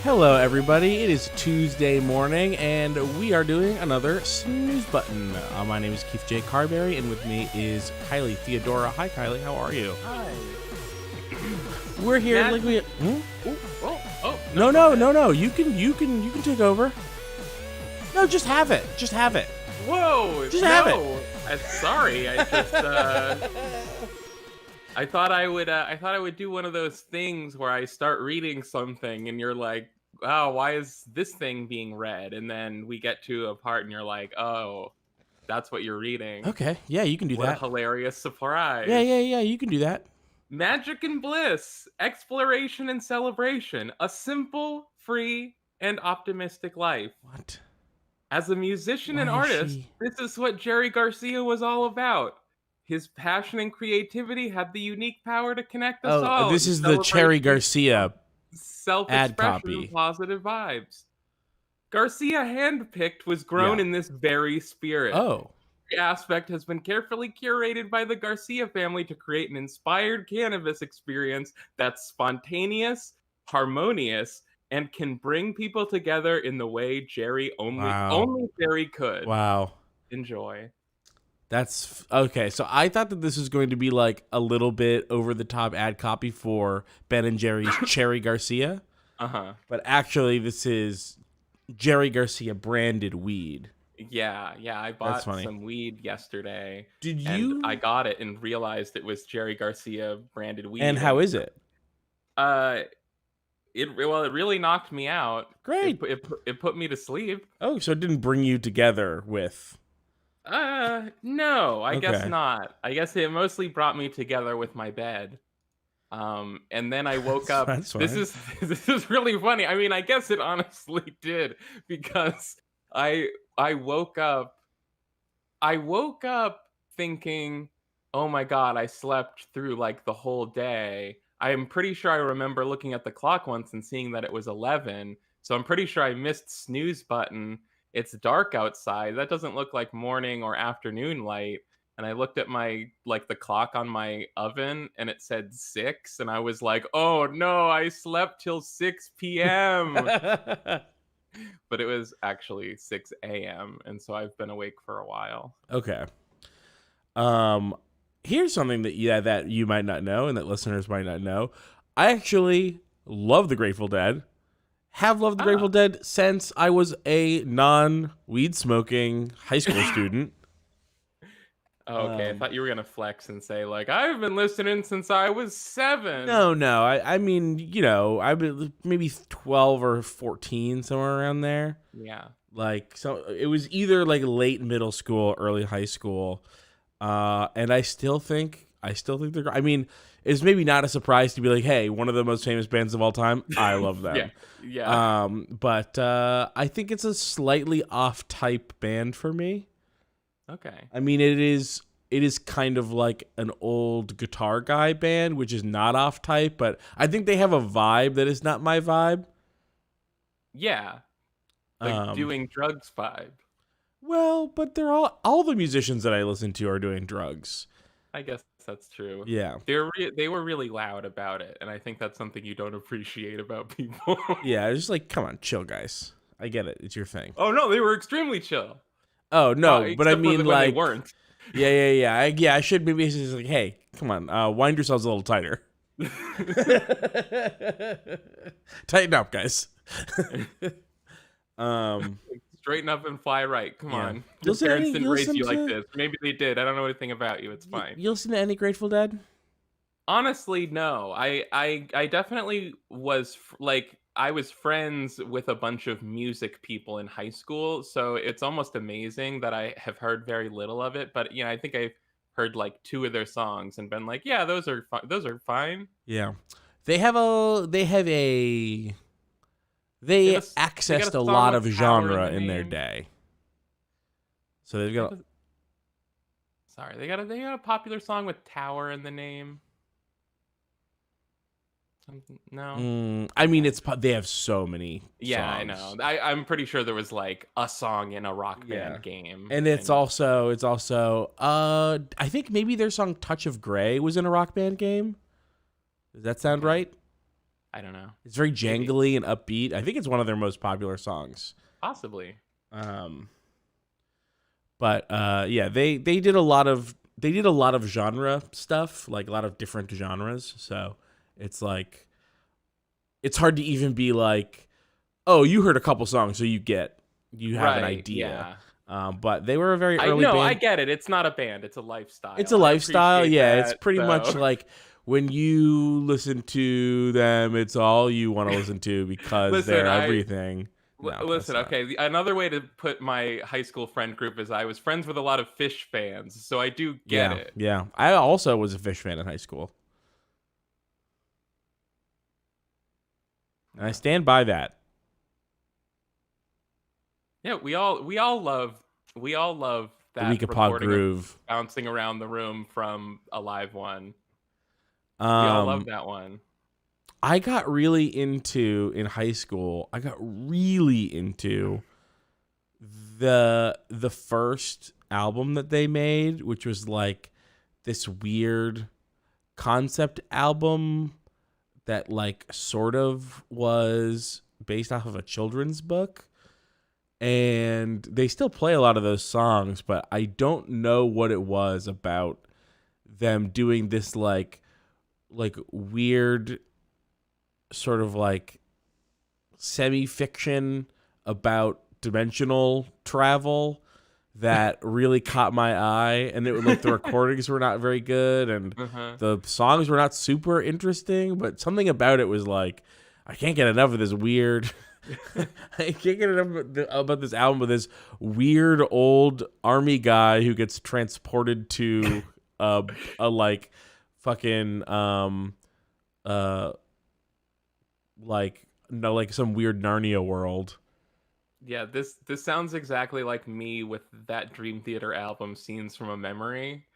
Hello, everybody. It is Tuesday morning, and we are doing another Snooze button. My name is Keith J. Carberry, and with me is Kylie Theodora. Hi, Kylie. How are you? Hi. We're here. Matt, like we. No. You can take over. No, just have it. Just have it. Whoa. Just have it. I'm sorry. I just. I thought I would do one of those things where I start reading something, and you're like, "Oh, why is this thing being read?" And then we get to a part, and you're like, "Oh, that's what you're reading." Okay. Yeah, you can do What that. a hilarious surprise. Yeah. You can do that. Magic and bliss, exploration and celebration, a simple, free, and optimistic life. What? As a musician Why and is artist, she- this is what Jerry Garcia was all about. His passion and creativity had the unique power to connect us all. This in is the Cherry celebration, Garcia. ad self-expression, copy. and positive vibes. Garcia handpicked was grown Yeah. in this very spirit. Oh. Every aspect has been carefully curated by the Garcia family to create an inspired cannabis experience that's spontaneous, harmonious, and can bring people together in the way Jerry only Jerry could. Wow. Enjoy. That's okay. So I thought that this was going to be like a little bit over the top ad copy for Ben and Jerry's Cherry Garcia. But actually, this is Jerry Garcia branded weed. Yeah. I bought some weed yesterday. Did you? And I got it and realized it was Jerry Garcia branded weed. And how is it? It really knocked me out. Great. It put me to sleep. Oh, so it didn't bring you together with. No, I guess Okay. not. I guess it mostly brought me together with my bed. And then I woke up. That's fine. This is really funny. I mean, I guess it honestly did, because I woke up thinking, "Oh my God, I slept through like the whole day." I am pretty sure I remember looking at the clock once and seeing that it was 11. So I'm pretty sure I missed snooze button. It's dark outside. That doesn't look like morning or afternoon light. And I looked at the clock on my oven, and it said 6, and I was like, "Oh no, I slept till 6 p.m." But it was actually 6 a.m. and so I've been awake for a while. Okay. Here's something that you might not know and that listeners might not know. I actually love the Grateful Dead. Have loved the Grateful Dead since I was a non-weed smoking high school student. Oh, okay, I thought you were gonna flex and say like, "I've been listening since I was 7." No. I mean, I've been maybe 12 or 14, somewhere around there. Yeah. Like, so it was either like late middle school, early high school. And I still think they're. I mean, it's maybe not a surprise to be like, hey, one of the most famous bands of all time. I love them. Yeah. But I think it's a slightly off-type band for me. Okay. I mean, it is kind of like an old guitar guy band, which is not off-type, but I think they have a vibe that is not my vibe. Yeah. Like doing drugs vibe. Well, but they're all the musicians that I listen to are doing drugs. I guess that's true. Yeah. They were really loud about it, and I think that's something you don't appreciate about people. Yeah, it's just like, come on, chill, guys. I get it. It's your thing. Oh no, they were extremely chill. Oh no, but I mean, like, they weren't. Yeah. I should maybe just like, hey, come on, wind yourselves a little tighter. Tighten up, guys. Straighten up and fly right. Come on. Your parents didn't raise you like this. Maybe they did. I don't know anything about you. It's fine. You listen to any Grateful Dead? Honestly, no. I definitely was I was friends with a bunch of music people in high school, so it's almost amazing that I have heard very little of it. But I think I've heard like 2 of their songs and been like, yeah, those are fine. Yeah, they accessed a lot of genre in their day. So they've got. Sorry, they got a popular song with "Tower" in the name. No. I mean, they have so many. Yeah, songs. I know. I'm pretty sure there was like a song in a Rock Band game, and it's also. I think maybe their song "Touch of Grey" was in a Rock Band game. Does that sound right? I don't know. It's very jangly and upbeat. I think it's one of their most popular songs. Possibly. But yeah, they did a lot of genre stuff, like a lot of different genres. So it's like it's hard to even be like, oh, you heard a couple songs, so you have an idea. Yeah. But they were a very early band. I get it. It's not a band. It's a lifestyle. It's a lifestyle. Yeah, it's pretty so. much like when you listen to them, it's all you want to listen to because they're everything. Listen, okay. Another way to put my high school friend group is I was friends with a lot of Phish fans, so I do get it. Yeah, I also was a Phish fan in high school. And I stand by that. Yeah, we all love that the Weekapaw groove bouncing around the room from a live one. We all love that one. I got really into in high school. I got really into the first album that they made, which was like this weird concept album that like sort of was based off of a children's book. And they still play a lot of those songs, but I don't know what it was about them doing this like weird sort of like semi-fiction about dimensional travel that really caught my eye. And it was like the recordings were not very good and the songs were not super interesting, but something about it was like, I can't get enough of this weird I can't get enough about this album with this weird old army guy who gets transported to a like fucking like some weird Narnia world. Yeah, this sounds exactly like me with that Dream Theater album, Scenes from a Memory.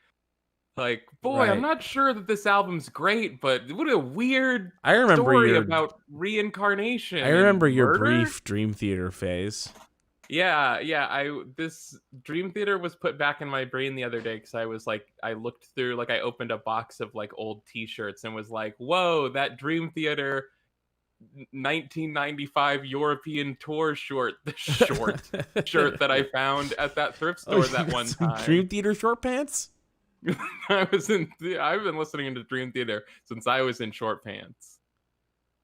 Like, boy, right. I'm not sure that this album's great, but what a weird story about reincarnation. I remember your brief Dream Theater phase. Yeah. This Dream Theater was put back in my brain the other day because I was like, I looked through, like, I opened a box of like old T-shirts and was like, whoa, that Dream Theater 1995 European tour shirt that I found at that thrift store that one time. Dream Theater short pants. I've been listening to Dream Theater since I was in short pants,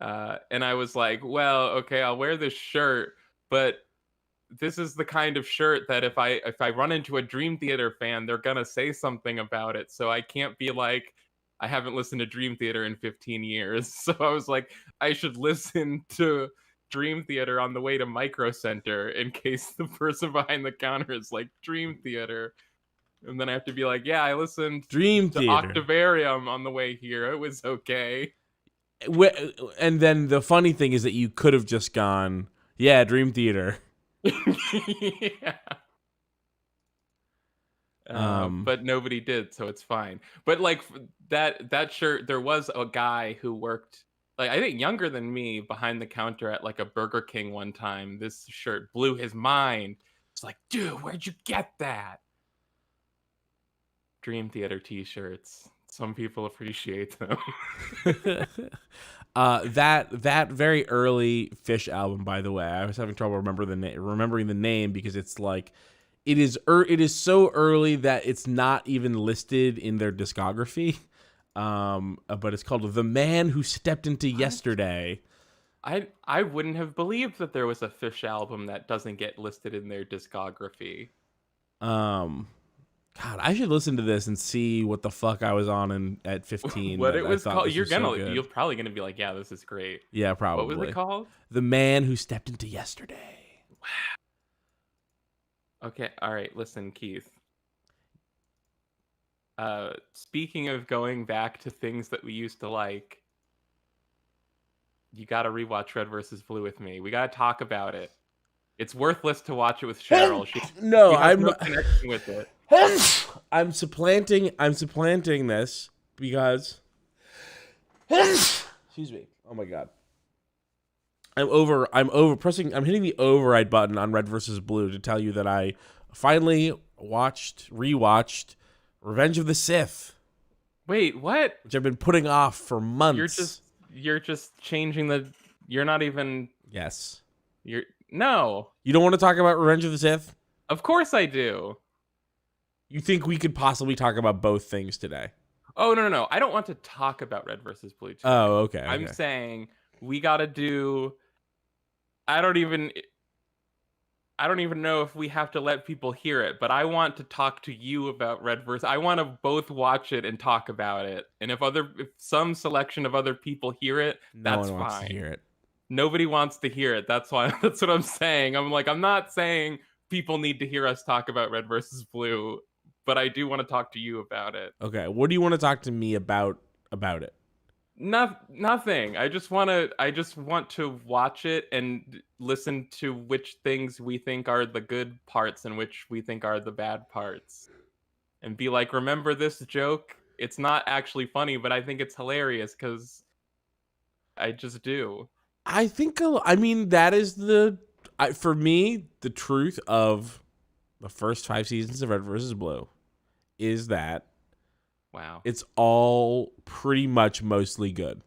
and I was like, well, okay, I'll wear this shirt, but this is the kind of shirt that if I run into a Dream Theater fan, they're gonna say something about it, so I can't be like, I haven't listened to Dream Theater in 15 years. So I was like, I should listen to Dream Theater on the way to Micro Center in case the person behind the counter is like, Dream Theater. And then I have to be like, yeah, I listened Dream to Theater. Octavarium on the way here. It was okay. And then the funny thing is that you could have just gone, yeah, Dream Theater. Yeah. But nobody did, so it's fine. But like that shirt, there was a guy who worked, like, I think younger than me, behind the counter at like a Burger King one time. This shirt blew his mind. It's like, dude, where'd you get that? Dream Theater T-shirts. Some people appreciate them. That very early Phish album, by the way, I was having trouble remembering the name because it's like it is so early that it's not even listed in their discography. But it's called The Man Who Stepped Into Yesterday. I wouldn't have believed that there was a Phish album that doesn't get listed in their discography. God, I should listen to this and see what the fuck I was on at 15. What it was called? You're probably gonna be like, yeah, this is great. Yeah, probably. What was it called? The Man Who Stepped Into Yesterday. Wow. Okay, all right. Listen, Keith. Speaking of going back to things that we used to like, you got to rewatch Red vs. Blue with me. We got to talk about it. It's worthless to watch it with Cheryl. She has no connection with it. I'm supplanting this because excuse me. Oh my god. I'm hitting the override button on Red vs. Blue to tell you that I finally rewatched Revenge of the Sith. Wait, what? Which I've been putting off for months. You're just changing the. You're not even. Yes. No. You don't want to talk about Revenge of the Sith? Of course I do. You think we could possibly talk about both things today? Oh, no. I don't want to talk about Red versus Blue today. Oh, okay. I'm saying we got to do. I don't even know if we have to let people hear it, but I want to talk to you about Red versus. I want to both watch it and talk about it. And if some selection of other people hear it, that's fine. No one wants to hear it. Nobody wants to hear it. That's why. That's what I'm saying. I'm not saying people need to hear us talk about Red versus Blue, but I do want to talk to you about it. Okay. What do you want to talk to me about it? Nothing. I just want to watch it and listen to which things we think are the good parts and which we think are the bad parts. And be like, remember this joke? It's not actually funny, but I think it's hilarious because I just do. I think, that is for me, the truth of the first 5 seasons of Red vs. Blue is that wow, it's all pretty much mostly good.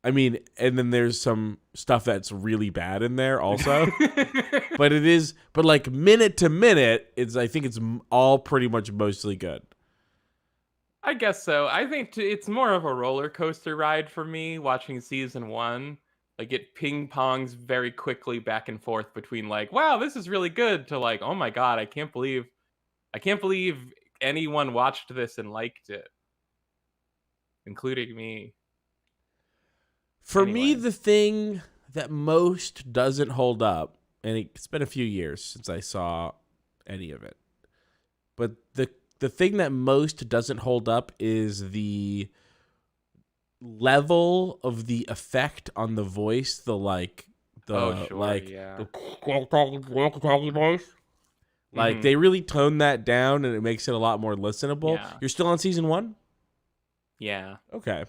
And then there's some stuff that's really bad in there also. but like minute to minute, I think it's all pretty much mostly good. I guess so. I think it's more of a roller coaster ride for me watching season 1. Like it ping pongs very quickly back and forth between like, wow, this is really good to like, oh my God, I can't believe anyone watched this and liked it, including me. For me, the thing that most doesn't hold up, and it's been a few years since I saw any of it, but the thing that most doesn't hold up is the level of the effect on the voice, the voice. Like they really tone that down and it makes it a lot more listenable. Yeah. You're still on season 1? Yeah. Okay.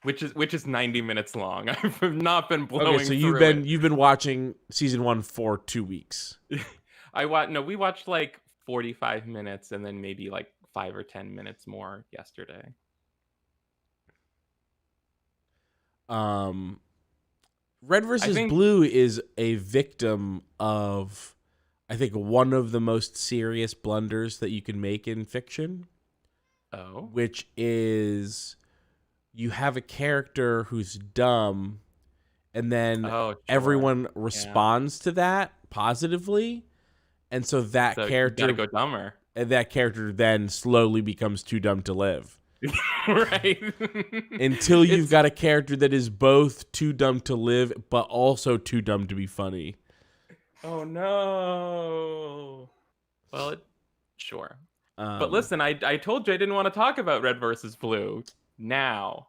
Which is 90 minutes long. I've not been blowing. Okay, so you've been watching season 1 for 2 weeks. We watched like 45 minutes and then maybe like 5 or 10 minutes more yesterday. Red versus Blue is a victim of, I think, one of the most serious blunders that you can make in fiction. Oh. Which is you have a character who's dumb and then everyone responds to that positively. And so that character gotta go dumber. And that character then slowly becomes too dumb to live. Right. Until you've got a character that is both too dumb to live, but also too dumb to be funny. Oh no. Well, sure. But listen, I told you I didn't want to talk about Red versus Blue now.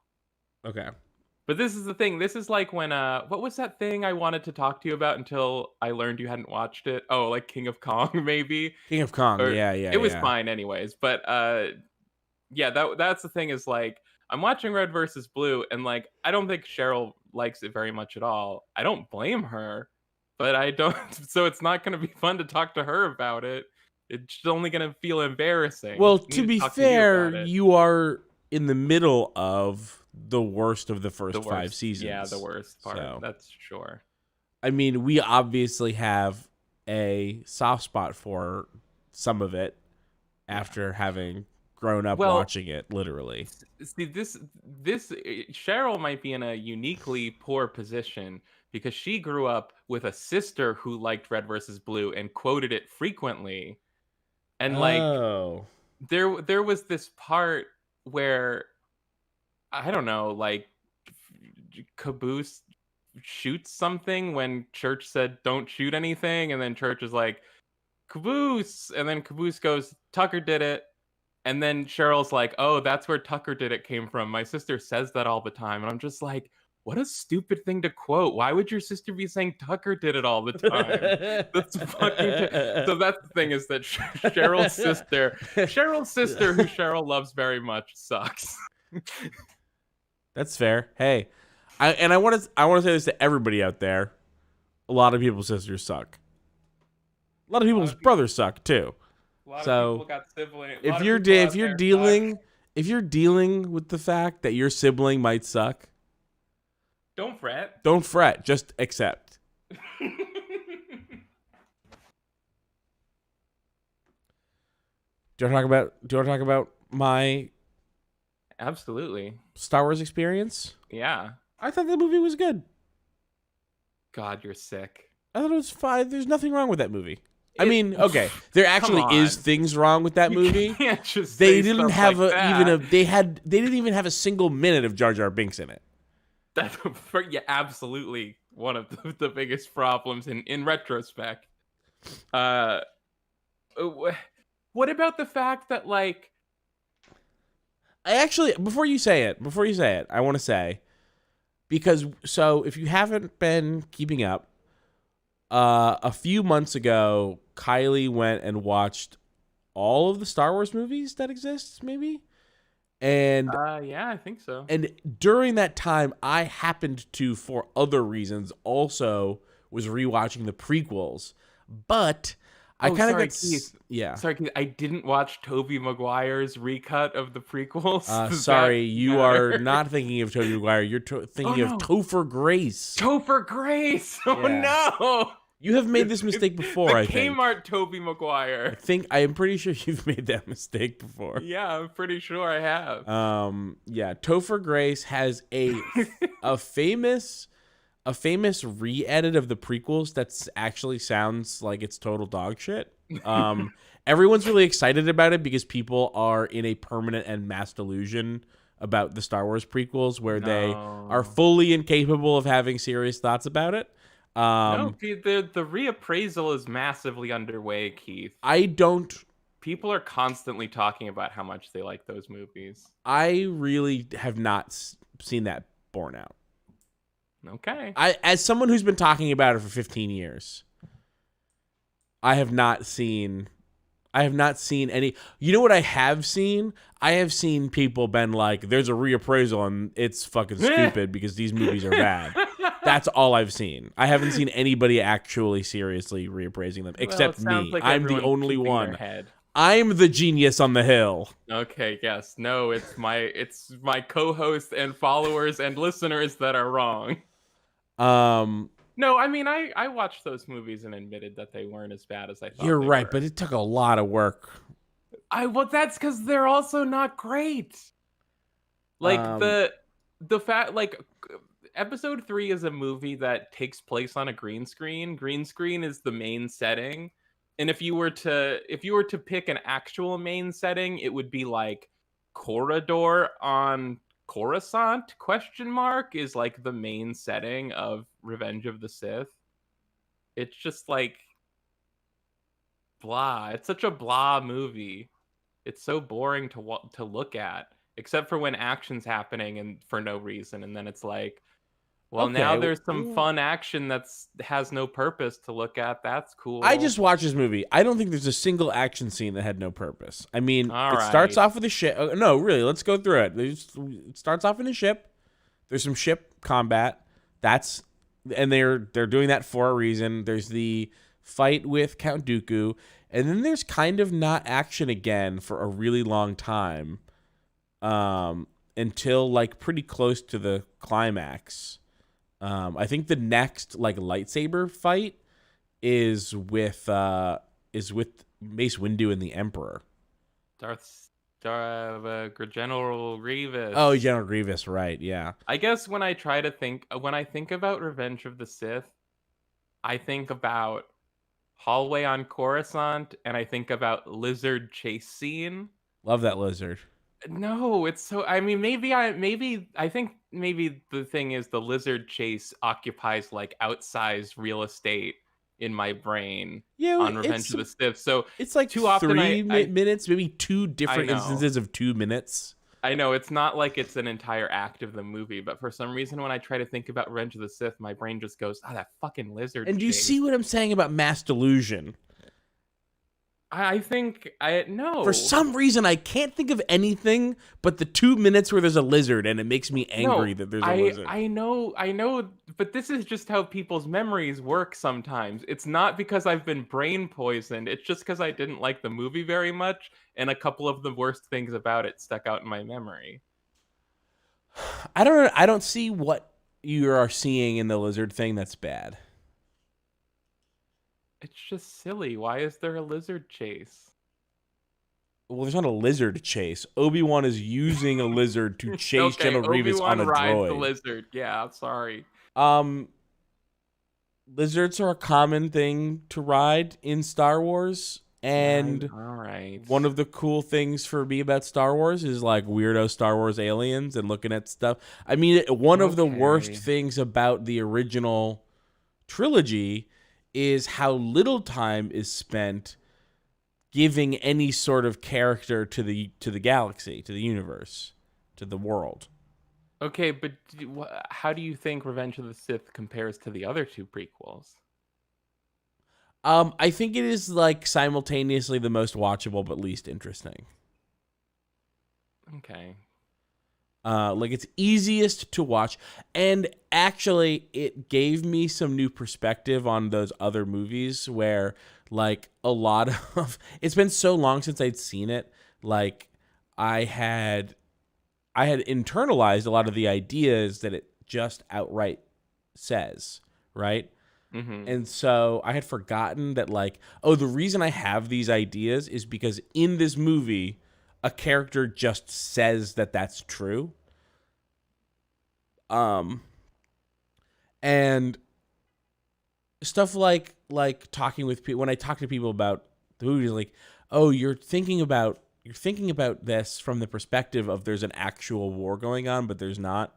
Okay. But this is the thing. This is like when what was that thing I wanted to talk to you about until I learned you hadn't watched it? Oh, like King of Kong, maybe. King of Kong, yeah. It was fine anyways, but yeah, that's the thing is like I'm watching Red versus Blue and like I don't think Cheryl likes it very much at all. I don't blame her, but I don't so it's not going to be fun to talk to her about it. It's only going to feel embarrassing. Well, to be fair, you are in the middle of the worst of the first 5 seasons. Yeah, the worst part. So, that's sure. We obviously have a soft spot for some of it after having grown up watching it, literally. See, this Cheryl might be in a uniquely poor position because she grew up with a sister who liked Red versus Blue and quoted it frequently. And there was this part where I don't know, like Caboose shoots something when Church said don't shoot anything, and then Church is like Caboose, and then Caboose goes Tucker did it, and then Cheryl's like, oh, that's where Tucker did it came from. My sister says that all the time, and I'm just like, what a stupid thing to quote. Why would your sister be saying Tucker did it all the time? That's fucking so that's the thing is that Cheryl's sister, who Cheryl loves very much, sucks. That's fair. Hey, I want to say this to everybody out there. A lot of people's sisters suck. A lot of people's brothers suck too. A lot of So people got siblings. if you're dealing with the fact that your sibling might suck, don't fret. Don't fret. Just accept. Do you want to talk about my absolutely Star Wars experience? Yeah. I thought the movie was good. God, you're sick. I thought it was fine. There's nothing wrong with that movie. I mean, okay, there actually is things wrong with that movie. You can't just they say didn't stuff have like that. they didn't even have a single minute of Jar Jar Binks in it. That's absolutely one of the biggest problems in retrospect. What about the fact that like before you say it, I want to say, because so if you haven't been keeping up, a few months ago, Kylie went and watched all of the Star Wars movies that exist, maybe. And yeah, I think so. And during that time, I happened to, for other reasons, also was rewatching the prequels. But I kind of got Keith. Yeah. Sorry, Keith, I didn't watch Tobey Maguire's recut of the prequels. Sorry, you are not thinking of Tobey Maguire. You're thinking of Topher Grace. Topher Grace. Oh no. You have made this mistake before, I think. Kmart Tobey Maguire. I am pretty sure you've made that mistake before. Yeah, I'm pretty sure I have. Yeah, Topher Grace has a famous re-edit of the prequels that actually sounds like it's total dog shit. Everyone's really excited about it because people are in a permanent and mass delusion about the Star Wars prequels where they are fully incapable of having serious thoughts about it. No, the reappraisal is massively underway, Keith. People are constantly talking about how much they like those movies. I really have not seen that borne out. Okay. As someone who's been talking about it for 15 years, I have not seen any. You know what I have seen? I have seen people been like, there's a reappraisal and it's fucking stupid because these movies are bad. That's all I've seen. I haven't seen anybody actually seriously reappraising them, except me. Like I'm the only one. Head. I'm the genius on the hill. Okay, yes. No, it's my co-host and followers and listeners that are wrong. No, I mean I watched those movies and admitted that they weren't as bad as I thought. You're right, but it took a lot of work. Well, that's because they're also not great. Like the fact, like Episode 3 is a movie that takes place on a green screen. Green screen is the main setting, and if you were to pick an actual main setting, it would be like Corridor on Coruscant ? Is like the main setting of Revenge of the Sith. It's just like blah. It's such a blah movie. It's so boring to look at, except for when action's happening and for no reason, and then it's like, well, okay, now there's some fun action has no purpose to look at. That's cool. I just watched this movie. I don't think there's a single action scene that had no purpose. I mean, starts off with a ship. No, really, let's go through it. It starts off in a ship. There's some ship combat. And they're doing that for a reason. There's the fight with Count Dooku, and then there's kind of not action again for a really long time, until like pretty close to the climax. I think the next like lightsaber fight is with Mace Windu and the Emperor. General Grievous. Oh, General Grievous, right? Yeah. I guess when I think about Revenge of the Sith, I think about hallway on Coruscant, and I think about lizard chase scene. Love that lizard. No, it's so. I mean, I think the thing is the lizard chase occupies like outsized real estate in my brain on Revenge of the Sith. So it's like too often 3 minutes, maybe two different instances of 2 minutes. I know it's not like it's an entire act of the movie, but for some reason, when I try to think about Revenge of the Sith, my brain just goes, that fucking lizard. And do you see what I'm saying about mass delusion? I think I For no. some reason, I can't think of anything but the 2 minutes where there's a lizard, and it makes me No, angry that there's a lizard. I know, but this is just how people's memories work sometimes. It's not because I've been brain poisoned. It's just because I didn't like the movie very much, and a couple of the worst things about it stuck out in my memory. I don't see what you are seeing in the lizard thing that's bad. It's just silly. Why is there a lizard chase? Well, there's not a lizard chase. Obi-Wan is using a lizard to chase Okay, General Grievous on Obi-Wan a rides the droid. lizard. Yeah, I'm sorry. Um, Lizards are a common thing to ride in Star Wars, and All right. one of the cool things for me about Star Wars is like weirdo Star Wars aliens and looking at stuff. I mean, one of the worst Okay. things about the original trilogy is how little time is spent giving any sort of character to the galaxy, to the universe, to the world. Okay, but how do you think Revenge of the Sith compares to the other two prequels? I think it is like simultaneously the most watchable but least interesting. Okay. Like it's easiest to watch, and actually, it gave me some new perspective on those other movies where, like, a lot of it's been so long since I'd seen it. Like, I had internalized a lot of the ideas that it just outright says, right? Mm-hmm. And so I had forgotten that, like, oh, the reason I have these ideas is because in this movie, a character just says that that's true. And stuff like talking with people, when I talk to people about the movies, like, oh, you're thinking about this from the perspective of there's an actual war going on, but there's not.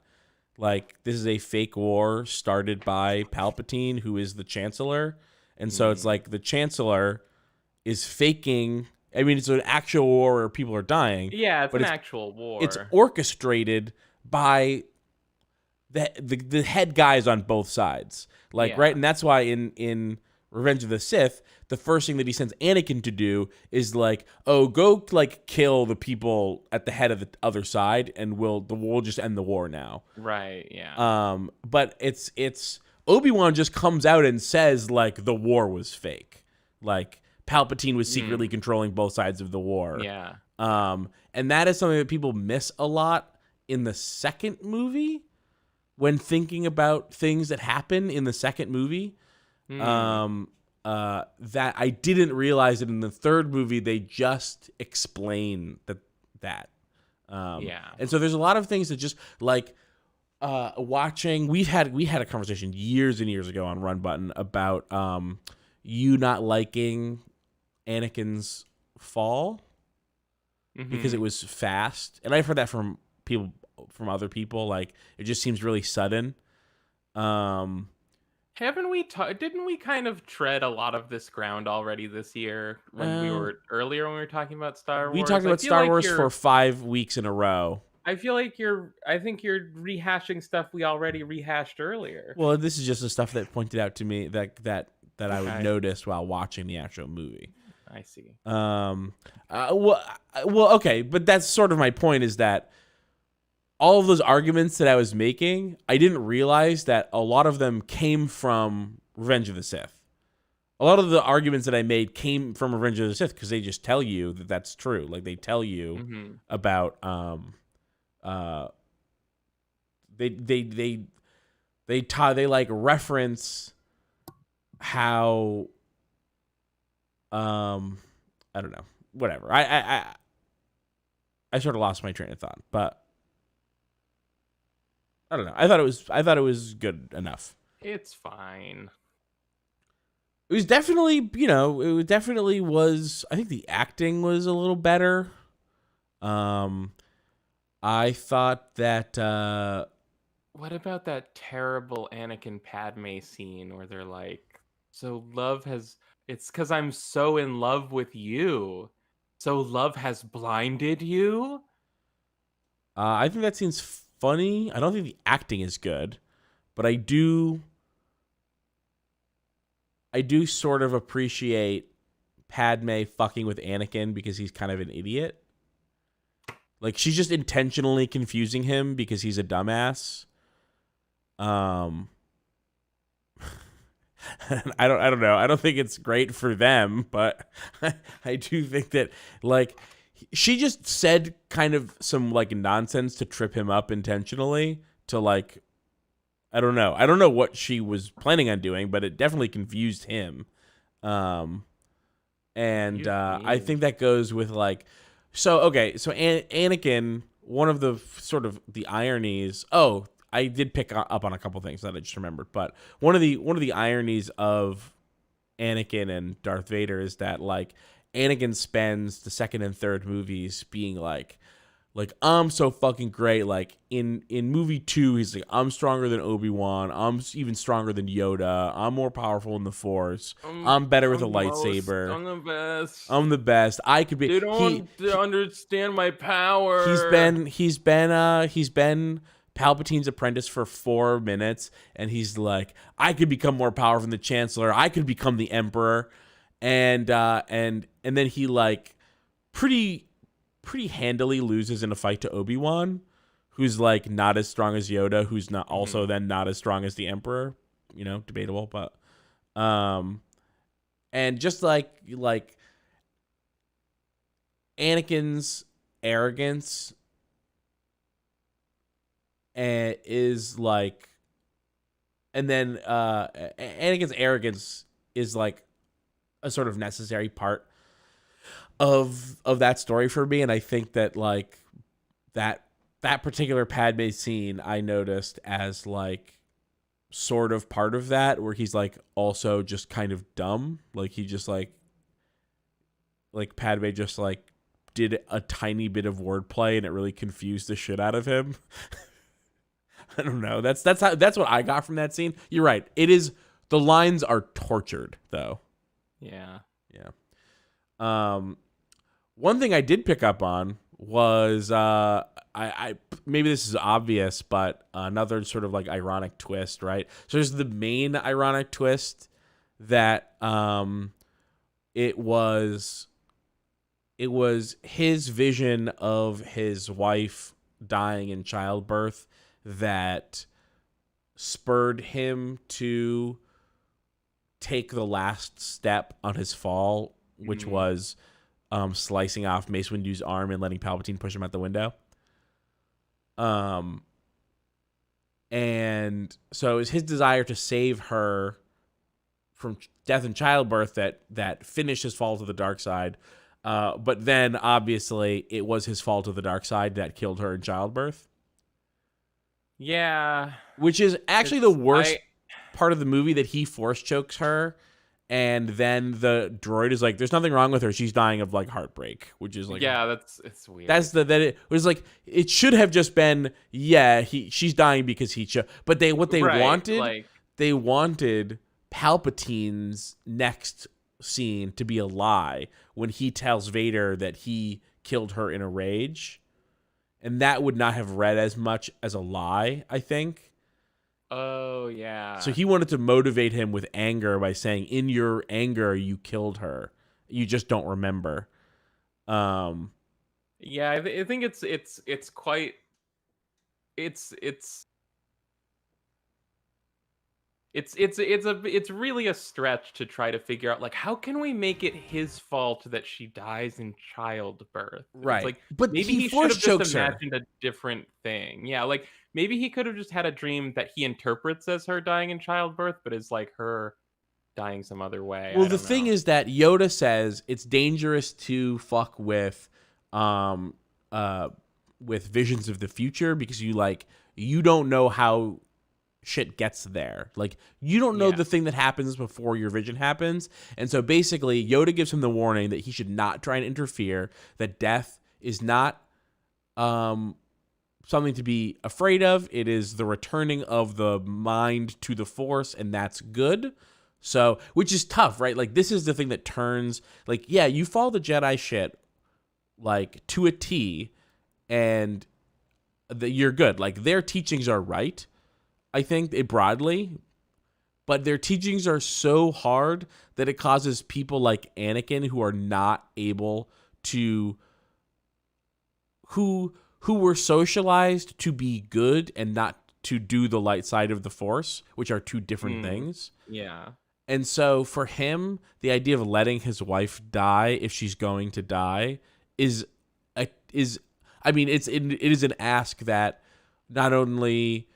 Like, this is a fake war started by Palpatine, who is the Chancellor. And so it's like the Chancellor is faking. I mean, it's an actual war where people are dying. Yeah, it's but an actual it's war. orchestrated by the head guys on both sides. Like, Yeah. right? And that's why in Revenge of the Sith, the first thing that he sends Anakin to do is like, oh, go like kill the people at the head of the other side, and we'll just end the war now. Right, yeah. But it's Obi-Wan just comes out and says like the war was fake. Like Palpatine was secretly controlling both sides of the war. Yeah. And that is something that people miss a lot in the second movie when thinking about things that happen in the second movie. That I didn't realize that in the third movie they just explain that. Yeah. And so there's a lot of things that just like watching. We had a conversation years and years ago on Run Button about you not liking Anakin's fall because it was fast, and I've heard that from other people. Like, it just seems really sudden. Haven't we didn't we kind of tread a lot of this ground already this year when we were talking about Star Wars? We talked about Star Wars for 5 weeks in a row. I think you're rehashing stuff we already rehashed earlier. Well, this is just the stuff that pointed out to me that I would notice while watching the actual movie. I see. Well, okay, but that's sort of my point, is that all of those arguments that I was making, I didn't realize that a lot of them came from Revenge of the Sith. A lot of the arguments that I made came from Revenge of the Sith because they just tell you that that's true. Like, they tell you about they like reference how I don't know, whatever. I sort of lost my train of thought, but I don't know. I thought it was good enough. It's fine. It was definitely, it definitely was. I think the acting was a little better. I thought that. What about that terrible Anakin Padme scene where they're like, "So it's because I'm so in love with you. So love has blinded you?" I think that scene's funny. I don't think the acting is good, but I do sort of appreciate Padme fucking with Anakin because he's kind of an idiot. Like, she's just intentionally confusing him because he's a dumbass. I don't know. I don't think it's great for them, but I do think that, like, she just said kind of some, like, nonsense to trip him up intentionally to, like, I don't know. I don't know what she was planning on doing, but it definitely confused him. I think that goes with, like, so Anakin, one of the sort of the ironies. Oh, I did pick up on a couple things that I just remembered, but one of the ironies of Anakin and Darth Vader is that, like, Anakin spends the second and third movies being like I'm so fucking great. Like in movie 2, he's like, I'm stronger than Obi-Wan. I'm even stronger than Yoda. I'm more powerful in the Force. I'm better with a lightsaber. I'm the best. I'm the best. I could be. They don't understand my power. He's been Palpatine's apprentice for 4 minutes, and he's like, I could become more powerful than the Chancellor. I could become the Emperor, and then he, like, pretty handily loses in a fight to Obi-Wan, who's, like, not as strong as Yoda, who's not also then not as strong as the Emperor. You know, debatable, but and just like Anakin's arrogance is like, and then Anakin's arrogance is like a sort of necessary part of that story for me, and I think that, like, that particular Padme scene I noticed as, like, sort of part of that, where he's, like, also just kind of dumb. Like, he just like Padme just, like, did a tiny bit of wordplay and it really confused the shit out of him. I don't know. That's what I got from that scene. You're right. It is, the lines are tortured though. Yeah. One thing I did pick up on was I maybe this is obvious, but another sort of, like, ironic twist, right? So there's the main ironic twist that it was his vision of his wife dying in childbirth that spurred him to take the last step on his fall, which was slicing off Mace Windu's arm and letting Palpatine push him out the window. And so it was his desire to save her from death in childbirth that finished his fall to the dark side. But then, obviously, it was his fall to the dark side that killed her in childbirth. Yeah. Which is actually the worst part of the movie, that he force chokes her, and then the droid is like, there's nothing wrong with her, she's dying of, like, heartbreak, which is like, yeah, it's weird. It was like, it should have just been, she's dying because he but they wanted Palpatine's next scene to be a lie when he tells Vader that he killed her in a rage, and that would not have read as much as a lie, I think. Oh, yeah. So he wanted to motivate him with anger by saying, in your anger, you killed her. You just don't remember. Yeah, I think it's quite... It's really a stretch to try to figure out, like, how can we make it his fault that she dies in childbirth? Right. It's like, but maybe he should have just imagined a different thing. Yeah, like, maybe he could have just had a dream that he interprets as her dying in childbirth, but is, like, her dying some other way. Well, the thing is that Yoda says it's dangerous to fuck with visions of the future because you don't know how shit gets there. Like, you don't know the thing that happens before your vision happens. And so basically Yoda gives him the warning that he should not try and interfere, that death is not something to be afraid of. It is the returning of the mind to the Force, and that's good. So, which is tough, right? Like, this is the thing that turns, like, yeah, you follow the Jedi shit, like, to a T, and you're good. Like, their teachings are right, I think, broadly. but their teachings are so hard that it causes people like Anakin who are not able to who were socialized to be good and not to do the light side of the Force, which are two different things. Yeah. And so for him, the idea of letting his wife die if she's going to die it is an ask that not only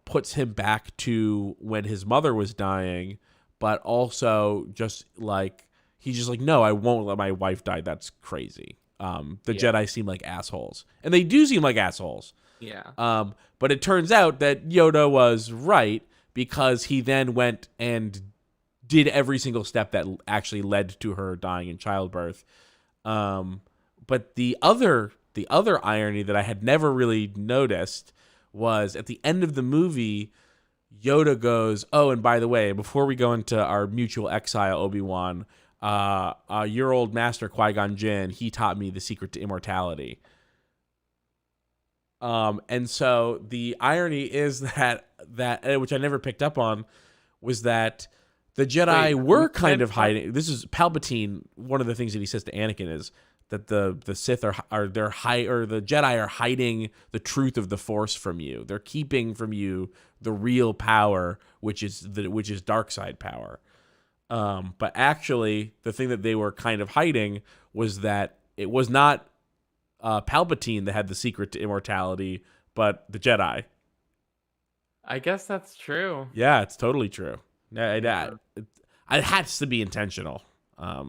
puts him back to when his mother was dying, but also just like he's just like, no, I won't let my wife die. That's crazy. Jedi seem like assholes, and they do seem like assholes. Yeah. But it turns out that Yoda was right, because he then went and did every single step that actually led to her dying in childbirth. But the other irony that I had never really noticed was at the end of the movie, Yoda goes, "Oh, and by the way, before we go into our mutual exile, Obi-Wan, your old master Qui-Gon Jinn, he taught me the secret to immortality." And so the irony is that which I never picked up on was that the Jedi were kind of hiding. This is Palpatine. One of the things that he says to Anakin is that the Sith the Jedi are hiding the truth of the Force from you. They're keeping from you the real power, which is dark side power. But actually, the thing that they were kind of hiding was that it was not Palpatine that had the secret to immortality, but the Jedi. I guess that's true. Yeah, it's totally true. It has to be intentional. I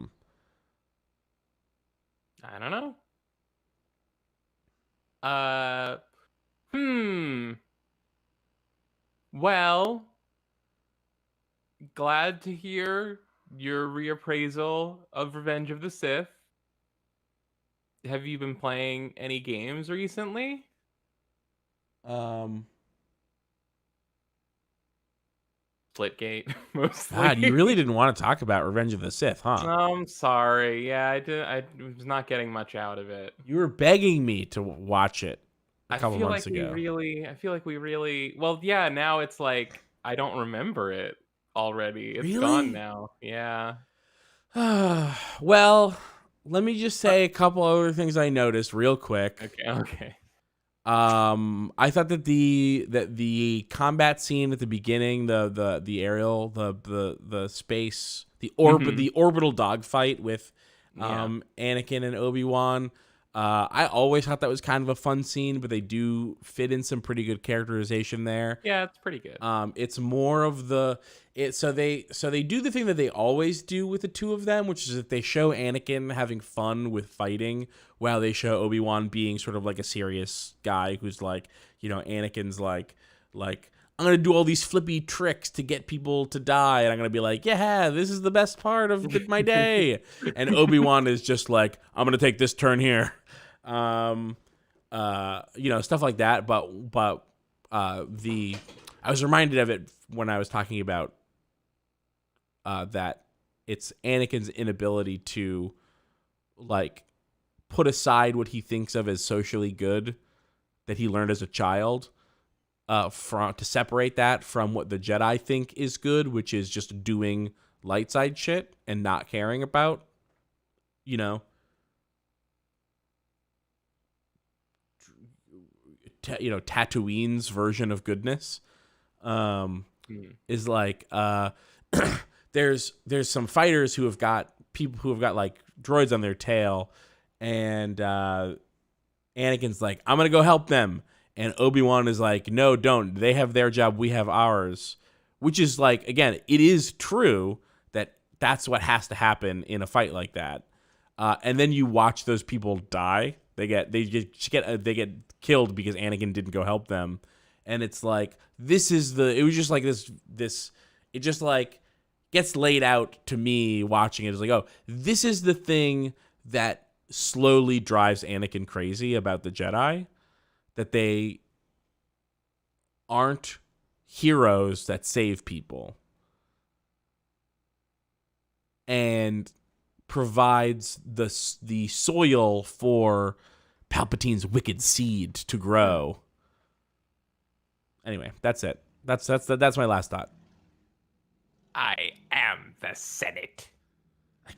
don't know. Well, glad to hear your reappraisal of Revenge of the Sith. Have you been playing any games recently? Splitgate, mostly. God, you really didn't want to talk about Revenge of the Sith, huh? I'm sorry. Yeah, I was not getting much out of it. You were begging me to watch it a couple months ago. I feel like we really. Well, yeah. Now it's like I don't remember it already. It's gone now. Yeah. Well, let me just say a couple other things I noticed real quick. Okay. I thought that the combat scene at the beginning, the aerial, the space, the orbital dogfight with Anakin and Obi-Wan. I always thought that was kind of a fun scene, but they do fit in some pretty good characterization there. Yeah, it's pretty good. It's more of so they do the thing that they always do with the two of them, which is that they show Anakin having fun with fighting while they show Obi-Wan being sort of like a serious guy who's like, Anakin's like I'm going to do all these flippy tricks to get people to die, and I'm going to be like, yeah, this is the best part of my day. And Obi-Wan is just like, I'm going to take this turn here. Stuff like that. But I was reminded of it when I was talking about that it's Anakin's inability to like put aside what he thinks of as socially good that he learned as a child, to separate that from what the Jedi think is good, which is just doing light side shit and not caring about, Tatooine's version of goodness. Is like there's some fighters who have got people who have got like droids on their tail, and Anakin's like, I'm gonna go help them, and Obi-Wan is like, no, don't. They have their job, we have ours. Which is like, again, it is true that that's what has to happen in a fight like that. And then you watch those people die. They get killed because Anakin didn't go help them. And it's like, it was just like this, it just like gets laid out to me watching it. It's like, oh, this is the thing that slowly drives Anakin crazy about the Jedi, that they aren't heroes that save people, and provides the soil for Palpatine's wicked seed to grow. Anyway, that's it. That's my last thought. I am the Senate.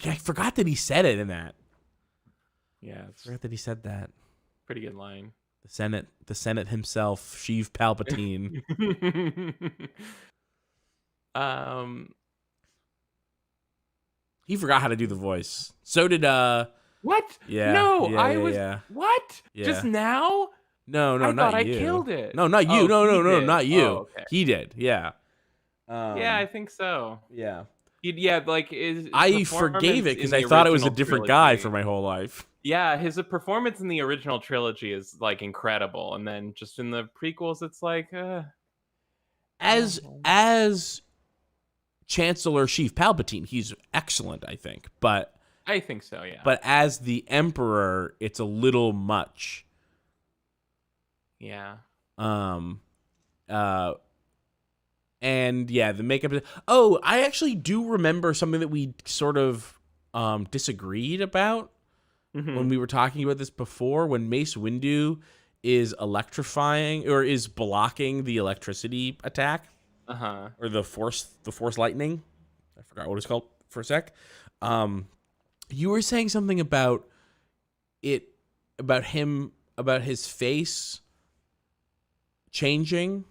I forgot that he said it in that. Yeah, I forgot that he said that. Pretty good line. The Senate himself, Sheev Palpatine. He forgot how to do the voice. So did What? Yeah. No, yeah, I yeah, was yeah. What? Yeah. Just now? No, I not thought I you. killed it. No, not you. Oh, No, he no, did. not you. Oh, okay. He did. Yeah. Yeah, I think so. Yeah. Yeah, like I forgave it because I thought it was a different guy for my whole life. Yeah, his performance in the original trilogy is like incredible, and then just in the prequels, it's like, as Chancellor Sheev Palpatine, he's excellent, I think. But I think so, yeah. But as the Emperor, it's a little much. Yeah. And yeah, the makeup. Oh, I actually do remember something that we sort of disagreed about when we were talking about this before. When Mace Windu is electrifying or is blocking the electricity attack, or the force lightning. I forgot what it's called for a sec. You were saying something about it, about his face changing.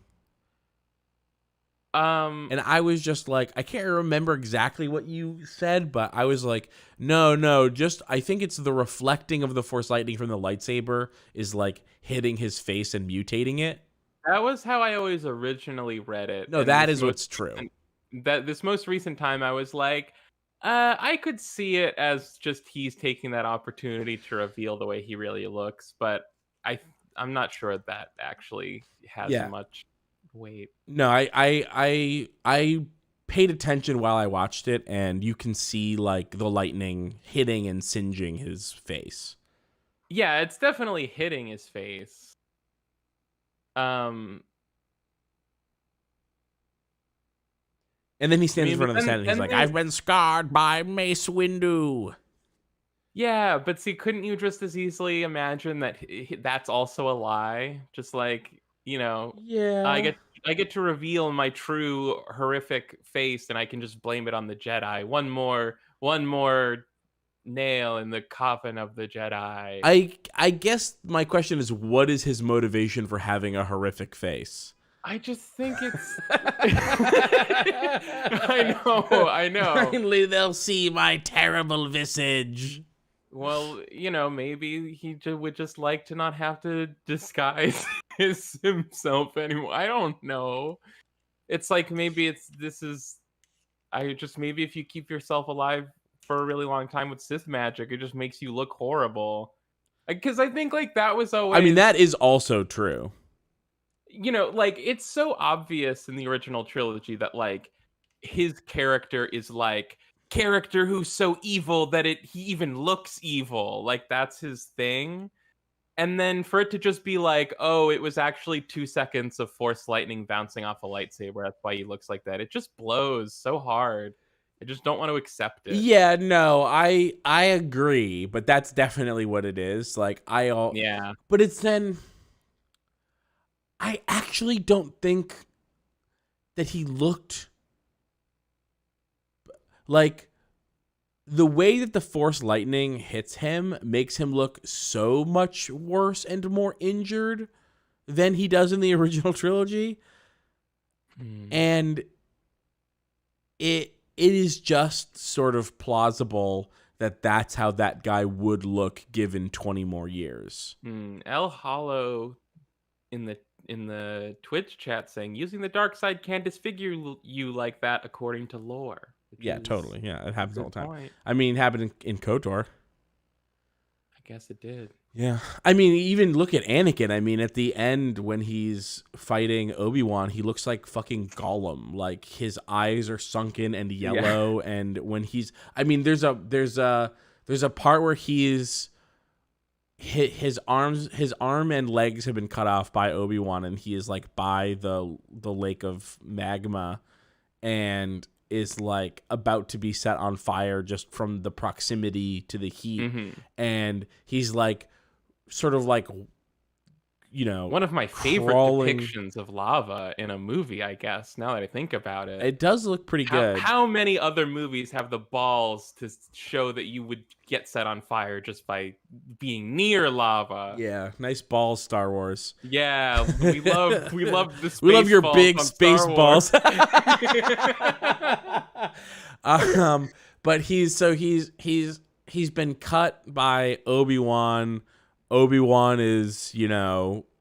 And I was just like, I can't remember exactly what you said, but I was like, no, just I think it's the reflecting of the force lightning from the lightsaber is like hitting his face and mutating it. That was how I always originally read it. No, that is what's true. This most recent time, I was like, I could see it as just he's taking that opportunity to reveal the way he really looks, but I'm not sure that actually has much weight. No, I paid attention while I watched it, and you can see like the lightning hitting and singeing his face. Yeah, it's definitely hitting his face. And then he stands in front of the Senate and he's like, I've been scarred by Mace Windu. Yeah, but see, couldn't you just as easily imagine that that's also a lie? Just like, yeah, I get to reveal my true horrific face, and I can just blame it on the Jedi. One more nail in the coffin of the Jedi. I guess my question is, what is his motivation for having a horrific face? I just think it's. I know. Finally, they'll see my terrible visage. Well, maybe he would just like to not have to disguise himself anymore. I don't know. It's like maybe maybe if you keep yourself alive for a really long time with Sith magic, it just makes you look horrible. Because I think like that was always. I mean, that is also true. Like it's so obvious in the original trilogy that like his character is like character who's so evil that he even looks evil. Like that's his thing. And then for it to just be like, oh, it was actually 2 seconds of force lightning bouncing off a lightsaber. That's why he looks like that. It just blows so hard. I just don't want to accept it. Yeah, no, I agree, but that's definitely what it is. Like yeah. But it's then I actually don't think that he looked like the way that the force lightning hits him makes him look so much worse and more injured than he does in the original trilogy. And it is just sort of plausible that that's how that guy would look given 20 more years. El Hollow in the Twitch chat saying using the dark side can disfigure you like that according to lore. Yeah, totally. Yeah, it happens all the time. Point. I mean, it happened in KOTOR. I guess it did. Yeah. I mean, even look at Anakin. I mean, at the end when he's fighting Obi-Wan, he looks like fucking Gollum. Like his eyes are sunken and yellow, and when he's there's a part where he's his arm and legs have been cut off by Obi-Wan, and he is like by the lake of magma and is like about to be set on fire just from the proximity to the heat. And he's like sort of like one of my favorite crawling. depictions of lava in a movie, I guess, now that I think about it. It does look pretty good. How many other movies have the balls to show that you would get set on fire just by being near lava? Yeah, nice balls, Star Wars. Yeah, we love the space we love your balls big on space Star balls. Wars. But he's been cut by Obi-Wan. Obi-Wan is,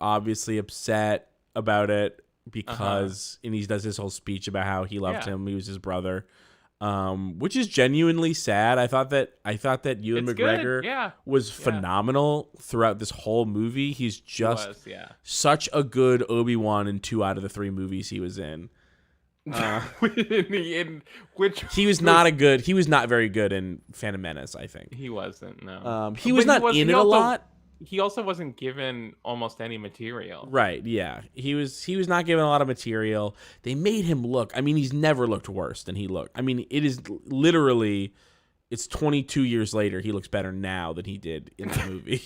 obviously upset about it because and he does this whole speech about how he loved him. He was his brother. Which is genuinely sad. I thought that Ewan McGregor was phenomenal throughout this whole movie. He's just such a good Obi-Wan in 2 out of the 3 movies he was in. He was not very good in Phantom Menace, I think. He wasn't, no. He was not in it a lot. He also wasn't given almost any material. Right, yeah. He was not given a lot of material. They made him look, he's never looked worse than he looked. It is literally, it's 22 years later, he looks better now than he did in the movie.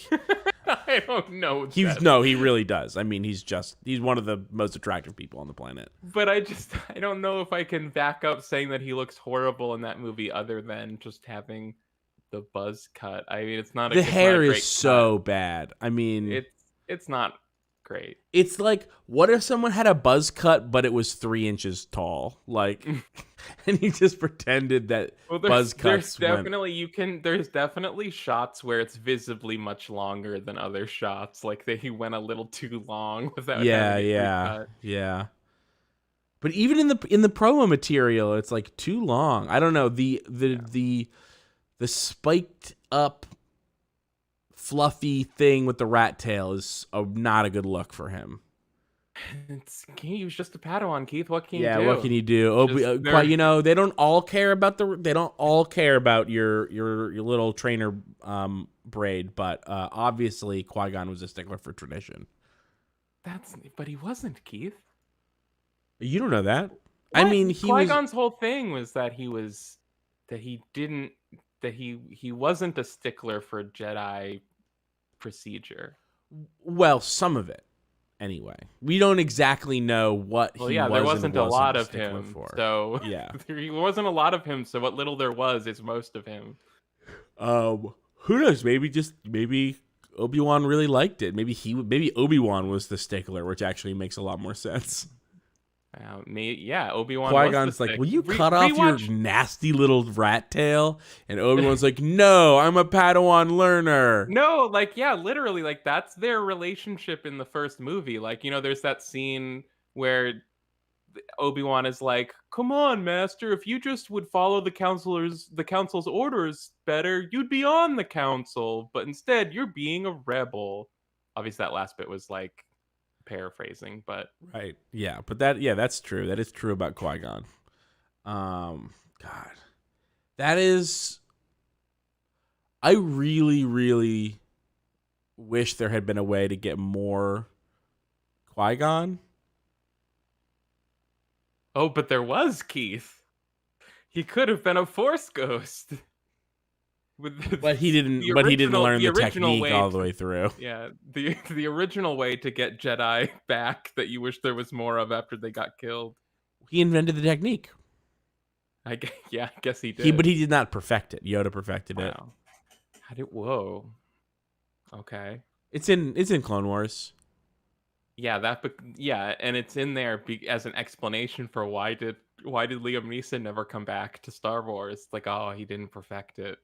I don't know. He really does. He's one of the most attractive people on the planet. But I don't know if I can back up saying that he looks horrible in that movie other than just having the buzz cut. It's not. The hair is so bad. It's not great. It's like, what if someone had a buzz cut, but it was 3 inches tall, and he just pretended that buzz cuts. There's definitely shots where it's visibly much longer than other shots. Like he went a little too long without. Yeah. But even in the promo material, it's like too long. I don't know. The spiked up fluffy thing with the rat tail is not a good look for him. He was just a Padawan, Keith. What can you do? Yeah, what can you do? They don't all care about your little trainer braid, but obviously Qui-Gon was a stickler for tradition. But he wasn't, Keith. You don't know that. What? Qui-Gon's whole thing was that he wasn't a stickler for Jedi procedure. Well, some of it, anyway. We don't exactly know what he was. There wasn't a lot of him. For. So yeah, there wasn't a lot of him. So what little there was is most of him. Who knows? Maybe Obi-Wan really liked it. Maybe Obi-Wan was the stickler, which actually makes a lot more sense. Obi-Wan. Qui-Gon's like, will you cut off your nasty little rat tail? And Obi-Wan's like, no, I'm a Padawan learner. No, literally, that's their relationship in the first movie. There's that scene where Obi-Wan is like, come on, master, if you just would follow the council's orders better, you'd be on the council. But instead, you're being a rebel. Obviously, that last bit was paraphrasing, but right, yeah, but that's true. That is true about Qui-Gon. God, that is. I really, really wish there had been a way to get more Qui-Gon. Oh, but there was, Keith. He could have been a Force ghost. But he didn't learn the technique all the way through. Yeah, the original way to get Jedi back that you wish there was more of after they got killed. He invented the technique. I guess he did. But he did not perfect it. Yoda perfected it. Whoa. Okay. It's in Clone Wars. Yeah, and it's in there as an explanation for why did Liam Neeson never come back to Star Wars? He didn't perfect it.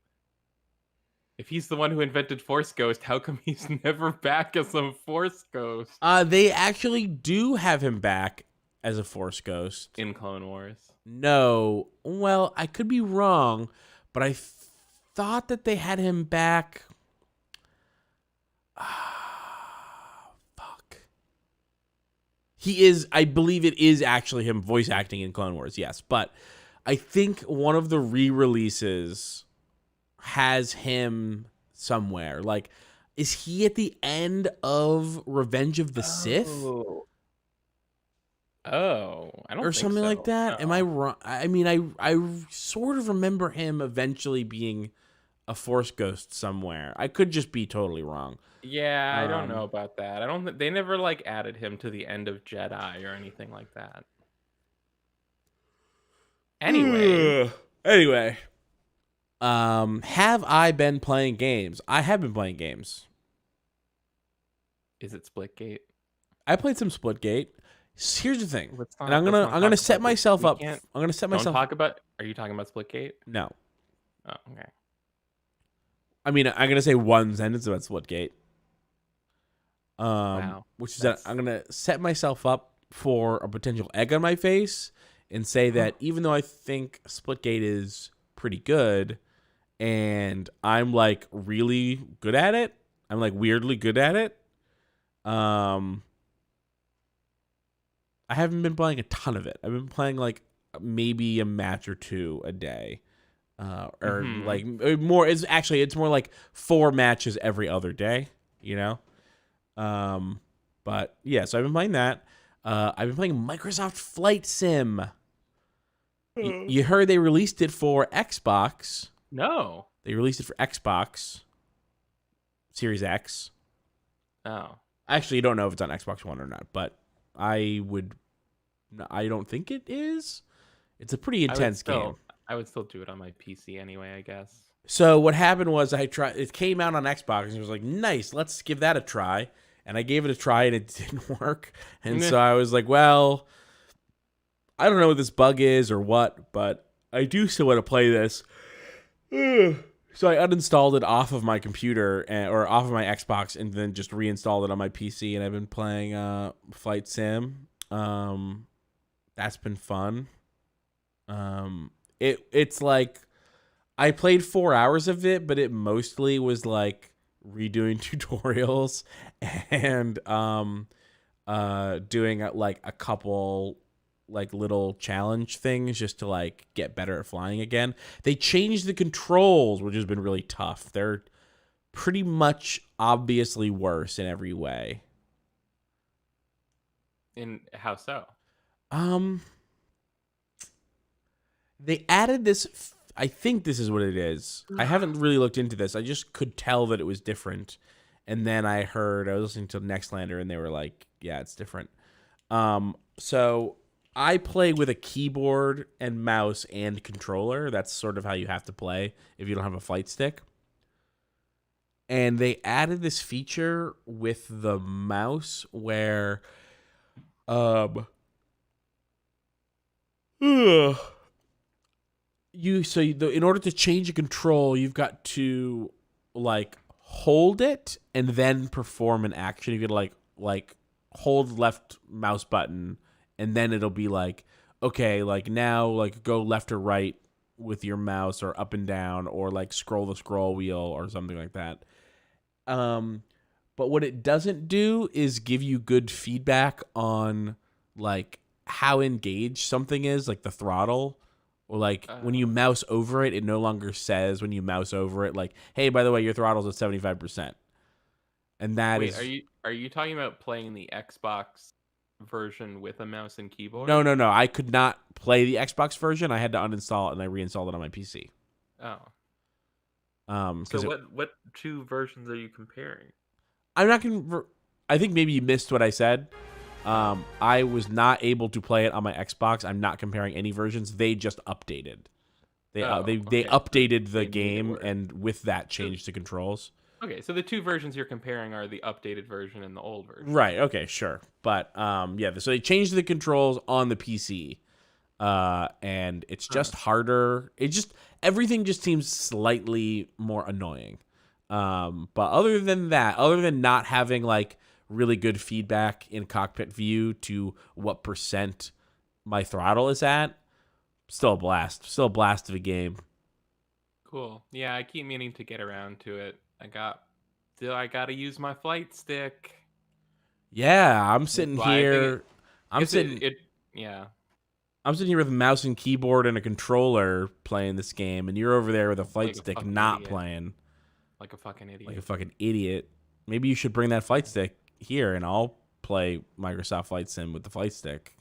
If he's the one who invented Force Ghost, how come he's never back as a Force Ghost? They actually do have him back as a Force Ghost. In Clone Wars? No. Well, I could be wrong, but I thought that they had him back. Fuck. He is, I believe it is actually him voice acting in Clone Wars, yes. But I think one of the re-releases has him somewhere. Is he at the end of Revenge of the Sith? Oh, I don't or think something so. like that. No. Am I wrong? I sort of remember him eventually being a Force ghost somewhere. I could just be totally wrong. Yeah, I don't know about that. I don't think they never like added him to the end of Jedi or anything like that. Anyway, have I been playing games? I have been playing games. Is it Splitgate? I played some Splitgate. Here's the thing, and I'm let's gonna set myself up. Can't, I'm gonna set myself. Don't talk about. Are you talking about Splitgate? No. Oh, okay. I mean, I'm gonna say one sentence about Splitgate. Wow. Which is that I'm gonna set myself up for a potential egg on my face and say that even though I think Splitgate is pretty good, and I'm like really good at it, I'm like weirdly good at it. I haven't been playing a ton of it. I've been playing like maybe a match or two a day. Or like more. It's more like 4 matches every other day, you know? But yeah, so I've been playing that. I've been playing Microsoft Flight Sim. You heard they released it for Xbox. No. They released it for Xbox Series X. Oh. Actually, you don't know if it's on Xbox One or not, but I don't think it is. It's a pretty intense game. I would still do it on my PC anyway, I guess. So what happened was it came out on Xbox and it was like, nice, let's give that a try. And I gave it a try and it didn't work. And so I was like, well, I don't know what this bug is or what, but I do still want to play this. So I uninstalled it off of my computer or off of my Xbox and then just reinstalled it on my PC. And I've been playing Flight Sim. That's been fun. It's like I played 4 hours of it, but it mostly was like redoing tutorials and doing like a couple like little challenge things just to like get better at flying again. They changed the controls, which has been really tough. They're pretty much obviously worse in every way. In how so? They added this. I think this is what it is. I haven't really looked into this. I just could tell that it was different. And then I was listening to Nextlander and they were like, yeah, it's different. So I play with a keyboard and mouse and controller. That's sort of how you have to play if you don't have a flight stick. And they added this feature with the mouse where in order to change a control, you've got to like hold it and then perform an action. You could like hold left mouse button and then it'll be like, okay, like now like go left or right with your mouse or up and down or like scroll the scroll wheel or something like that. But what it doesn't do is give you good feedback on like how engaged something is, like the throttle. Or like when you mouse over it, it no longer says when you mouse over it, like, hey, by the way, your throttle's at 75%. And that is. Are you talking about playing the Xbox version with a mouse and keyboard? No. I could not play the Xbox version. I had to uninstall it and I reinstalled it on my PC. Oh. So what 2 versions are you comparing? I'm not gonna. I think maybe you missed what I said. I was not able to play it on my Xbox. I'm not comparing any versions. They just updated. They updated the game and with that changed the controls. Okay, so the 2 versions you're comparing are the updated version and the old version. Right. Okay. Sure. But yeah. So they changed the controls on the PC, and it's just harder. Everything just seems slightly more annoying. But other than that, other than not having like really good feedback in cockpit view to what percent my throttle is at, still a blast of a game. Cool. Yeah, I keep meaning to get around to it. I gotta use my flight stick. Yeah, I'm sitting here. I'm sitting here with a mouse and keyboard and a controller playing this game, and you're over there with a flight stick not playing. Like a fucking idiot. Like a fucking idiot. Maybe you should bring that flight stick here, and I'll play Microsoft Flight Sim with the flight stick.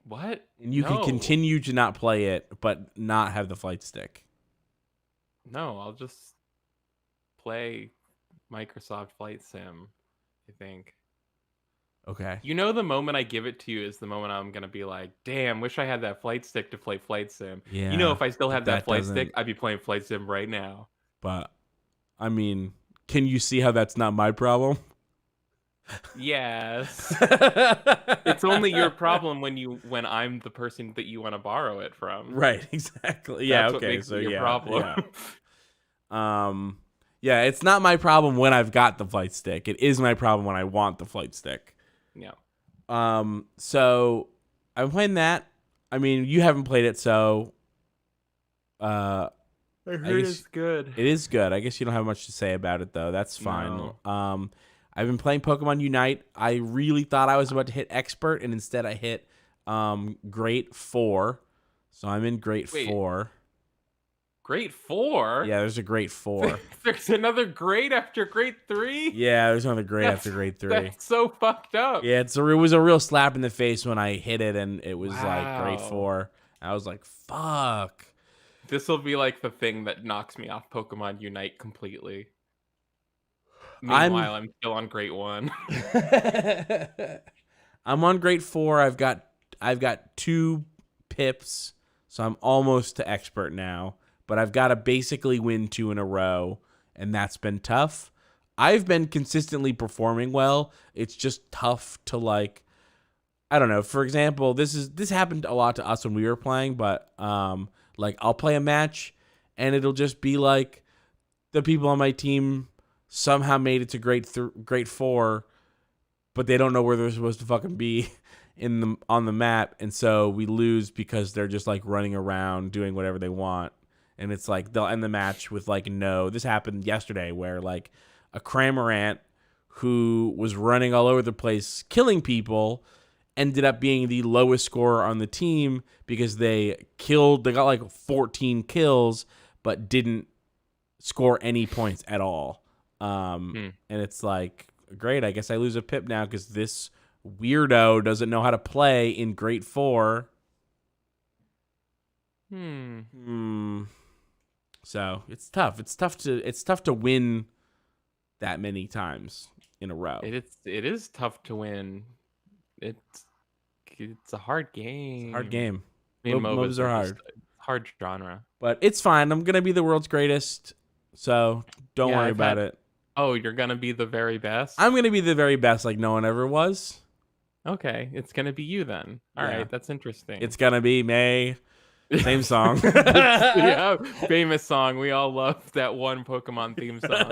What? And you can continue to not play it, but not have the flight stick. No, I'll just play Microsoft Flight Sim, I think. Okay. You know, the moment I give it to you is the moment I'm gonna be like, damn, wish I had that flight stick to play Flight Sim. You know, Yeah, if I still but had that that flight stick, doesn't. I'd be playing Flight Sim right now. But I mean, can you see how that's not my problem? Yes. It's only your problem when I'm the person that you want to borrow it from. Right, exactly. Yeah, That's what okay. makes So it your yeah, problem. yeah. Um yeah, it's not my problem when I've got the flight stick. It is my problem when I want the flight stick. Yeah. So I'm playing that. I mean, you haven't played it, so I I heard guess it's good. it is good. I guess you don't have much to say about it though. That's fine. No. I've been playing Pokemon Unite. I really thought I was about to hit expert, and instead I hit Great 4. So I'm in Great Wait, 4. grade 4? Yeah, there's a Great 4. There's another grade after grade 3? Yeah, there's another grade after Grade 3. That's so fucked up. Yeah, it was a real slap in the face when I hit it, and it was like Grade Wow. 4. I was like, fuck. This will be like the thing that knocks me off Pokemon Unite completely. Meanwhile, I'm still on grade 1. I'm on Grade 4. I've got 2 pips, so I'm almost to expert now. But I've got to basically win 2 in a row, and that's been tough. I've been consistently performing well. It's just tough to like. I don't know. For example, this happened a lot to us when we were playing, but like I'll play a match, and it'll just be like the people on my team somehow made it to grade 4, but they don't know where they're supposed to fucking be on the map, and so we lose because they're just like running around doing whatever they want, and it's like they'll end the match with like no. This happened yesterday where like a Cramorant who was running all over the place killing people ended up being the lowest scorer on the team because they got like 14 kills but didn't score any points at all. And it's like, great, I guess I lose a pip now because this weirdo doesn't know how to play in Grade 4. So it's tough. It's tough to win that many times in a row. It is tough to win. It's a hard game. It's a hard game. I mean, MOBAs are hard. Hard genre. But it's fine. I'm gonna be the world's greatest, so don't worry about it. Oh, you're gonna be the very best? I'm gonna be the very best, like no one ever was. Okay, it's gonna be you then. All right, that's interesting. It's gonna be May. Same song. Yeah, famous song. We all love that one Pokemon theme song.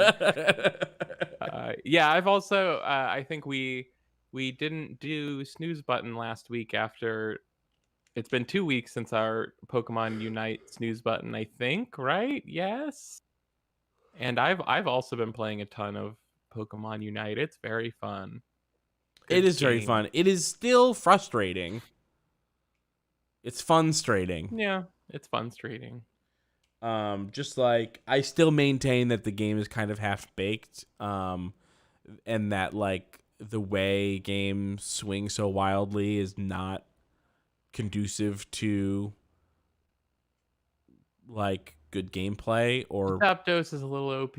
Yeah, I've also I think we didn't do snooze button last week after it's been 2 weeks since our Pokemon Unite snooze button, I think, right? Yes. And I've also been playing a ton of Pokemon Unite. It's very fun. It is very fun. It is still frustrating. It's fun-strating. Yeah, it's fun-strating. Just like I still maintain that the game is kind of half-baked, and that like the way games swing so wildly is not conducive to like good gameplay. Or Zapdos is a little OP.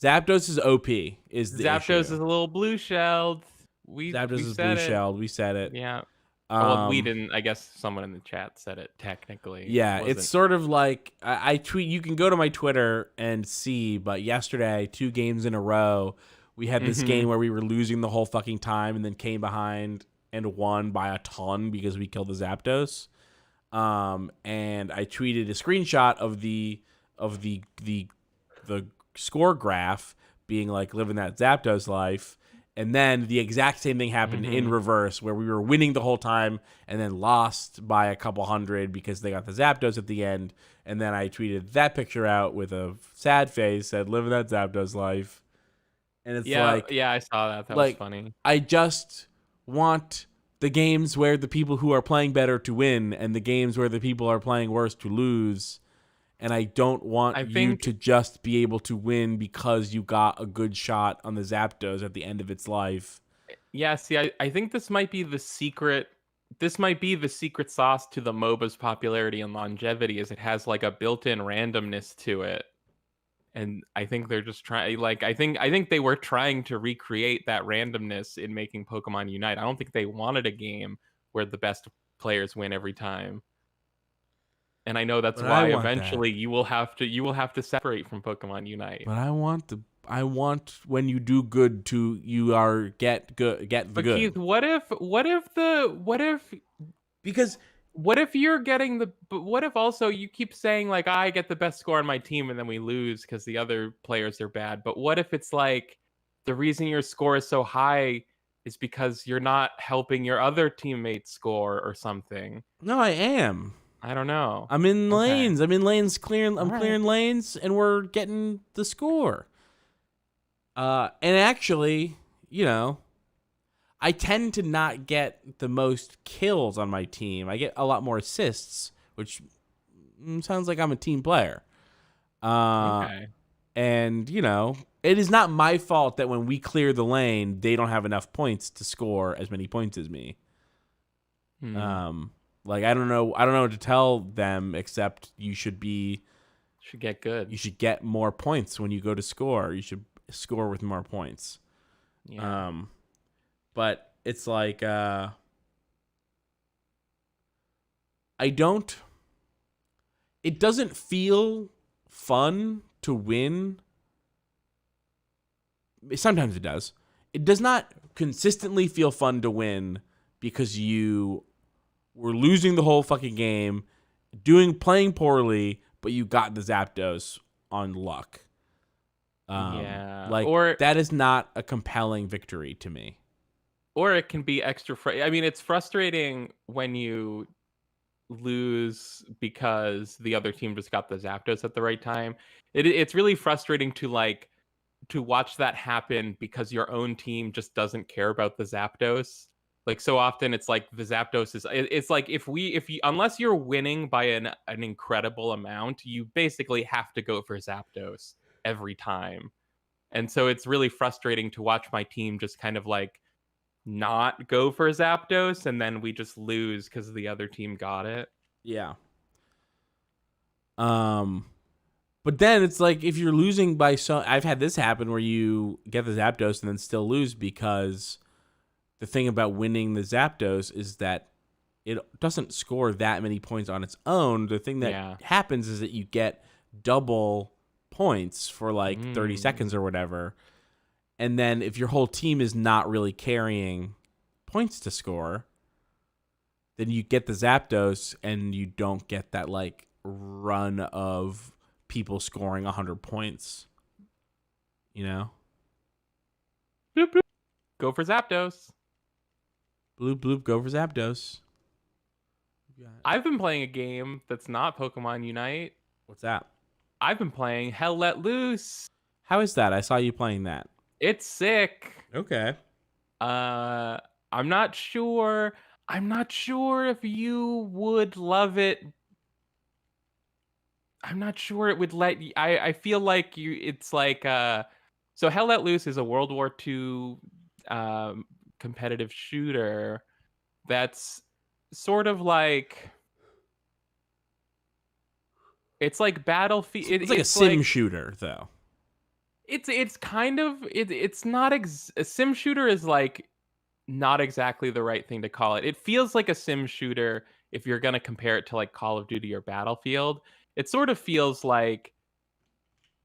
Zapdos is OP. Zapdos is a little blue-shelled. Zapdos is blue-shelled. We said it. Yeah. Well, we didn't. I guess someone in the chat said it technically. Yeah, it's sort of like I tweet. You can go to my Twitter and see. But yesterday, 2 games in a row, we had this game where we were losing the whole fucking time, and then came behind and won by a ton because we killed the Zapdos. And I tweeted a screenshot of the score graph being like living that Zapdos life. And then the exact same thing happened in reverse, where we were winning the whole time and then lost by a couple hundred because they got the Zapdos at the end. And then I tweeted that picture out with a sad face, said, living that Zapdos life. And it's like... Yeah, I saw that. That was funny. I just want the games where the people who are playing better to win and the games where the people are playing worse to lose. And I don't want you to just be able to win because you got a good shot on the Zapdos at the end of its life. Yeah, see, I think this might be the secret. This might be the secret sauce to the MOBA's popularity and longevity, is it has like a built-in randomness to it. And I think they're just trying, like, I think they were trying to recreate that randomness in making Pokemon Unite. I don't think they wanted a game where the best players win every time. And I know that's But I why want that. eventually you will have to separate from Pokemon Unite. But I want when you do good to you are get the But Keith, good. Because what if you're getting the, but what if also you keep saying like I get the best score on my team and then we lose because the other players are bad? But what if it's like the reason your score is so high is because you're not helping your other teammates score or something? no, I am. I don't know. I'm in Okay. lanes. I'm in lanes clearing. All I'm right. clearing lanes, and we're getting the score. And actually, I tend to not get the most kills on my team. I get a lot more assists, which sounds like I'm a team player. Okay. And it is not my fault that when we clear the lane, they don't have enough points to score as many points as me. Hmm. Like I don't know what to tell them except Should get you good. should get more points when you go to score. You should score with more points. Yeah. But it's like I don't. It doesn't feel fun to win. Sometimes it does. It does not consistently feel fun to win because you were losing the whole fucking game, playing poorly, but you got the Zapdos on luck. Yeah. Like Or that is not a compelling victory to me. it can be extra I mean, it's frustrating when you lose because the other team just got the Zapdos at the right time. It's really frustrating to like to watch that happen because your own team just doesn't care about the Zapdos. Like so often it's like the Zapdos is it's like if you unless you're winning by an incredible amount, you basically have to go for Zapdos every time. And so it's really frustrating to watch my team just kind of like not go for Zapdos and then we just lose because the other team got it. Yeah. Um, but then it's like if you're losing by I've had this happen where you get the Zapdos and then still lose because the thing about winning the Zapdos is that it doesn't score that many points on its own. The thing that Yeah. happens is that you get double points for like 30 Mm. seconds or whatever. And then if your whole team is not really carrying points to score, then you get the Zapdos and you don't get that like run of people scoring 100 points. You know? Bloop, bloop. Go for Zapdos. Bloop bloop, go for Zapdos. I've been playing a game that's not Pokemon Unite. What's that? I've been playing Hell Let Loose. How is that? I saw you playing that. It's sick. Okay. I'm not sure. I'm not sure if you would love it. I'm not sure it would let you. I feel like you. It's like so Hell Let Loose is a World War II competitive shooter that's sort of like it's like Battlefield. It's like a sim shooter, though. It's kind of it's not a sim shooter is like not exactly the right thing to call it. It feels like a sim shooter if you're gonna compare it to like Call of Duty or Battlefield. It sort of feels like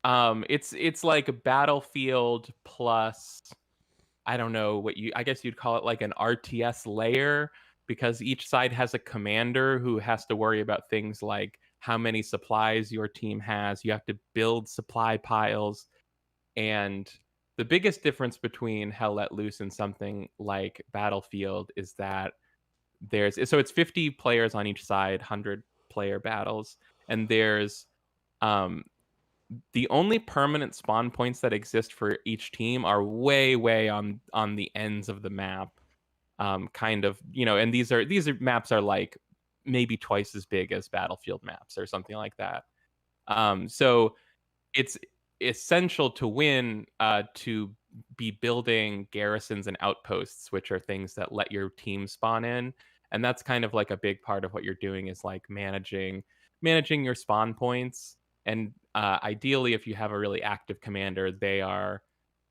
it's like a Battlefield plus I don't know what I guess you'd call it like an RTS layer because each side has a commander who has to worry about things like how many supplies your team has. You have to build supply piles. And the biggest difference between Hell Let Loose and something like Battlefield is that it's 50 players on each side, 100 player battles, and there's um the only permanent spawn points that exist for each team are way on the ends of the map. Kind of, and these are maps are like maybe twice as big as Battlefield maps or something like that. So it's essential to win to be building garrisons and outposts, which are things that let your team spawn in. And that's kind of like a big part of what you're doing is like managing your spawn points And ideally, if you have a really active commander, they are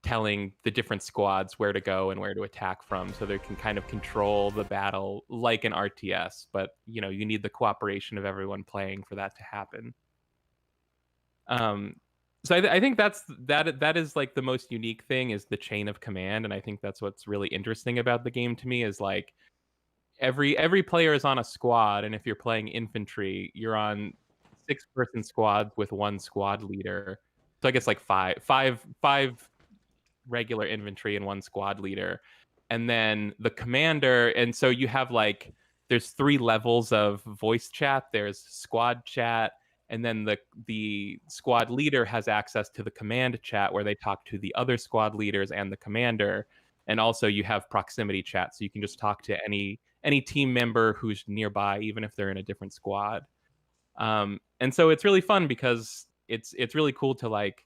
telling the different squads where to go and where to attack from, so they can kind of control the battle like an RTS. But you know, you need the cooperation of everyone playing for that to happen. So I think that is like the most unique thing, is the chain of command, and I think that's what's really interesting about the game to me, is like every player is on a squad, and if you're playing infantry, you're on 6-person squads with one squad leader. So I guess like five regular infantry and one squad leader, and then the commander. And so you have like, there's 3 levels of voice chat. There's squad chat, and then the squad leader has access to the command chat, where they talk to the other squad leaders and the commander. And also you have proximity chat, so you can just talk to any team member who's nearby, even if they're in a different squad. And so it's really fun, because it's really cool to like,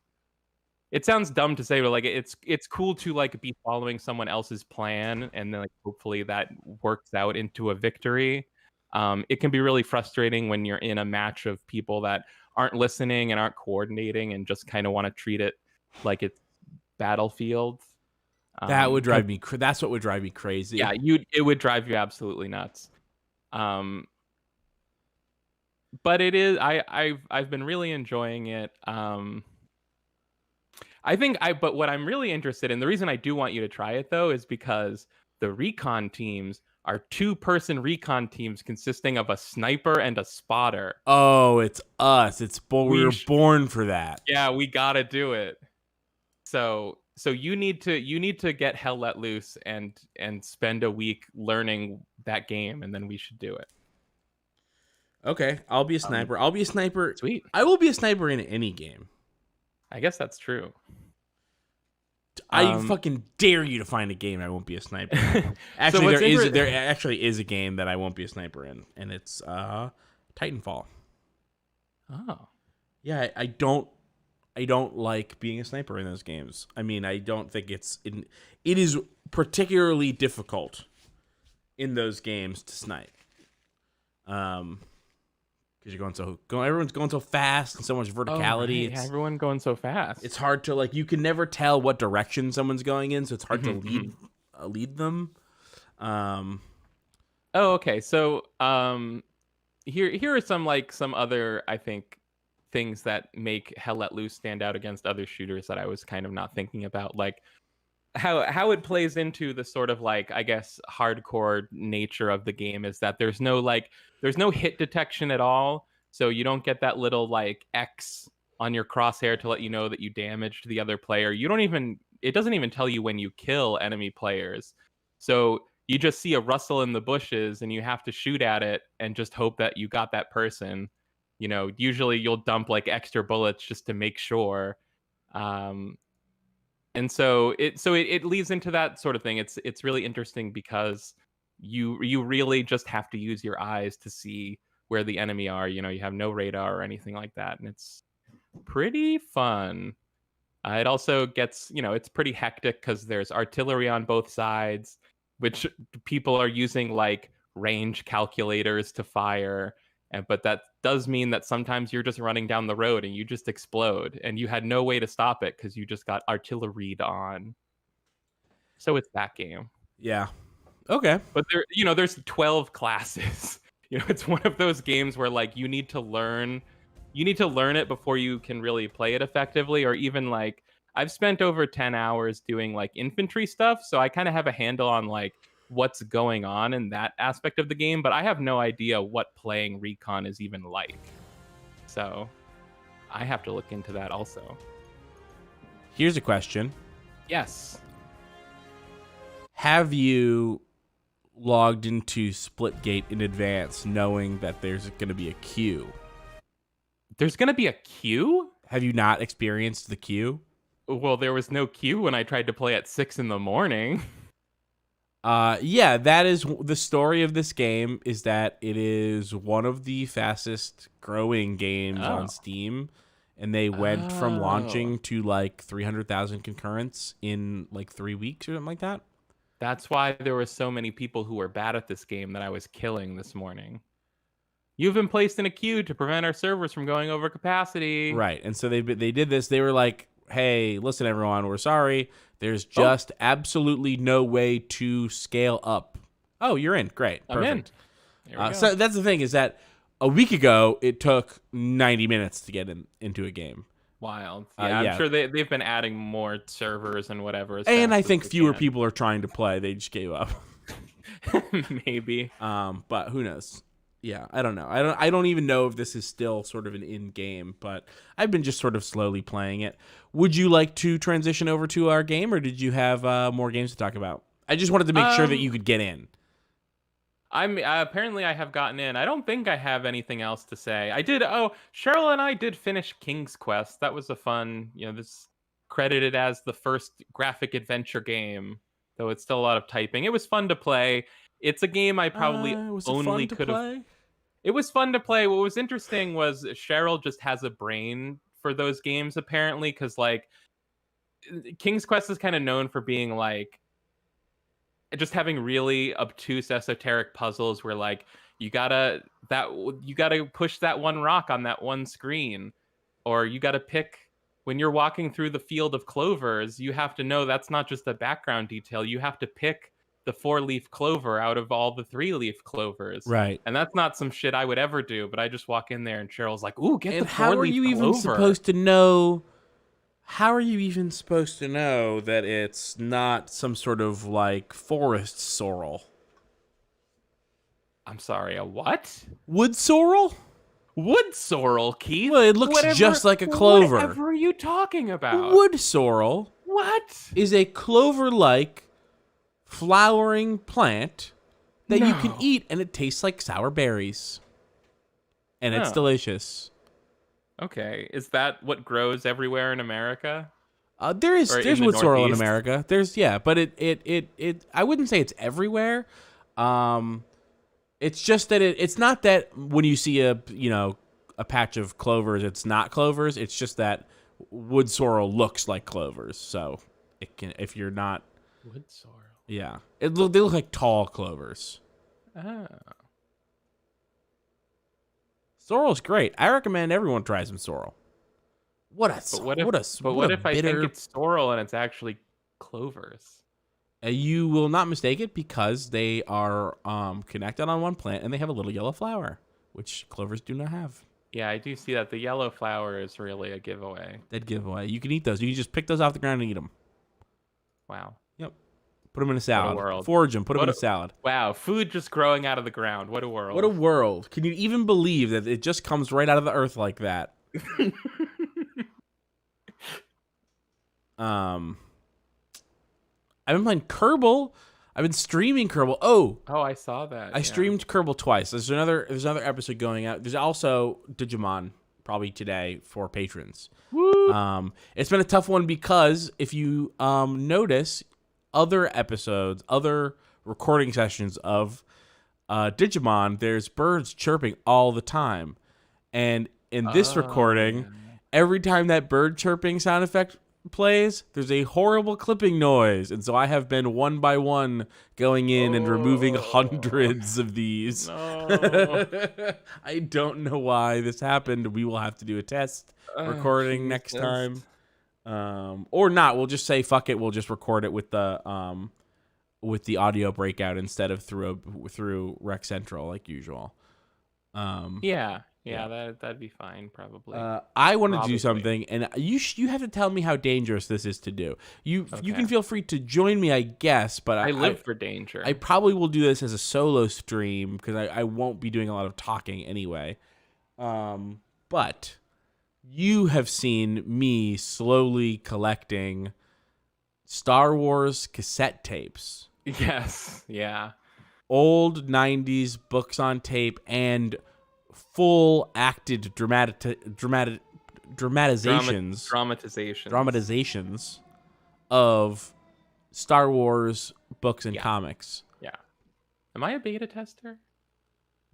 it sounds dumb to say, but like it's cool to like be following someone else's plan, and then like hopefully that works out into a victory. It can be really frustrating when you're in a match of people that aren't listening and aren't coordinating and just kind of want to treat it like it's Battlefield. That would drive me. That's what would drive me crazy. Yeah, it would drive you absolutely nuts. But it is. I've been really enjoying it. But what I'm really interested in, the reason I do want you to try it though, is because the recon teams are 2-person recon teams consisting of a sniper and a spotter. Oh, it's us. We were born for that. Yeah, we gotta do it. So you need to get hell let loose and spend a week learning that game, and then we should do it. Okay, I'll be a sniper. I'll be a sniper. Sweet. I will be a sniper in any game. I guess that's true. I fucking dare you to find a game I won't be a sniper in. Actually, there actually is a game that I won't be a sniper in, and it's Titanfall. Oh. Yeah, I don't like being a sniper in those games. I mean, I don't think it is particularly difficult in those games to snipe. Because everyone's going so fast and so much verticality. Oh, right. Everyone going so fast. It's hard to like. You can never tell what direction someone's going in, so it's hard to lead them. Oh, okay. So, here are some other, I think, things that make Hell Let Loose stand out against other shooters that I was kind of not thinking about, like how it plays into the sort of like, I guess, hardcore nature of the game, is that there's no hit detection at all, so you don't get that little like X on your crosshair to let you know that you damaged the other player. It doesn't even tell you when you kill enemy players, so you just see a rustle in the bushes and you have to shoot at it and just hope that you got that person. You know, usually you'll dump like extra bullets just to make sure. And so it leads into that sort of thing. It's really interesting because you really just have to use your eyes to see where the enemy are. You know, you have no radar or anything like that, and it's pretty fun. It also gets, it's pretty hectic because there's artillery on both sides, which people are using like range calculators to fire. But that does mean that sometimes you're just running down the road and you just explode, and you had no way to stop it because you just got artilleried on. So it's that game. Yeah. Okay. But there's 12 classes. It's one of those games where like you need to learn it before you can really play it effectively. Or even like, I've spent over 10 hours doing like infantry stuff, so I kind of have a handle on like what's going on in that aspect of the game, but I have no idea what playing recon is even like. So I have to look into that also. Here's a question. Yes. Have you logged into Splitgate in advance knowing that there's going to be a queue? There's going to be a queue? Have you not experienced the queue? Well, there was no queue when I tried to play at 6 a.m. Yeah, that is the story of this game, is that it is one of the fastest growing games on Steam, and they went from launching to like 300,000 concurrents in like 3 weeks or something like that. That's why there were so many people who were bad at this game that I was killing this morning. You've been placed in a queue to prevent our servers from going over capacity. Right. And so they did this. They were like, hey, listen, everyone, we're sorry. There's just absolutely no way to scale up. Oh, you're in. Great. Perfect. I'm in. There we go. So that's the thing is that a week ago, it took 90 minutes to get into a game. Wild. Yeah, I'm sure they've been adding more servers and whatever. And I think fewer people are trying to play. They just gave up. Maybe. But who knows? Yeah, I don't know. I don't even know if this is still sort of an in-game, but I've been just sort of slowly playing it. Would you like to transition over to our game, or did you have more games to talk about? I just wanted to make sure that you could get in. Apparently I have gotten in. I don't think I have anything else to say. I did. Oh, Cheryl and I did finish King's Quest. That was a fun. This credited as the first graphic adventure game, though it's still a lot of typing. It was fun to play. It's a game I probably only could have. It was fun to play. What was interesting was Cheryl just has a brain for those games apparently, because like King's Quest is kind of known for being like just having really obtuse esoteric puzzles where like you gotta push that one rock on that one screen, or you gotta pick when you're walking through the field of clovers. You have to know that's not just a background detail. You have to pick the 4-leaf clover out of all the 3-leaf clovers. Right. And that's not some shit I would ever do, but I just walk in there and Cheryl's like, ooh, get the 4-leaf clover. How are you even supposed to know? How are you even supposed to know that it's not some sort of like forest sorrel? I'm sorry, a what? Wood sorrel? Wood sorrel, Keith? Well, it looks just like a clover. Whatever are you talking about? Wood sorrel. What? Is a clover-like flowering plant that you can eat, and it tastes like sour berries. And it's delicious. Okay, is that what grows everywhere in America? There's wood sorrel in America. But it I wouldn't say it's everywhere. It's just that it's not that when you see a patch of clovers, it's not clovers. It's just that wood sorrel looks like clovers. So it can, if you're not wood sorrel. Yeah, they look like tall clovers. Oh. Sorrel's great. I recommend everyone try some sorrel. What if I think it's sorrel and it's actually clovers? You will not mistake it because they are connected on one plant and they have a little yellow flower, which clovers do not have. Yeah, I do see that. The yellow flower is really a giveaway. Dead giveaway. You can eat those. You can just pick those off the ground and eat them. Wow. Yep. Put them in a salad. What a world. Forage them. Put them in a salad. Wow. Food just growing out of the ground. What a world. What a world. Can you even believe that it just comes right out of the earth like that? I've been playing Kerbal. I've been streaming Kerbal. Oh, I saw that. I streamed Kerbal twice. There's another episode going out. There's also Digimon probably today for patrons. Woo! It's been a tough one because if you notice other episodes, other recording sessions of Digimon, there's birds chirping all the time. And in this recording, every time that bird chirping sound effect plays, there's a horrible clipping noise, and so I have been one by one going in and removing hundreds of these. No. I don't know why this happened. We will have to do a test recording next time, or not. We'll just say fuck it. We'll just record it with the audio breakout instead of through Rec Central like usual. Yeah, that'd be fine, probably. I want to do something, and you have to tell me how dangerous this is to do. You can feel free to join me, I guess, but I live for danger. I probably will do this as a solo stream because I won't be doing a lot of talking anyway. But you have seen me slowly collecting Star Wars cassette tapes. Yes, yeah. Old 90s books on tape and full acted dramatizations of Star Wars books and comics. Yeah. Am I a beta tester?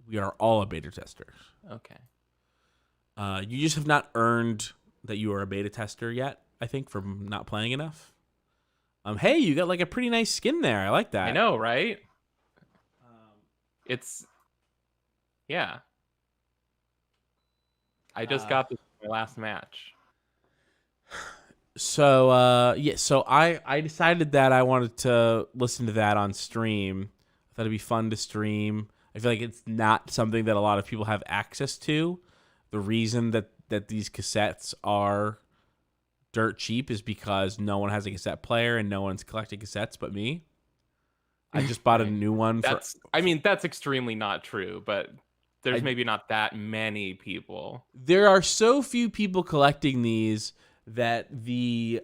We are all a beta testers. Okay. You just have not earned that you are a beta tester yet, I think, from not playing enough. Hey, you got like a pretty nice skin there. I like that. I know, right? Yeah. I just got this in my last match. So I decided that I wanted to listen to that on stream. I thought it'd be fun to stream. I feel like it's not something that a lot of people have access to. The reason that these cassettes are dirt cheap is because no one has a cassette player and no one's collecting cassettes but me. I just bought a new one. That's extremely not true, but there's maybe not that many people. There are so few people collecting these that the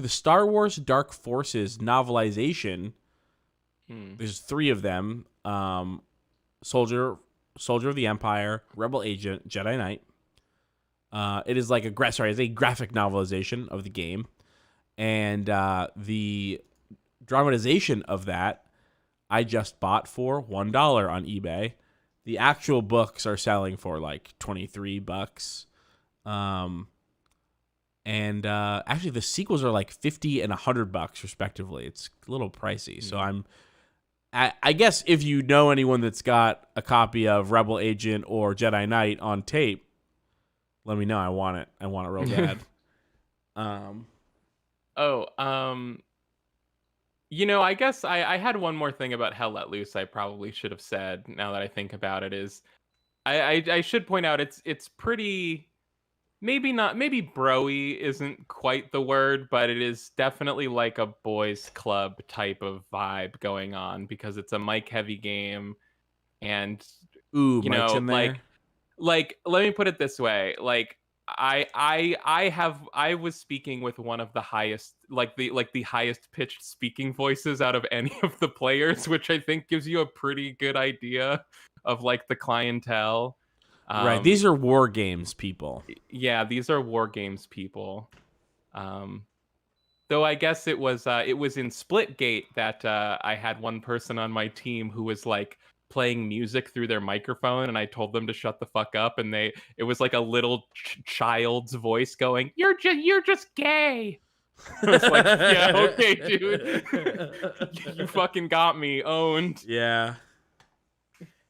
Star Wars Dark Forces novelization. There's 3 of them. Soldier of the Empire, Rebel Agent, Jedi Knight. It is like it's a graphic novelization of the game, and the dramatization of that I just bought for $1 on eBay. The actual books are selling for like $23. And actually the sequels are like $50 and $100 respectively. It's a little pricey. So I guess if you know anyone that's got a copy of Rebel Agent or Jedi Knight on tape, let me know. I want it. I want it real bad. I guess I had one more thing about Hell Let Loose I probably should have said, now that I think about it, is I should point out it's pretty, maybe broy isn't quite the word, but it is definitely like a boys club type of vibe going on, because it's a mic heavy game. And Mike's in there. Like let me put it this way, like I was speaking with one of the highest, the highest pitched speaking voices out of any of the players, which I think gives you a pretty good idea of like the clientele. Right, these are war games people. Yeah, these are war games people. Though I guess it was in Splitgate that I had one person on my team who was like playing music through their microphone, and I told them to shut the fuck up, and it was like a little child's voice going, you're just gay." I was like, yeah, okay, dude. You fucking got me owned. Yeah.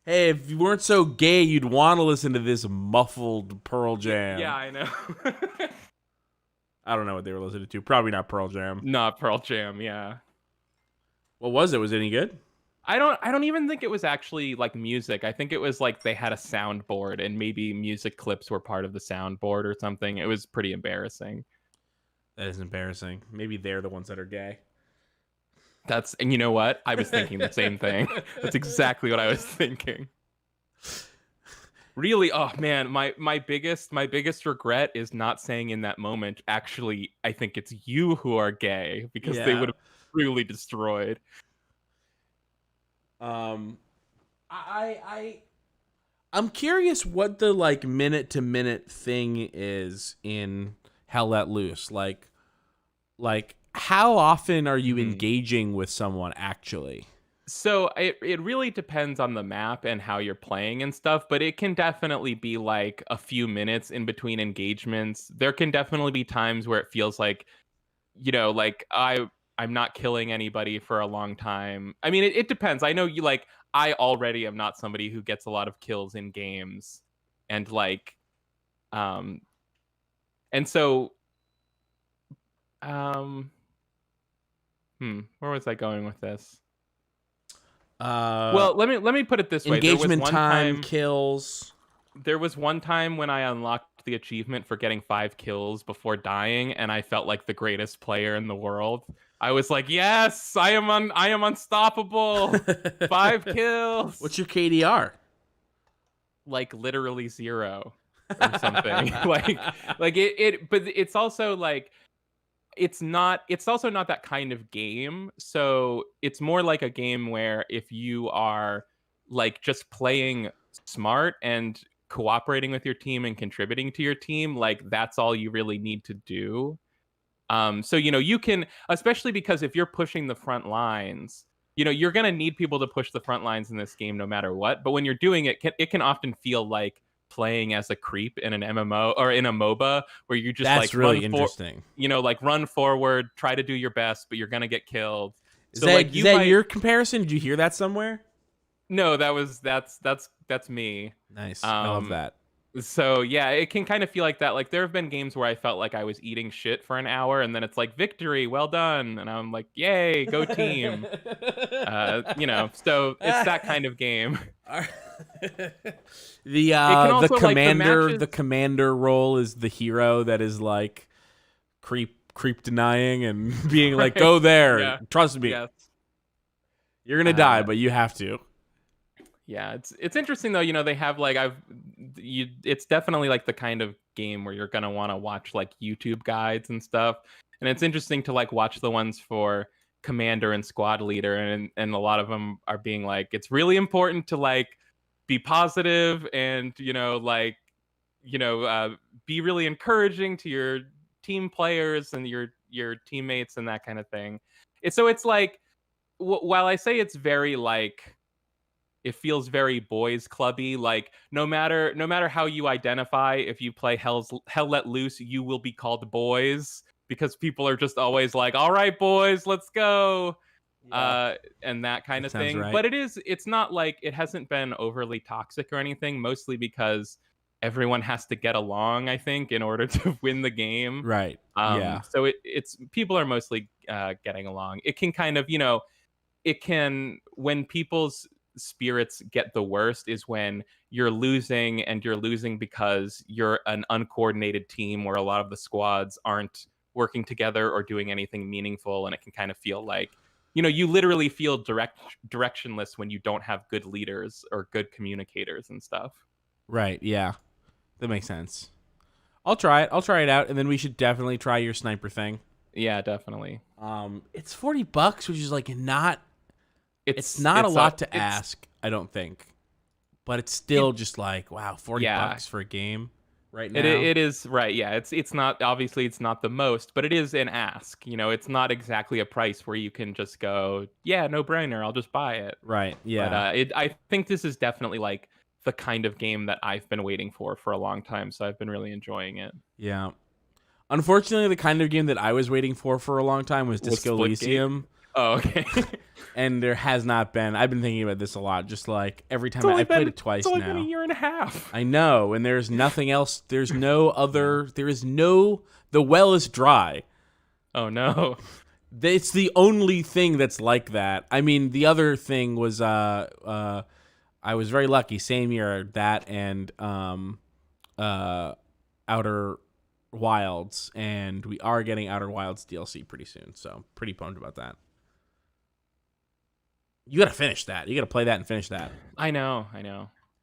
Hey, if you weren't so gay, you'd want to listen to this muffled Pearl Jam. Yeah, I know. I don't know what they were listening to. Probably not Pearl Jam. Not Pearl Jam, yeah. What was it? Was it any good? I don't even think it was actually like music. I think it was like they had a soundboard and maybe music clips were part of the soundboard or something. It was pretty embarrassing. That is embarrassing. Maybe they're the ones that are gay. And you know what? I was thinking the same thing. That's exactly what I was thinking. Really, oh man, my biggest regret is not saying in that moment, actually, I think it's you who are gay, because they would have really destroyed. I'm curious what the like minute to minute thing is in Hell Let Loose. Like how often are you engaging with someone actually? So it really depends on the map and how you're playing and stuff, but it can definitely be like a few minutes in between engagements. There can definitely be times where it feels like, like I'm not killing anybody for a long time. I mean, it depends. I know I already am not somebody who gets a lot of kills in games, and so where was I going with this? Well, let me put it this way. Engagement time, kills. There was one time when I unlocked the achievement for getting 5 kills before dying, and I felt like the greatest player in the world. I was like, yes, I am unstoppable. 5 kills. What's your KDR? Like literally 0 or something. like it but it's also like it's also not that kind of game. So it's more like a game where if you are like just playing smart and cooperating with your team and contributing to your team, like that's all you really need to do. So you can, especially because if you're pushing the front lines, you're going to need people to push the front lines in this game no matter what. But when you're doing it, it can often feel like playing as a creep in an MMO or in a MOBA, where you just that's really interesting. Like run forward, try to do your best, but you're gonna get killed. Is that your comparison? Did you hear that somewhere? No, that's me. Nice. I love that. So yeah, it can kind of feel like that. Like there have been games where I felt like I was eating shit for an hour, and then it's like victory, well done, and I'm like, yay, go team. So it's that kind of game. The also, like, the commander role is the hero that is like creep denying and being like, go there, Yeah. trust me. Yes. You're gonna die, but you have to. Yeah, it's interesting though. They have like it's definitely like the kind of game where you're gonna want to watch like YouTube guides and stuff, and it's interesting to like watch the ones for commander and squad leader, and a lot of them are being like, it's really important to like be positive and be really encouraging to your team players and your teammates and that kind of thing. It's like while I say it's very like, it feels very boys clubby, like no matter how you identify, if you play Hell Let Loose, you will be called boys, because people are just always like, all right boys, let's go. And that kind of thing. Right. But it's not like, it hasn't been overly toxic or anything, mostly because everyone has to get along, I think, in order to win the game. Right. So it's people are mostly getting along. It can kind of, it can, when people's spirits get the worst is when you're losing, and you're losing because you're an uncoordinated team where a lot of the squads aren't working together or doing anything meaningful, and it can kind of feel like, you literally feel directionless when you don't have good leaders or good communicators and stuff. Right, yeah. That makes sense. I'll try it out, and then we should definitely try your sniper thing. Yeah, definitely. It's $40, which is like not it's not a lot to ask, I don't think. But it's still just like, wow, $40 for a game right now. It is, right, yeah. It's not, obviously it's not the most, but it is an ask. It's not exactly a price where you can just go, yeah, no brainer, I'll just buy it. Right, yeah. But I think this is definitely like the kind of game that I've been waiting for a long time, so I've been really enjoying it. Yeah. Unfortunately, the kind of game that I was waiting for a long time was Disco Elysium. Oh, okay. And there has not been. I've been thinking about this a lot. Just like every time I played it twice now. It's only been a year and a half. I know, and there's nothing else. There's no other. There is no. The well is dry. Oh no. It's the only thing that's like that. I mean, the other thing was I was very lucky. Same year, that and Outer Wilds, and we are getting Outer Wilds DLC pretty soon. So pretty pumped about that. You got to finish that. You got to play that and finish that. I know.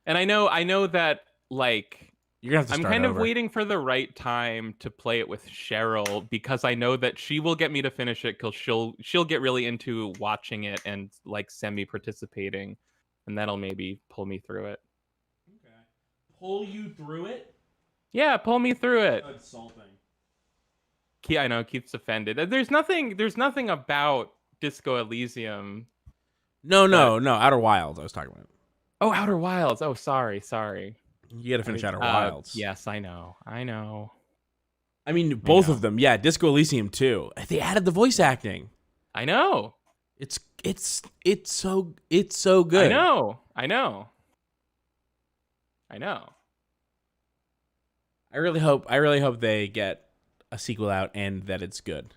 And I know that, like, you're gonna have to start I'm kind over. of waiting for the right time to play it with Cheryl, because I know that she will get me to finish it, because she'll get really into watching it and like semi-participating, and that'll maybe pull me through it. Okay. Pull you through it? Yeah, pull me through it. Insulting. I know, Keith's offended. There's nothing about Disco Elysium. No, Outer Wilds I was talking about. Oh, Outer Wilds. Oh, sorry. You got to finish Outer Wilds. Yes, I know. I mean, both of them. Yeah, Disco Elysium too. They added the voice acting. I know. It's so good. I know. I really hope they get a sequel out and that it's good.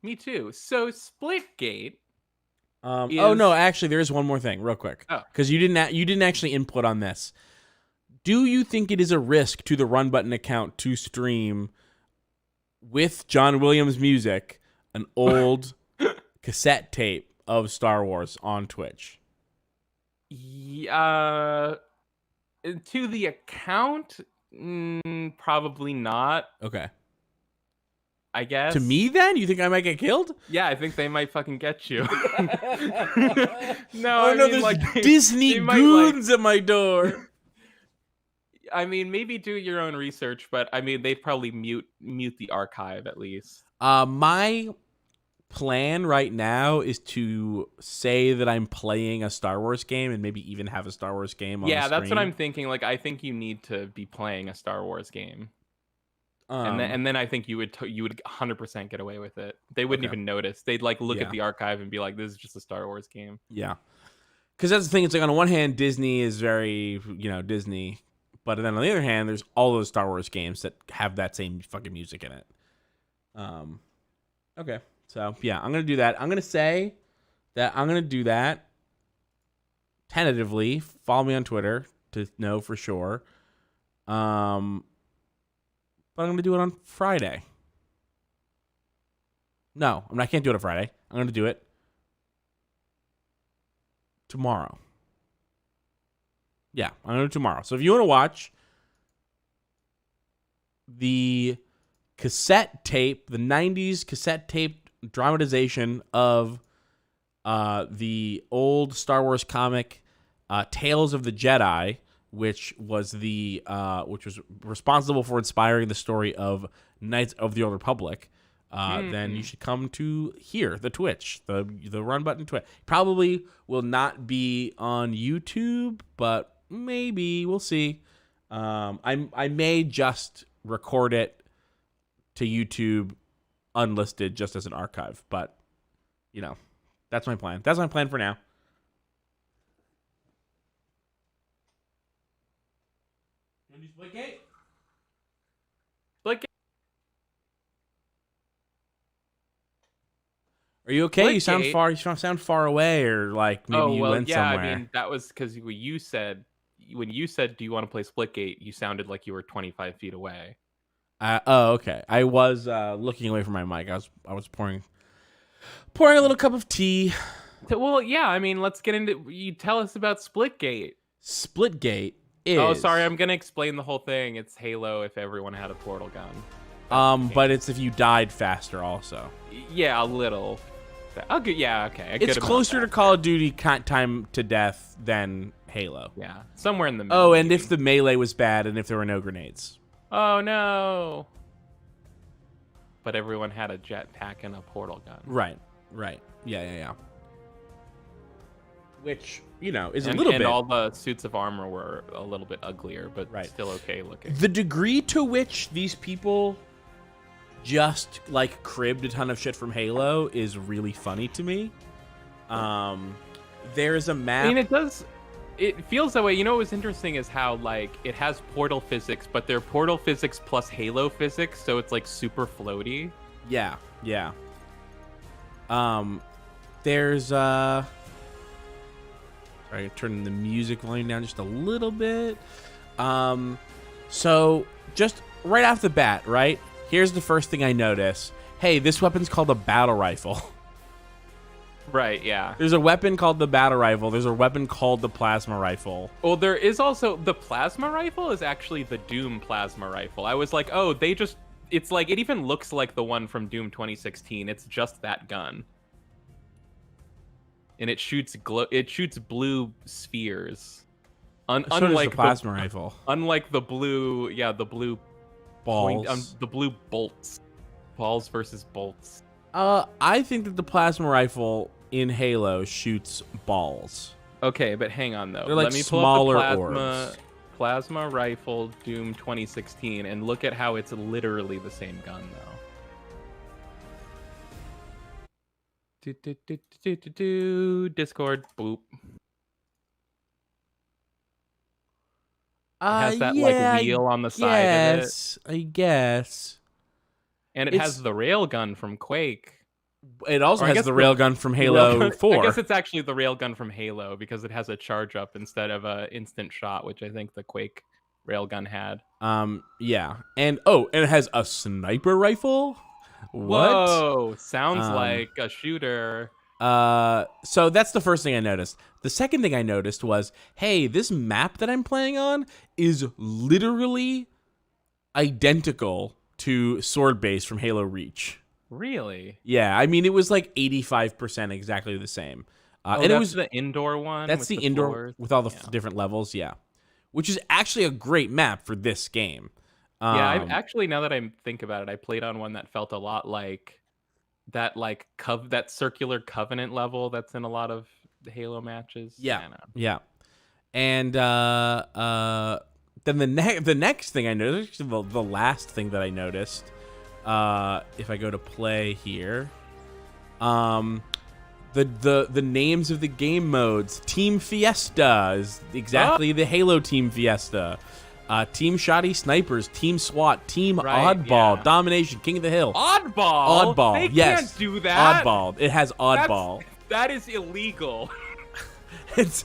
Me too. So Splitgate. Oh no, actually, there is one more thing, real quick, because you didn't actually input on this. Do you think it is a risk to the Run Button account to stream with John Williams music an old cassette tape of Star Wars on Twitch? To the account, probably not. Okay. I guess. To me, then? You think I might get killed? Yeah, I think they might fucking get you. No, there's like Disney goons at my door. I mean, maybe do your own research, but I mean, they'd probably mute the archive at least. My plan right now is to say that I'm playing a Star Wars game and maybe even have a Star Wars game on the screen. That's what I'm thinking. Like, I think you need to be playing a Star Wars game. And then I think you would 100% get away with it. They wouldn't even notice. They'd like look at the archive and be like, "This is just a Star Wars game." Yeah. Because that's the thing. It's like on the one hand, Disney is very, Disney. But then on the other hand, there's all those Star Wars games that have that same fucking music in it. Okay. So, yeah, I'm going to do that. I'm going to say that I'm going to do that tentatively. Follow me on Twitter to know for sure. But I'm going to do it on Friday. No, I can't do it on Friday. I'm going to do it tomorrow. Yeah, I'm going to do it tomorrow. So if you want to watch the cassette tape, the 90s cassette tape dramatization of the old Star Wars comic Tales of the Jedi, which was responsible for inspiring the story of Knights of the Old Republic, then you should come to here, the Twitch, the Run Button Twitch. Probably will not be on YouTube, but maybe we'll see. I may just record it to YouTube unlisted just as an archive, but that's my plan. That's my plan for now. You want to do Splitgate? Splitgate. Are you okay? Splitgate. You sound far away, or like maybe you went somewhere. I mean, that was because when you said, do you want to play Splitgate, you sounded like you were 25 feet away. Okay. I was looking away from my mic. I was pouring a little cup of tea. Well, yeah. I mean, let's get into. You tell us about Splitgate. Splitgate is. Oh, sorry. I'm gonna explain the whole thing. It's Halo if everyone had a portal gun. But it's if you died faster, also. Yeah, a little. Okay. Yeah. Okay. It's closer to Call of Duty time to death than Halo. Yeah, somewhere in the middle. Oh, and if the melee was bad, and if there were no grenades. Oh no! But everyone had a jetpack and a portal gun. Right. Yeah. Which, is a little bit. And all the suits of armor were a little bit uglier, but still okay looking. The degree to which these people just, cribbed a ton of shit from Halo is really funny to me. There's a map. I mean, it feels that way. You know what was interesting is how, it has portal physics, but they're portal physics plus Halo physics, so it's, super floaty. Yeah. There's, sorry, turning the music volume down just a little bit. So, just right off the bat, right? Here's the first thing I notice. Hey, this weapon's called a battle rifle. Right, yeah. There's a weapon called the battle rifle. There's a weapon called the plasma rifle. Well, there is also... The plasma rifle is actually the Doom plasma rifle. I was like, oh, they just... It's it even looks like the one from Doom 2016. It's just that gun. And it shoots blue spheres. Unlike the plasma rifle. Unlike the blue... Yeah, the blue... Balls. The blue bolts. Balls versus bolts. I think that the plasma rifle in Halo shoots balls. Okay, but hang on though. They're Let me pull smaller up the orbs. Plasma rifle Doom 2016 and look at how it's literally the same gun though. Discord, boop. It has that wheel on the side of it. I guess. And it has the railgun from Quake. It also has the railgun from Halo 4. I guess it's actually the railgun from Halo because it has a charge up instead of a instant shot, which I think the Quake railgun had. Yeah. And it has a sniper rifle? What? Whoa, sounds like a shooter. So that's the first thing I noticed. The second thing I noticed was, hey, this map that I'm playing on is literally identical to Sword Base from Halo Reach. Really? Yeah, I mean, it was 85% exactly the same. And it was the indoor one? That's the indoor floors? With all the different levels, yeah. Which is actually a great map for this game. Yeah, I've actually, now that I think about it, I played on one that felt a lot like that that circular Covenant level that's in a lot of the Halo matches. Yeah. And then the next thing I noticed, the last thing that I noticed, if I go to play here, the The names of the game modes. Team Fiesta is exactly the Halo Team Fiesta. Team Shoddy Snipers, Team SWAT, Team Oddball, Domination, King of the Hill. Oddball? They can't do that. Oddball. It has Oddball. That is illegal. That's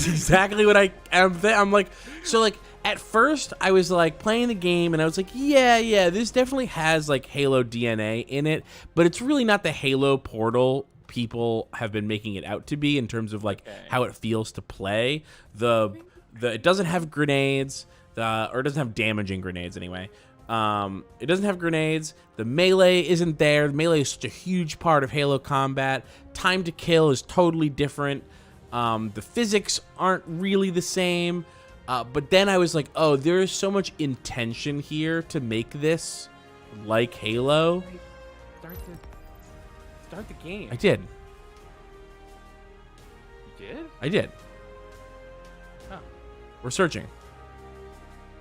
exactly what I'm like. So like at first I was like playing the game and I was like, yeah, this definitely has like Halo DNA in it, but it's really not the Halo Portal people have been making it out to be in terms of like how it feels to play. It doesn't have grenades. Or it doesn't have damaging grenades anyway. It doesn't have grenades. The melee isn't there. The melee is such a huge part of Halo combat. Time to kill is totally different. The physics aren't really the same. But then I was like, oh, there is so much intention here to make this like Halo. Start the game. I did. You did? I did. Huh. We're searching.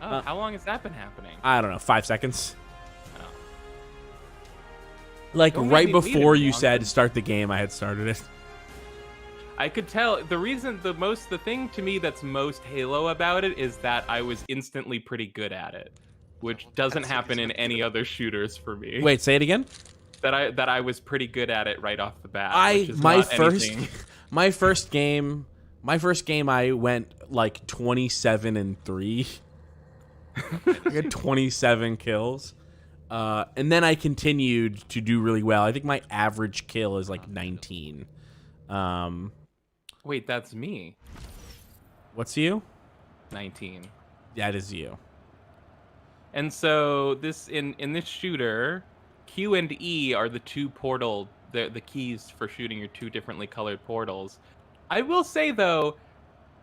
Oh, how long has that been happening? I don't know, 5 seconds. Oh. Like Don't right make me wait before any you longer. said start the game, I had started it. I could tell the thing to me that's most Halo about it is that I was instantly pretty good at it, which doesn't happen in any other shooters for me. Wait, say it again. That I was pretty good at it right off the bat. My first game I went like 27-3. I got 27 kills. And then I continued to do really well. I think my average kill is like 19. Wait, that's me. What's you? 19. That is you. And so this in this shooter, Q and E are the two portal, the keys for shooting your two differently colored portals. I will say though,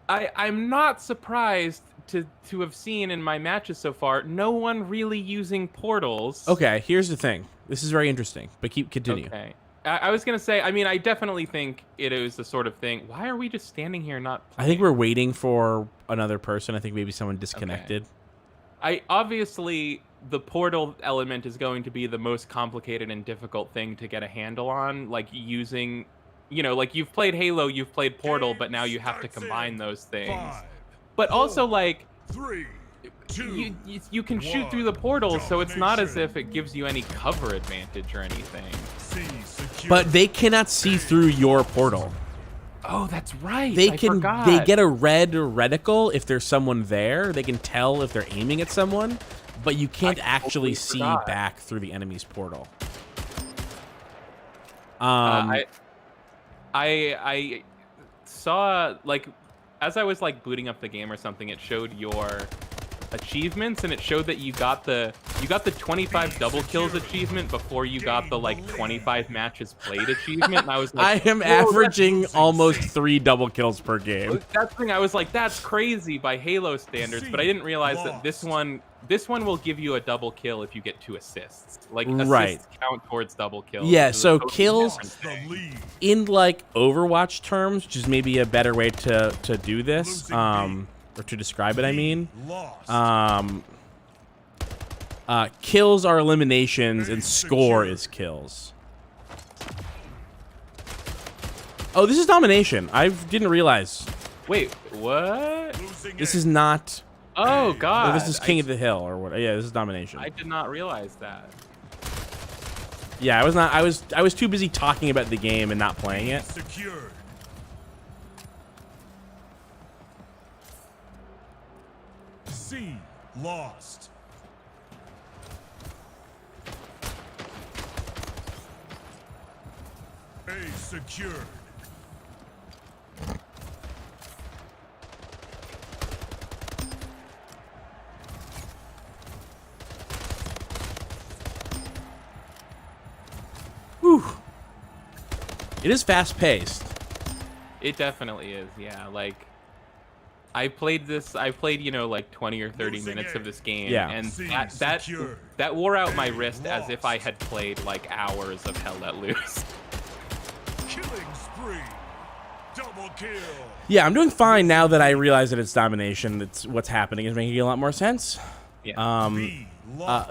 I'm not surprised to have seen in my matches so far no one really using portals. Okay, here's the thing. This is very interesting, but continue. Okay. I was gonna say, I mean, I definitely think it is the sort of thing. Why are we just standing here not playing? I think we're waiting for another person. I think maybe someone disconnected. Obviously the portal element is going to be the most complicated and difficult thing to get a handle on, like using, like you've played Halo, you've played Portal, but now you have to combine those things. But also like you can shoot through the portals, so it's not as if it gives you any cover advantage or anything. But they cannot see through your portal. Oh, that's right. They get a red reticle if there's someone there. They can tell if they're aiming at someone, but you can't actually see back through the enemy's portal. I saw, like, as I was like booting up the game or something, it showed your achievements, and it showed that you got the 25 double kills achievement before you got the like 25 matches played achievement. And I was like, I am averaging almost 3 double kills per game. That's the thing. I was like, that's crazy by Halo standards, but I didn't realize that this one will give you a double kill if you get 2 assists. Like assists count towards double kills. Yeah, so kills in like Overwatch terms, which is maybe a better way to do this, or to describe it, I mean. Kills are eliminations and score is kills. Oh, this is domination. I didn't realize. Wait, what? This is not. Oh God! No, this is King of the Hill or what? Yeah, this is domination. I did not realize that. Yeah, I was not. I was too busy talking about the game and not playing it. Secured. C lost. A secured. Whew. It is fast paced. It definitely is. Yeah, like I played, like 20 or 30 minutes of this game, yeah, and that wore out my wrist as if I had played like hours of Hell Let Loose. Killing spree. Double kill. Yeah, I'm doing fine now that I realize that it's domination. That's what's happening is making a lot more sense. Yeah.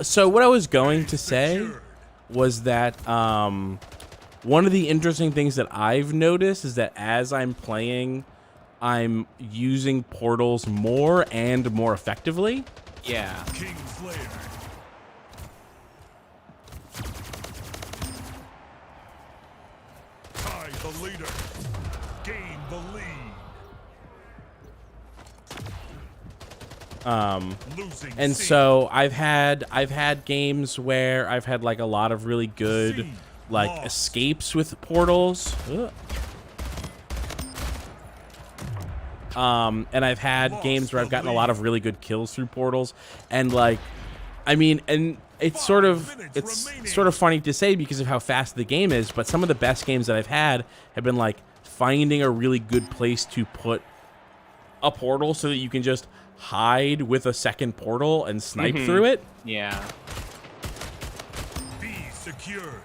So what I was going to say was that one of the interesting things that I've noticed is that as I'm playing, I'm using portals more and more effectively. Yeah. King Slayer. Tie the leader. Gain the lead. Losing And C. so I've had games where I've had like a lot of really good C. like Lost. escapes with portals. And I've had games where I've gotten a lot of really good kills through portals, and like, I mean, and it's sort of funny to say because of how fast the game is, but some of the best games that I've had have been like finding a really good place to put a portal so that you can just hide with a second portal and snipe through it. Yeah. B secured.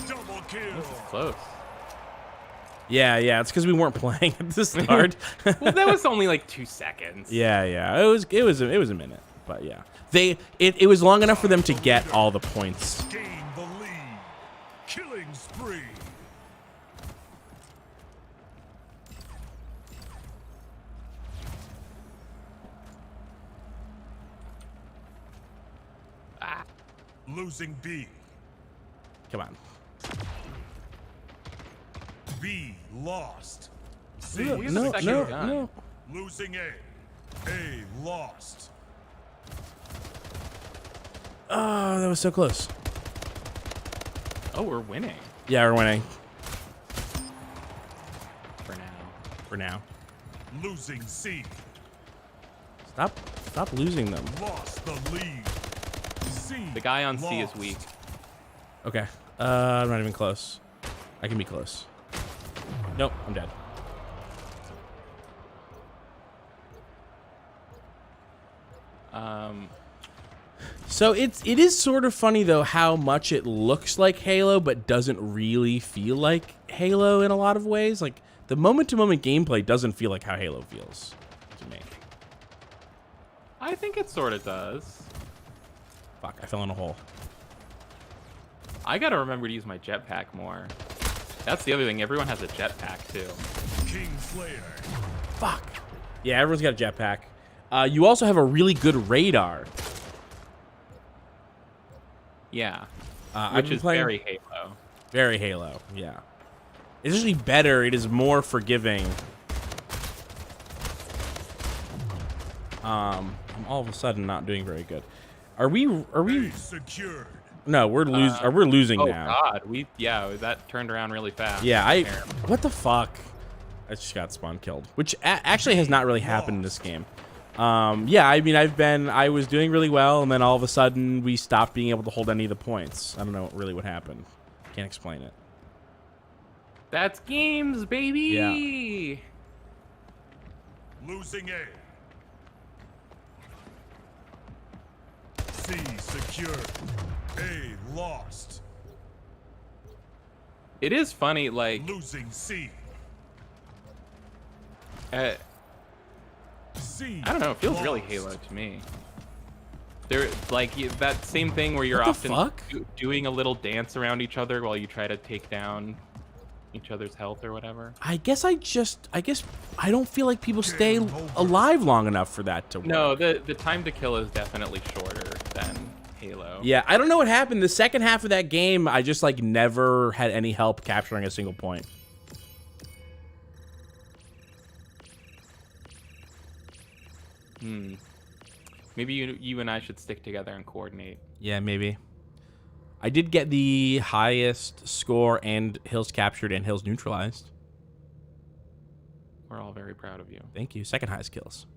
Double kill. Close. Yeah, it's because we weren't playing at the start. Well, that was only like 2 seconds. Yeah, it was a minute, but yeah, it was long enough for them to get all the points. Gain the lead. Killing spree. Ah. Losing B. Come on. B lost. C We have a No, second no, gun. no. losing A. A lost. Oh, that was so close. Oh, we're winning Yeah, we're winning for now. for now. Losing C. Stop losing them. Lost the lead. C. The guy on C is lost. weak. Okay. I'm not even close. I can be close. Nope, I'm dead. So it is sort of funny though how much it looks like Halo but doesn't really feel like Halo in a lot of ways. Like the moment-to-moment gameplay doesn't feel like how Halo feels to me. I think it sort of does. Fuck, I fell in a hole. I gotta remember to use my jetpack more. That's the other thing. Everyone has a jetpack too. King Slayer. Fuck. Yeah, everyone's got a jetpack. You also have a really good radar. Yeah. I've Which been is playing- very Halo. Very Halo, yeah. It's actually better. It is more forgiving. I'm all of a sudden not doing very good. Are we? A secured. No, we're losing Oh now. God, that turned around really fast. Yeah, what the fuck? I just got spawn killed, which actually has not really happened in this game. Yeah, I mean, I was doing really well, and then all of a sudden we stopped being able to hold any of the points. I don't know really what happened. Can't explain it. That's games, baby. Losing A. C secured. A lost. It is funny, like Losing C. C. I don't know. It feels really lost. Halo to me. There, like that same thing where you're What the often fuck? doing a little dance around each other while you try to take down each other's health or whatever. I guess I don't feel like people stay alive long enough for that to work. No, the time to kill is definitely shorter than Halo. Yeah, I don't know what happened. The second half of that game, I just like never had any help capturing a single point. Maybe you and I should stick together and coordinate. Yeah, maybe. I did get the highest score and hills captured and hills neutralized. We're all very proud of you. Thank you. Second highest kills.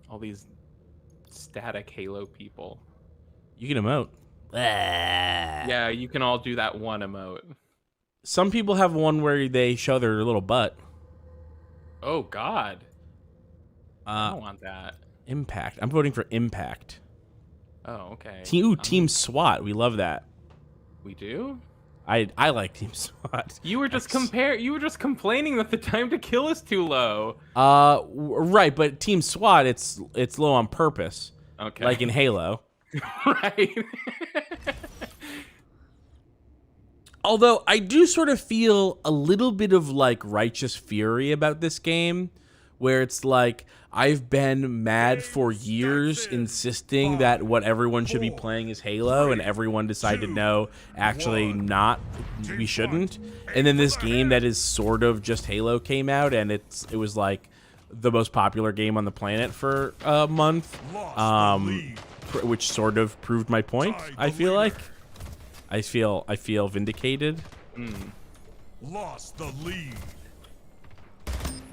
All these static Halo people. You can emote. Yeah, you can all do that one emote. Some people have one where they show their little butt. Oh God. I don't want that. Impact. I'm voting for Impact. Oh, okay. Team SWAT. We love that. We do? I like Team SWAT. You were just complaining that the time to kill is too low. Right, but Team SWAT, it's low on purpose. Okay. Like in Halo. Right. Although I do sort of feel a little bit of like righteous fury about this game, where it's like I've been mad for years insisting that what everyone should be playing is Halo, and everyone decided no, actually not, we shouldn't. And then this game that is sort of just Halo came out, and it was like the most popular game on the planet for a month, which sort of proved my point. I feel like I feel vindicated. Lost the lead.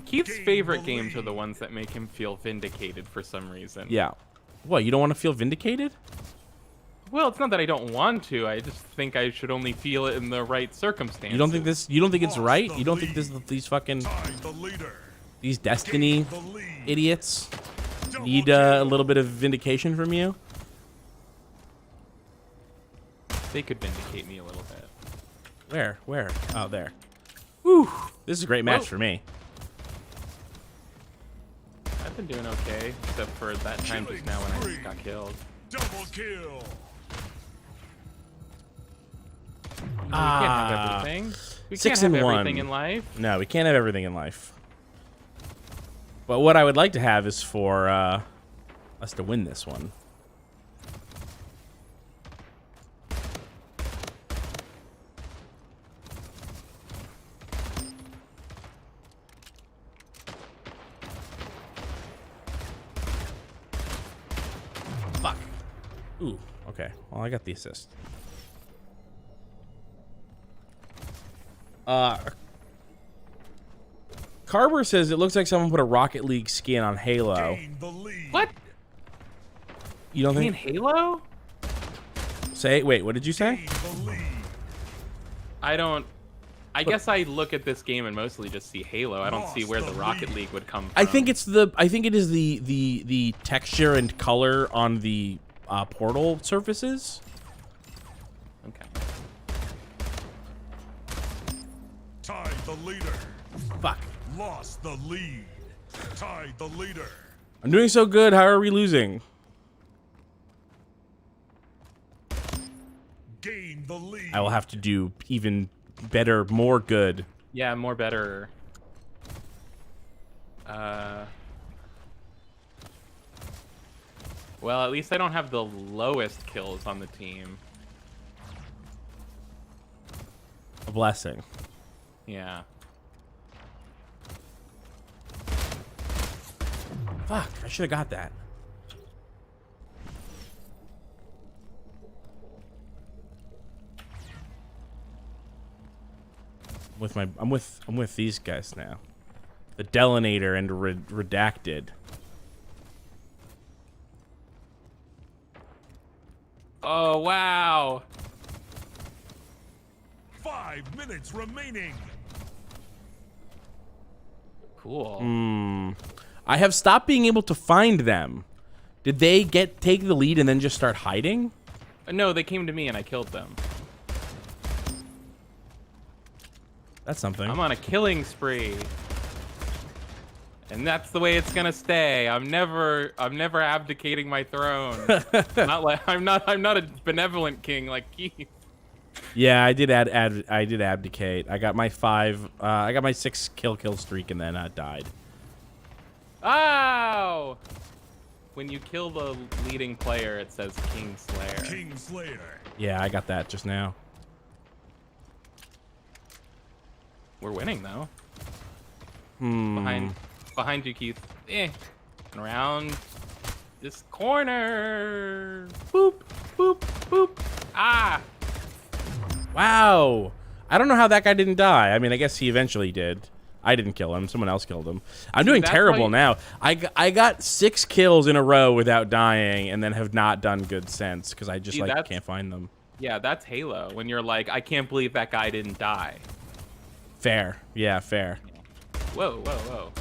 Keith's favorite games are the ones that make him feel vindicated for some reason. Yeah. What, you don't want to feel vindicated? Well, it's not that I don't want to. I just think I should only feel it in the right circumstances. You don't think it's right? You don't think these fucking these Destiny idiots need a little bit of vindication from you? They could vindicate me a little bit. Where? Oh, there. Whew. This is a great match for me. I've been doing okay, except for that time just now when I got killed. Double kill. We can't have everything. We 6 can't and have 1. everything in life. No, we can't have everything in life. But what I would like to have is for us to win this one. Fuck. Ooh, okay. Well, I got the assist. Carver says it looks like someone put a Rocket League skin on Halo. What? You don't You mean think? Halo? Wait, what did you say? I guess I look at this game and mostly just see Halo. I don't see where the Rocket League would come from. I think it is the texture and color on the portal surfaces. Okay. Tied the leader. Fuck. Lost the lead. Tied the leader. I'm doing so good. How are we losing? Gain the lead. I will have to do even better, more good. Yeah, more better. Well, at least I don't have the lowest kills on the team. A blessing. Yeah. Fuck, I should have got that. I'm with these guys now. The Delinator and Redacted. Oh, wow. 5 minutes remaining. Cool. I have stopped being able to find them. Did they take the lead and then just start hiding? No, they came to me and I killed them. That's something. I'm on a killing spree. And that's the way it's gonna stay. I'm never abdicating my throne. I'm not a benevolent king like Keith. Yeah, I did abdicate. I got my 6 kill streak and then died. Ow! When you kill the leading player, it says King Slayer. King Slayer. Yeah, I got that just now. We're winning though. Behind you, Keith. And around this corner. Boop, boop, boop. Ah! Wow. I don't know how that guy didn't die. I mean, I guess he eventually did. I didn't kill him. Someone else killed him. I'm doing terrible now. I got 6 kills in a row without dying and then have not done good since because I just can't find them. Yeah, that's Halo. When you're like, I can't believe that guy didn't die. Fair. Yeah, fair. Whoa, whoa, whoa.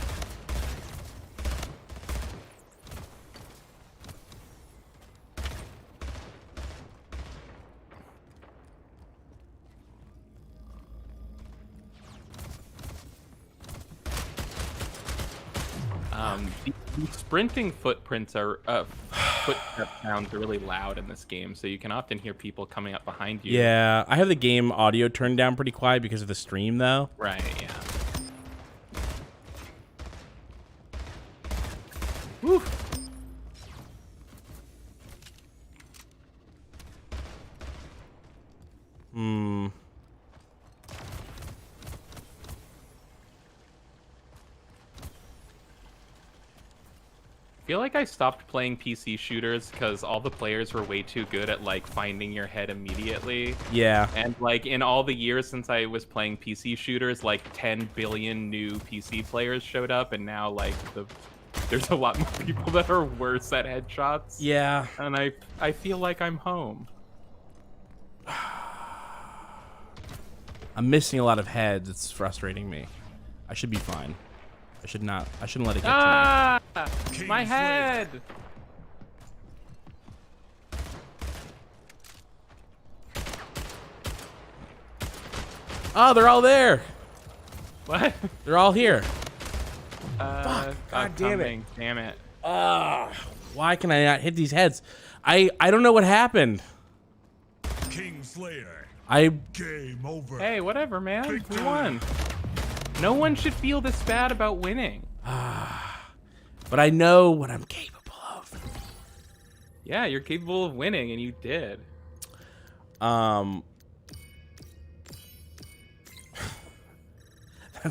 The sprinting footprints are footstep sounds are really loud in this game, so you can often hear people coming up behind you. Yeah, I have the game audio turned down pretty quiet because of the stream, though. Right. Yeah. Woo. I feel like I stopped playing PC shooters because all the players were way too good at like finding your head immediately. Yeah. And like in all the years since I was playing PC shooters, like 10 billion new PC players showed up, and now like there's a lot more people that are worse at headshots. Yeah. And I feel like I'm home. I'm missing a lot of heads. It's frustrating me. I should be fine. I shouldn't let it get to King my head. Oh, they're all there. What? They're all here. Fuck. God damn it. Damn it. Why can I not hit these heads? I don't know what happened. Kingslayer. Game over. Hey, whatever, man. We won. No one should feel this bad about winning. But I know what I'm capable of. Yeah, you're capable of winning, and you did. That's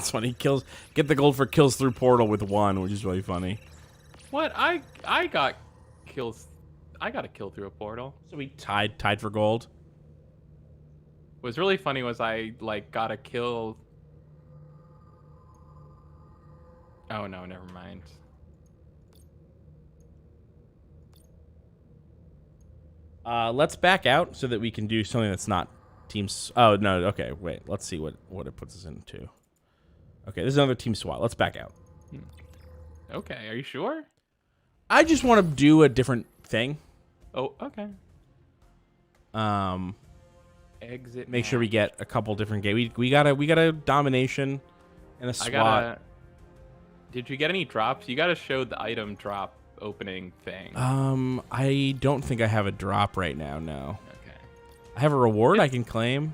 funny. Get the gold for kills through portal with 1, which is really funny. What? I got kills. I got a kill through a portal. So we tied for gold. What was really funny was I like got a kill. Oh no, never mind. Let's back out so that we can do something that's not teams. Oh no, okay, wait. Let's see what it puts us into. Okay, this is another team SWAT. Let's back out. Okay, are you sure? I just want to do a different thing. Oh, okay. Exit. Make sure we get a couple different games. We got a domination and a SWAT. Did you get any drops? You got to show the item drop opening thing. I don't think I have a drop right now. No. Okay. I have a reward I can claim.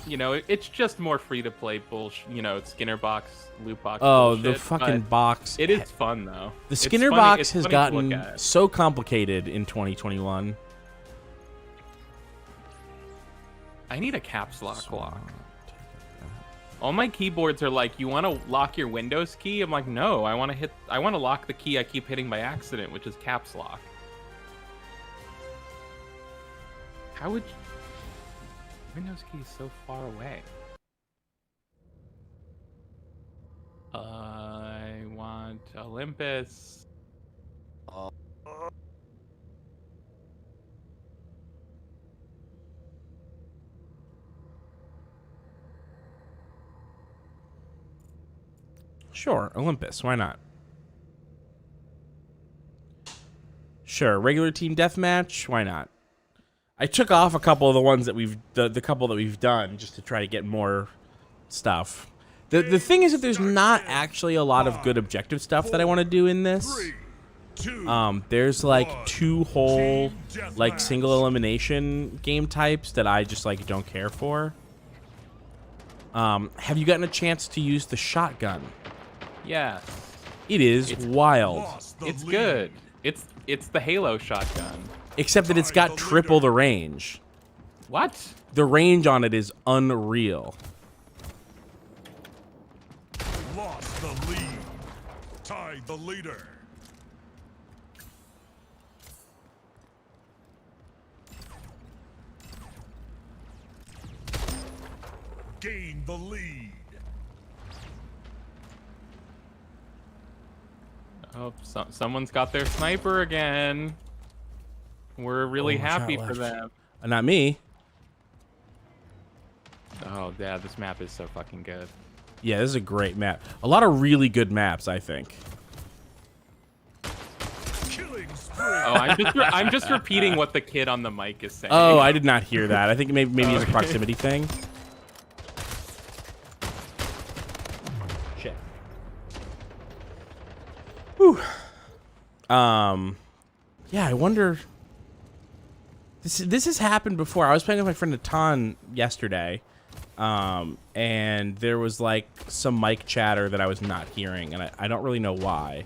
You know, it's just more free to play bullshit. You know, Skinner box, loot box. Oh, bullshit, the fucking box. It is fun though. The Skinner box has gotten so complicated in 2021. I need a caps lock. All my keyboards are like, you want to lock your Windows key? I'm like, no, I want to lock the key I keep hitting by accident, which is caps lock. How would you... Windows key is so far away. I want Olympus. Sure, Olympus. Why not? Sure, regular team deathmatch. Why not? I took off a couple of the ones that the couple that we've done just to try to get more stuff. The thing is that there's not actually a lot of good objective stuff that I want to do in this. There's like 2 whole like single elimination game types that I just like don't care for. Have you gotten a chance to use the shotgun? Yeah. It is wild. It's good. It's the Halo shotgun. Except that it's got triple the range. What? The range on it is unreal. Lost the lead. Tied the leader. Gain the lead. Oh, someone's got their sniper again. We're really happy for them. Not me. Oh, yeah, this map is so fucking good. Yeah, this is a great map. A lot of really good maps, I think. Oh, I'm just repeating what the kid on the mic is saying. Oh, I did not hear that. I think maybe it's a proximity thing. Shit. Yeah, I wonder. This has happened before. I was playing with my friend Natan yesterday, and there was like some mic chatter that I was not hearing, and I don't really know why.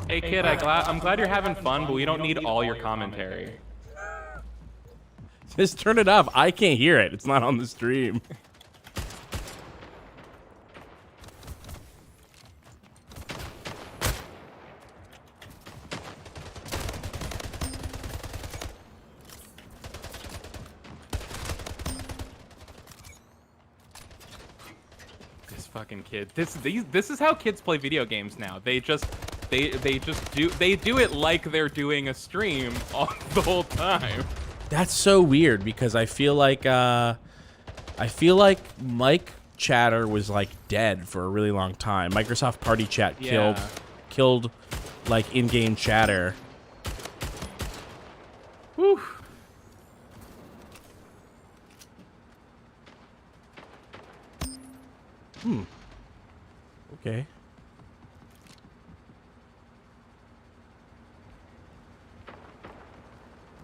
Hey kid, I'm glad you're having fun, but we don't need all your commentary. Just turn it up. I can't hear it. It's not on the stream. This fucking kid. This is how kids play video games now. They just do it like they're doing a stream all the whole time. That's so weird because I feel like mic chatter was like dead for a really long time. Microsoft Party Chat killed like in-game chatter. Whew. Okay.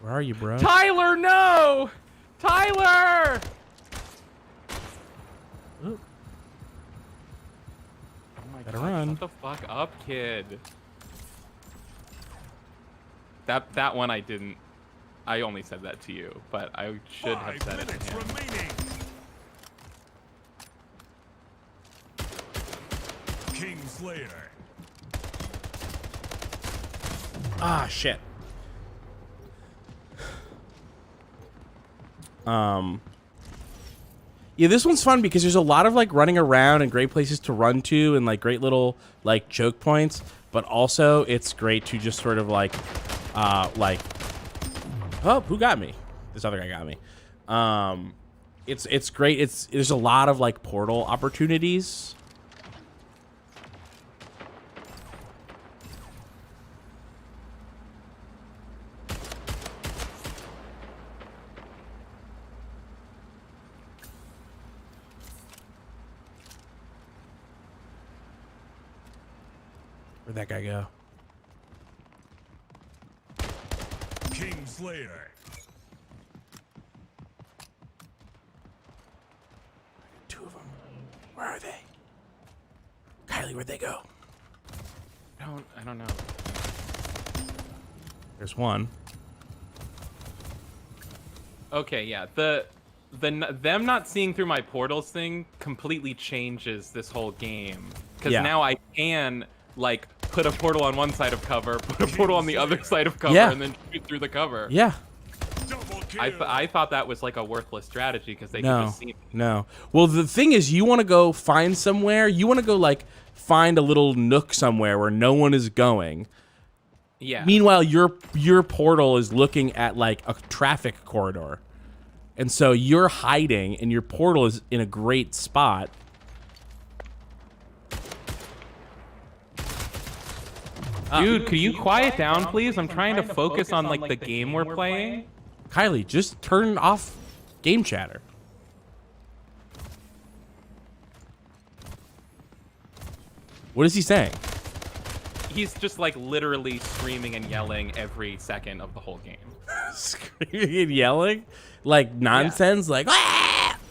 Where are you, bro? Tyler, no! Tyler! Ooh. Oh my Better God, run. Shut the fuck up, kid. That one I didn't. I only said that to you, but I should have said it to him. Remaining. Kingslayer. Ah, shit. Yeah, this one's fun because there's a lot of like running around and great places to run to and like great little like choke points, but also it's great to just sort of like oh, who got me? This other guy got me. It's great. There's a lot of like portal opportunities. Where'd that guy go? Kingslayer. Two of them. Where are they? Kylie, where'd they go? I don't know. There's one. Okay, yeah. Them not seeing through my portals thing completely changes this whole game. Because now I can like put a portal on one side of cover, put a portal on the other side of cover, and then shoot through the cover. Yeah. I thought that was like a worthless strategy because they could just see me. No. Well, the thing is, you want to go find somewhere. You want to go like find a little nook somewhere where no one is going. Yeah. Meanwhile, your portal is looking at like a traffic corridor, and so you're hiding, and your portal is in a great spot. Dude, could you quiet down, please? I'm trying to focus on like the game we're playing. Kylie, just turn off game chatter. What is he saying? He's just like literally screaming and yelling every second of the whole game. Screaming and yelling? Like nonsense? Like, ah!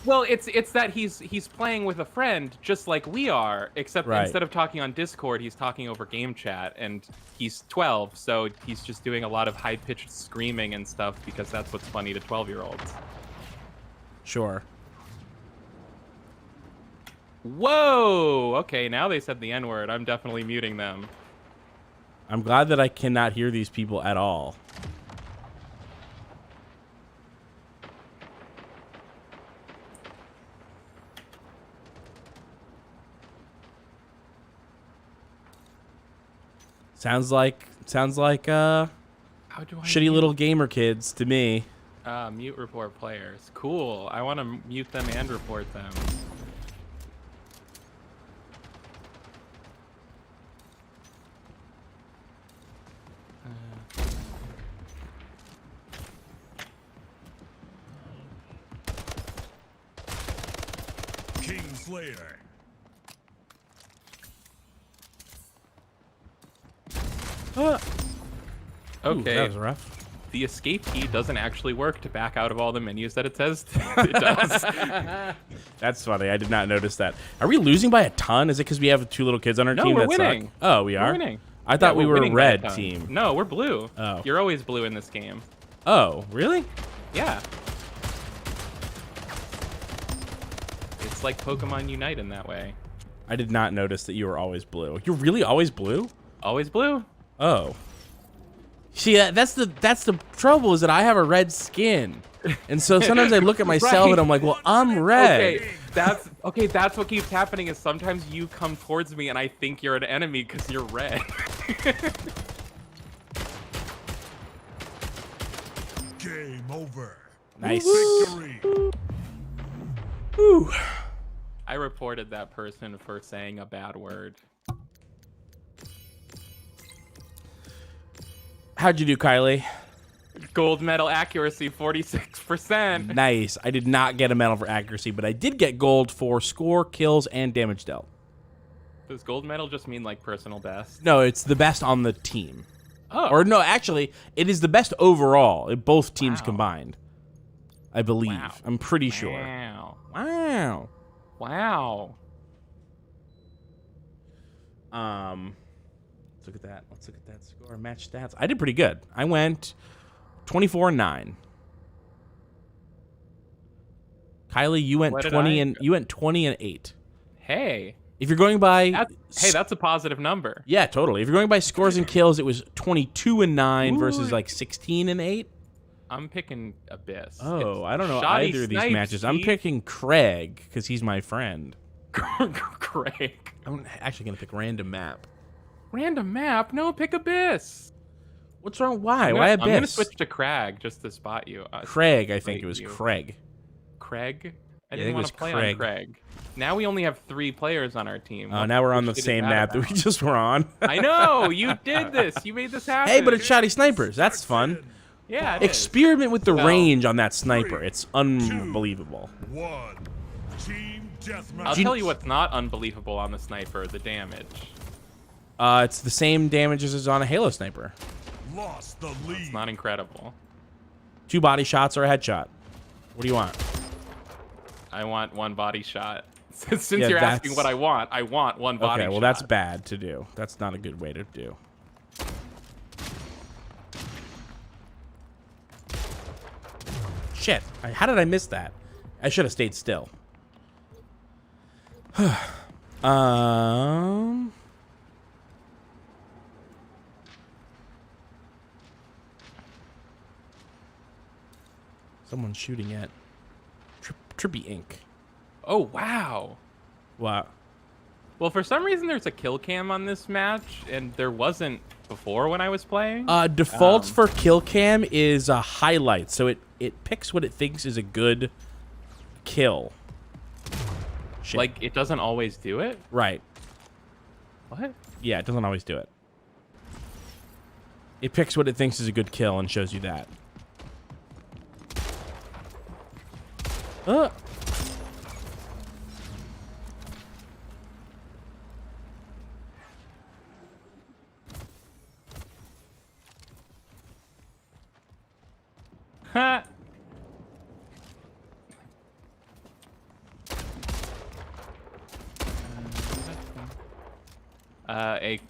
Well, it's that he's playing with a friend just like we are, except instead of talking on Discord, he's talking over game chat, and he's 12, so he's just doing a lot of high-pitched screaming and stuff because that's what's funny to 12-year-olds. Sure. Whoa! Okay, now they said the N-word. I'm definitely muting them. I'm glad that I cannot hear these people at all. Sounds like shitty little gamer kids to me. Mute report players. Cool. I want to mute them and report them. Slayer. Okay. Ooh, that was rough. The escape key doesn't actually work to back out of all the menus that it says it does. That's funny. I did not notice that. Are we losing by a ton? Is it because we have 2 little kids on our No, team we're that winning. suck? Oh, we are? We're winning. I thought we were a winning by a red ton. team. No, we're blue. Oh. You're always blue in this game. Oh, really? Yeah. It's like Pokemon Unite in that way. I did not notice that you were always blue. You're really always blue? Always blue. Oh. See, that's the trouble is that I have a red skin. And so sometimes I look at myself Right. and I'm like, well, I'm red. Okay, that's what keeps happening is sometimes you come towards me and I think you're an enemy because you're red. Game over. Nice. Victory. Whew. I reported that person for saying a bad word. How'd you do, Kylie? Gold medal accuracy, 46%. Nice. I did not get a medal for accuracy, but I did get gold for score, kills, and damage dealt. Does gold medal just mean like personal best? No, it's the best on the team. Oh. Or no, actually, it is the best overall in both teams Wow. combined. I believe. Wow. I'm pretty sure. Wow. Wow. Wow. Let's look at that. Let's look at that score. Match stats. I did pretty good. I went 24-9. Kylie, you went What did 20 I? and you went 20 and 8. Hey. If you're going by That's a positive number. yeah, totally. If you're going by scores and kills, it was 22 and 9 versus like 16 and 8. I'm picking Abyss. Oh, It's I don't know shoddy either of these snipes, matches. I'm Steve. picking Craig because he's my friend. Craig. I'm actually gonna pick random map. Random map? No, pick Abyss. What's wrong? Why? I'm Why gonna- I'm gonna Abyss? switch to Crag just to spot you. Craig, I think it was you. Craig. Craig? I think didn't it want was to play Craig. on Craig. Now we only have 3 players on our team. Oh, now we're on the What shit is same that map that we about? just were on. I know! You did this! You made this happen! Hey, but it's shoddy snipers. That's fun. Yeah, it is. Experiment with the Well, range on that sniper. It's unbelievable. 1. Team deathmatch. I'll tell you what's not unbelievable on the sniper, the damage. It's the same damage as is on a Halo sniper. Lost the lead. It's not incredible. 2 body shots or a headshot. What do you want? I want 1 body shot. Since Yeah, you're asking that's- what I want 1 body shot. Okay, well that's bad to do. That's not a good way to do. Shit. How did I miss that? I should have stayed still. Someone's shooting at Trippy Inc. Oh, wow. What? Well, for some reason, there's a kill cam on this match, and there wasn't before when I was playing. Default for kill cam is a highlight, so it picks what it thinks is a good kill. Shit. Like, it doesn't always do it? Right. What? Yeah, it doesn't always do it. It picks what it thinks is a good kill and shows you that. Ha!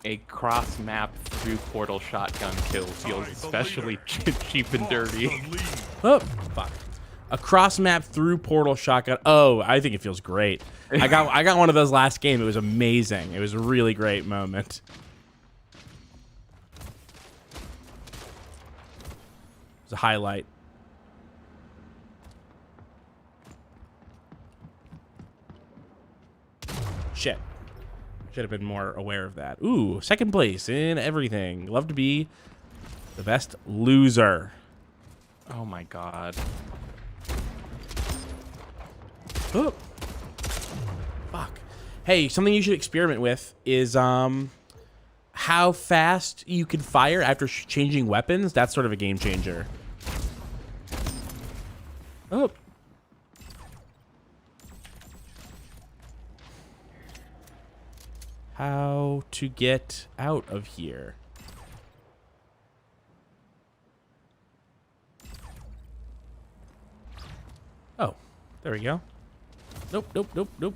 A cross map through portal shotgun kill feels especially cheap and dirty. Lost the lead. Oh, fuck. A cross map through portal shotgun. Oh, I think it feels great. I got one of those last game. It was amazing. It was a really great moment. It was a highlight. Shit. Should have been more aware of that. Ooh, second place in everything. Love to be the best loser. Oh my god. Oh. Fuck. Hey, something you should experiment with is how fast you can fire after changing weapons. That's sort of a game changer. Oh. how to get out of here. Oh, there we go. Nope, nope, nope, nope.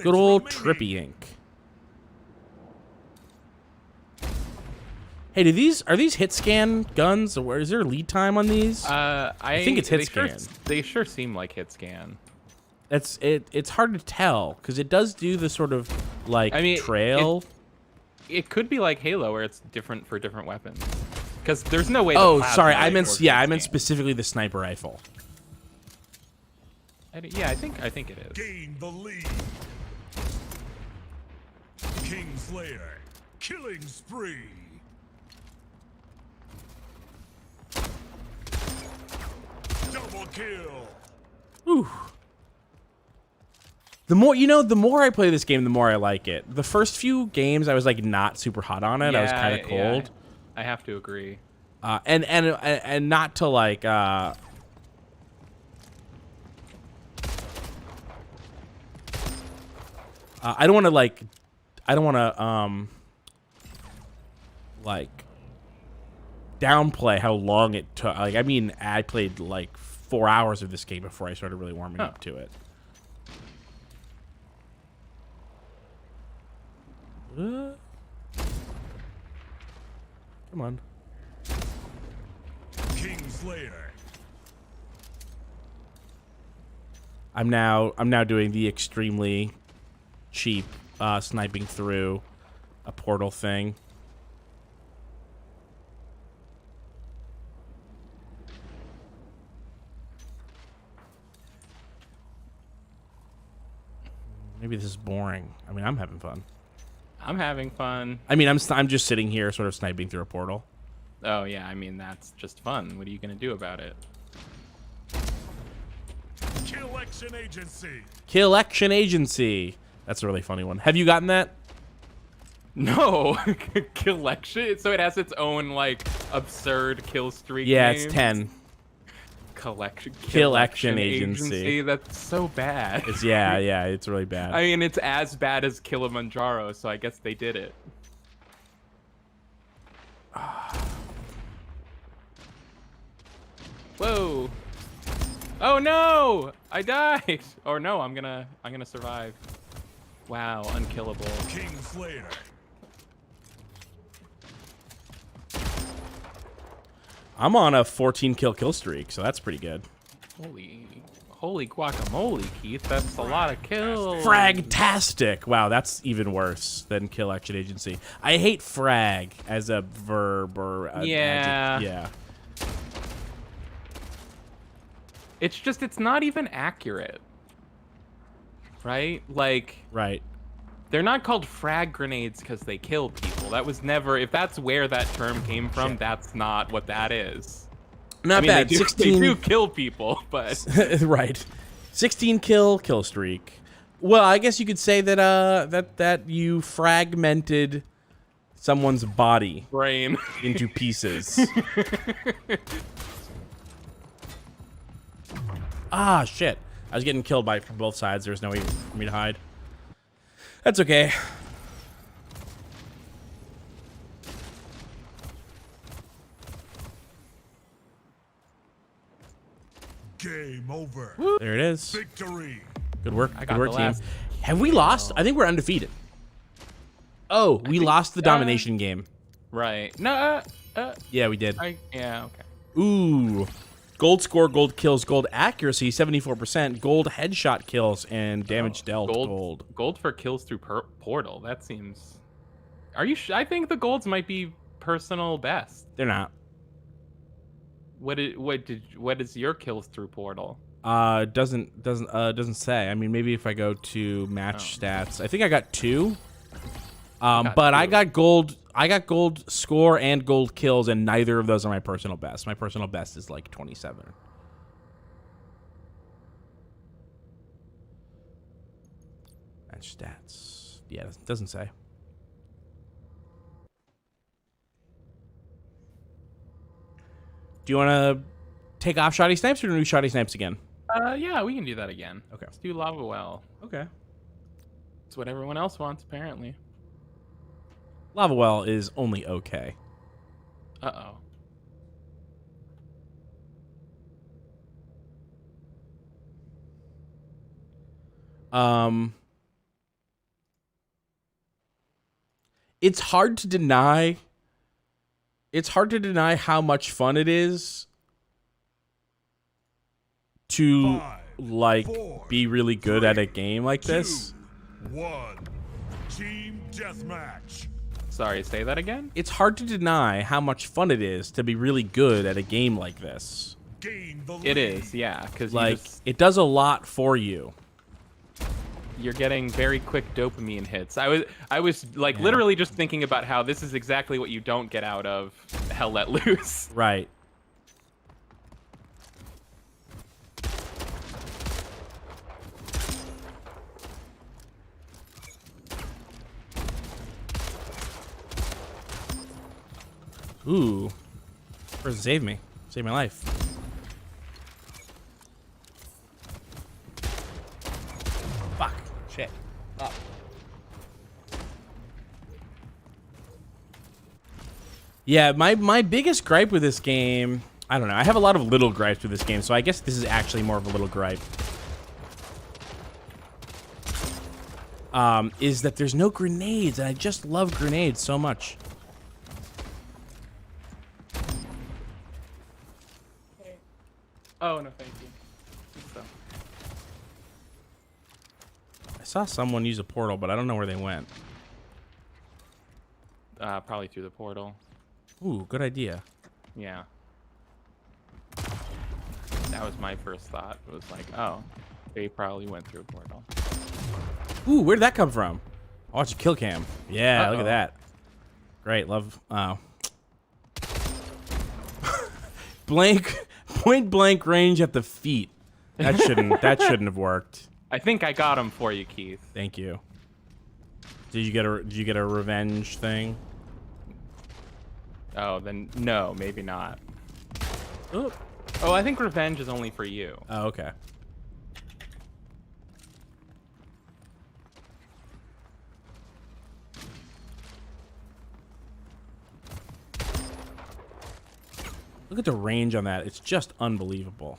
Good old Trippy Inc. Hey, are these hit scan guns, or is there lead time on these? I think it's hit scan. They sure seem like hit scan. It's hard to tell because it does do the sort of like trail. It could be like Halo where it's different for different weapons. Because there's no way. Oh, sorry, I meant specifically the sniper rifle. Yeah, I think it is. Gain the lead. Kingslayer, killing spree. Double kill. Ooh. The more I play this game, the more I like it. The first few games, I was like not super hot on it. I was kind of cold. Yeah, I have to agree. And not to like. I don't want to like. I don't want to like downplay how long it took. Like, I mean, I played like 4 hours of this game before I started really warming up to it. Come on. Kingslayer. I'm now doing the extremely cheap sniping through a portal thing. Maybe this is boring. I mean, I'm having fun. I'm having fun. I mean, I'm just sitting here sort of sniping through a portal. Oh, yeah. I mean, that's just fun. What are you going to do about it? Kill Action Agency. Kill Action Agency. That's a really funny one. Have you gotten that? No. Collection? So it has its own, like, absurd kill streak Yeah, names? it's 10. Kill Action Agency. That's so bad. Yeah, it's really bad. I mean, it's as bad as Kilimanjaro, so I guess they did it. Whoa. Oh no! I died! Or no, I'm gonna survive. Wow, unkillable. Kingslayer. I'm on a 14 kill streak, so that's pretty good. Holy guacamole, Keith. That's a lot of kills. Fragtastic. Wow, that's even worse than Kill Action Agency. I hate frag as a verb or an adjective. Yeah. It's just, it's not even accurate. Right? Like... Right. They're not called frag grenades because they kill people. That was never... If that's where that term came from, that's not what that is. Not bad. They 16... do kill people, but... Right. 16 kill streak. Well, I guess you could say that that you fragmented someone's body. Brain. Into pieces. Ah, shit. I was getting killed from both sides. There's no way for me to hide. That's okay. Game over. There it is. Victory. Good work. Good work, team. last... Have we lost? I think we're undefeated. Oh, we lost the domination game. Right. No, Yeah, we did. yeah, okay. Ooh. Gold score, gold kills, gold accuracy, 74%, gold headshot kills, and damage dealt, gold. Gold for kills through portal. That seems... Are you I think the golds might be personal best. They're not. What is your kills through portal? Doesn't say. I mean, maybe if I go to match stats, I think I got 2. But I got gold score and gold kills, and neither of those are my personal best. My personal best is like 27. Match stats. Yeah, it doesn't say. Do you want to take off Shoddy Snipes or do Shoddy Snipes again? Yeah, we can do that again. Okay. Let's do Lava Well. Okay. It's what everyone else wants, apparently. Lava Well is only okay. Uh-oh. It's hard to deny. It's hard to deny how much fun it is to 5, like 4, be really good 3, at a game like this. 2, 1. Team deathmatch. Sorry, say that again? It's hard to deny how much fun it is to be really good at a game like this. Gain the lead. It is, yeah, because Like, it does a lot for you. you're getting very quick dopamine hits. I was like Yeah. literally just thinking about how this is exactly what you don't get out of Hell Let Loose. Right. Ooh. Person saved me. Saved my life. Fuck. Shit. Up. Yeah, my biggest gripe with this game, I don't know. I have a lot of little gripes with this game, so I guess this is actually more of a little gripe. Is that there's no grenades, and I just love grenades so much. Oh, no, thank you. So, I saw someone use a portal, but I don't know where they went. probably through the portal. Ooh, good idea. Yeah. That was my first thought. It was like, oh, they probably went through a portal. Ooh, where did that come from? I watched a kill cam. Yeah, look Uh-oh. at that. Great, love. Oh. Point blank range at the feet. That shouldn't have worked. I think I got him for you, Keith. Thank you. Did you get a revenge thing? Oh, then no, maybe not. Oh, Oh, I think revenge is only for you. oh okay. Look at the range on that. It's just unbelievable.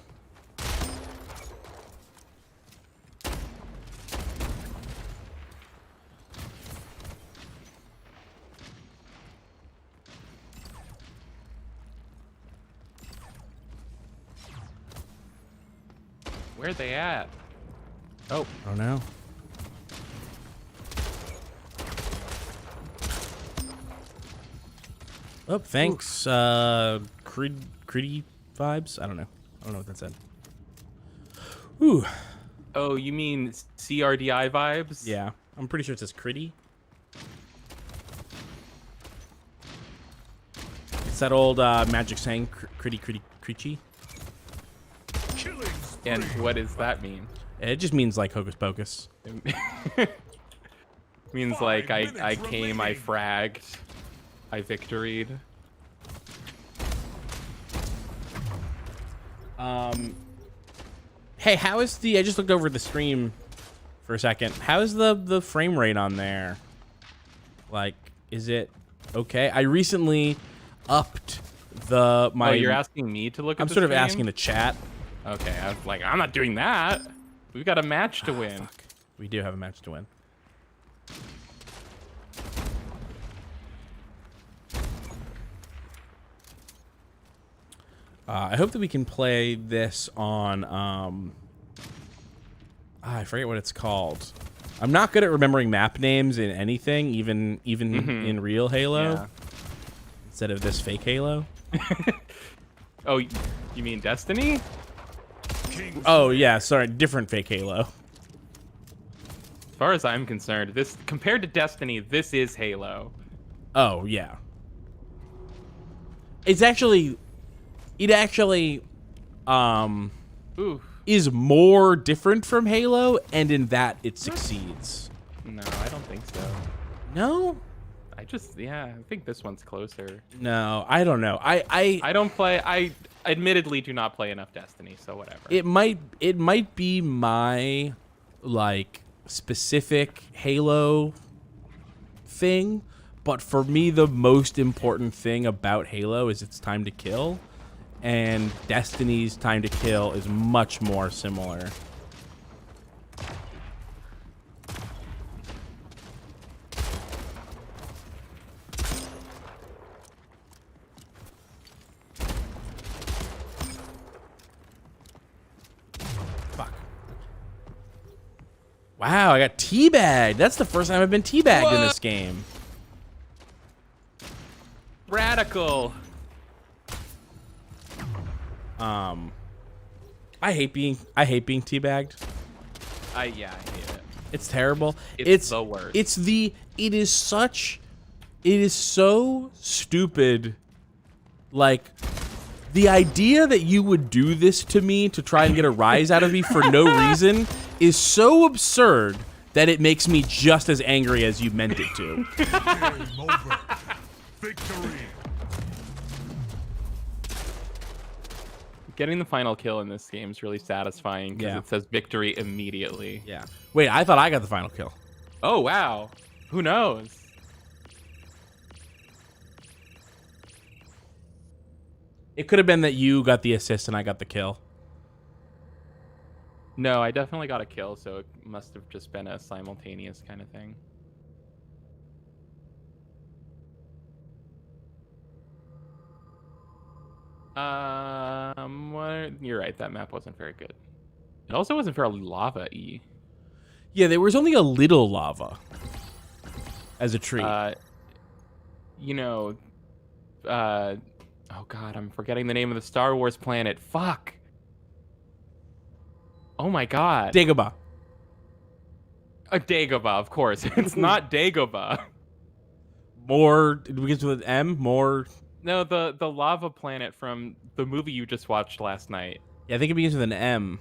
Where are they at? Oh, Oh no. Oh, thanks. Critty vibes. I don't know what that said. Ooh. oh, you mean CRDI vibes? Yeah, I'm pretty sure it says Critty. It's that old magic saying, Critty, Critchy. Killing spree. And what does that mean? It just means like hocus pocus. Means 5 like I minutes came, I remaining. fragged, I victoried. Hey, how is I just looked over the stream for a second. How is the frame rate on there? Like, is it okay? I recently upped Oh, you're asking me to look at I'm the sort of stream? asking the chat. Okay, I was like, I'm not doing that. We've got a match to win. Fuck. We do have a match to win. I hope that we can play this on, I forget what it's called. I'm not good at remembering map names in anything, even in real Halo, Yeah. instead of this fake Halo. Oh, you mean Destiny? King Oh, yeah, sorry, different fake Halo. As far as I'm concerned, this compared to Destiny, this is Halo. Oh, yeah. It actually, Ooh, is more different from Halo, and in that it succeeds. no, I don't think so. No? I think this one's closer. No, I don't know. I don't play. I admittedly do not play enough Destiny, so whatever. It might be my like specific Halo thing, but for me the most important thing about Halo is its time to kill, and Destiny's time to kill is much more similar. Wow, I got teabagged. That's the first time I've been teabagged in this game. Radical. I hate being teabagged. I hate it. It's terrible. It's the worst. It is so stupid. Like, the idea that you would do this to me to try and get a rise out of me for no reason is so absurd that it makes me just as angry as you meant it to. Game over. Victory. Getting the final kill in this game is really satisfying because Yeah. it says victory immediately. Yeah. Wait, I thought I got the final kill. Oh, wow. Who knows? It could have been that you got the assist and I got the kill. No, I definitely got a kill, so it must have just been a simultaneous kind of thing. You're right, that map wasn't very good. It also wasn't very lava-y. Yeah, there was only a little lava as a treat. You know, oh god, I'm forgetting the name of the Star Wars planet. Fuck. Oh my god. Dagobah. Dagobah, of course. It's not Dagobah. More, it begins with an M, more. No, the lava planet from the movie you just watched last night. Yeah, I think it begins with an M.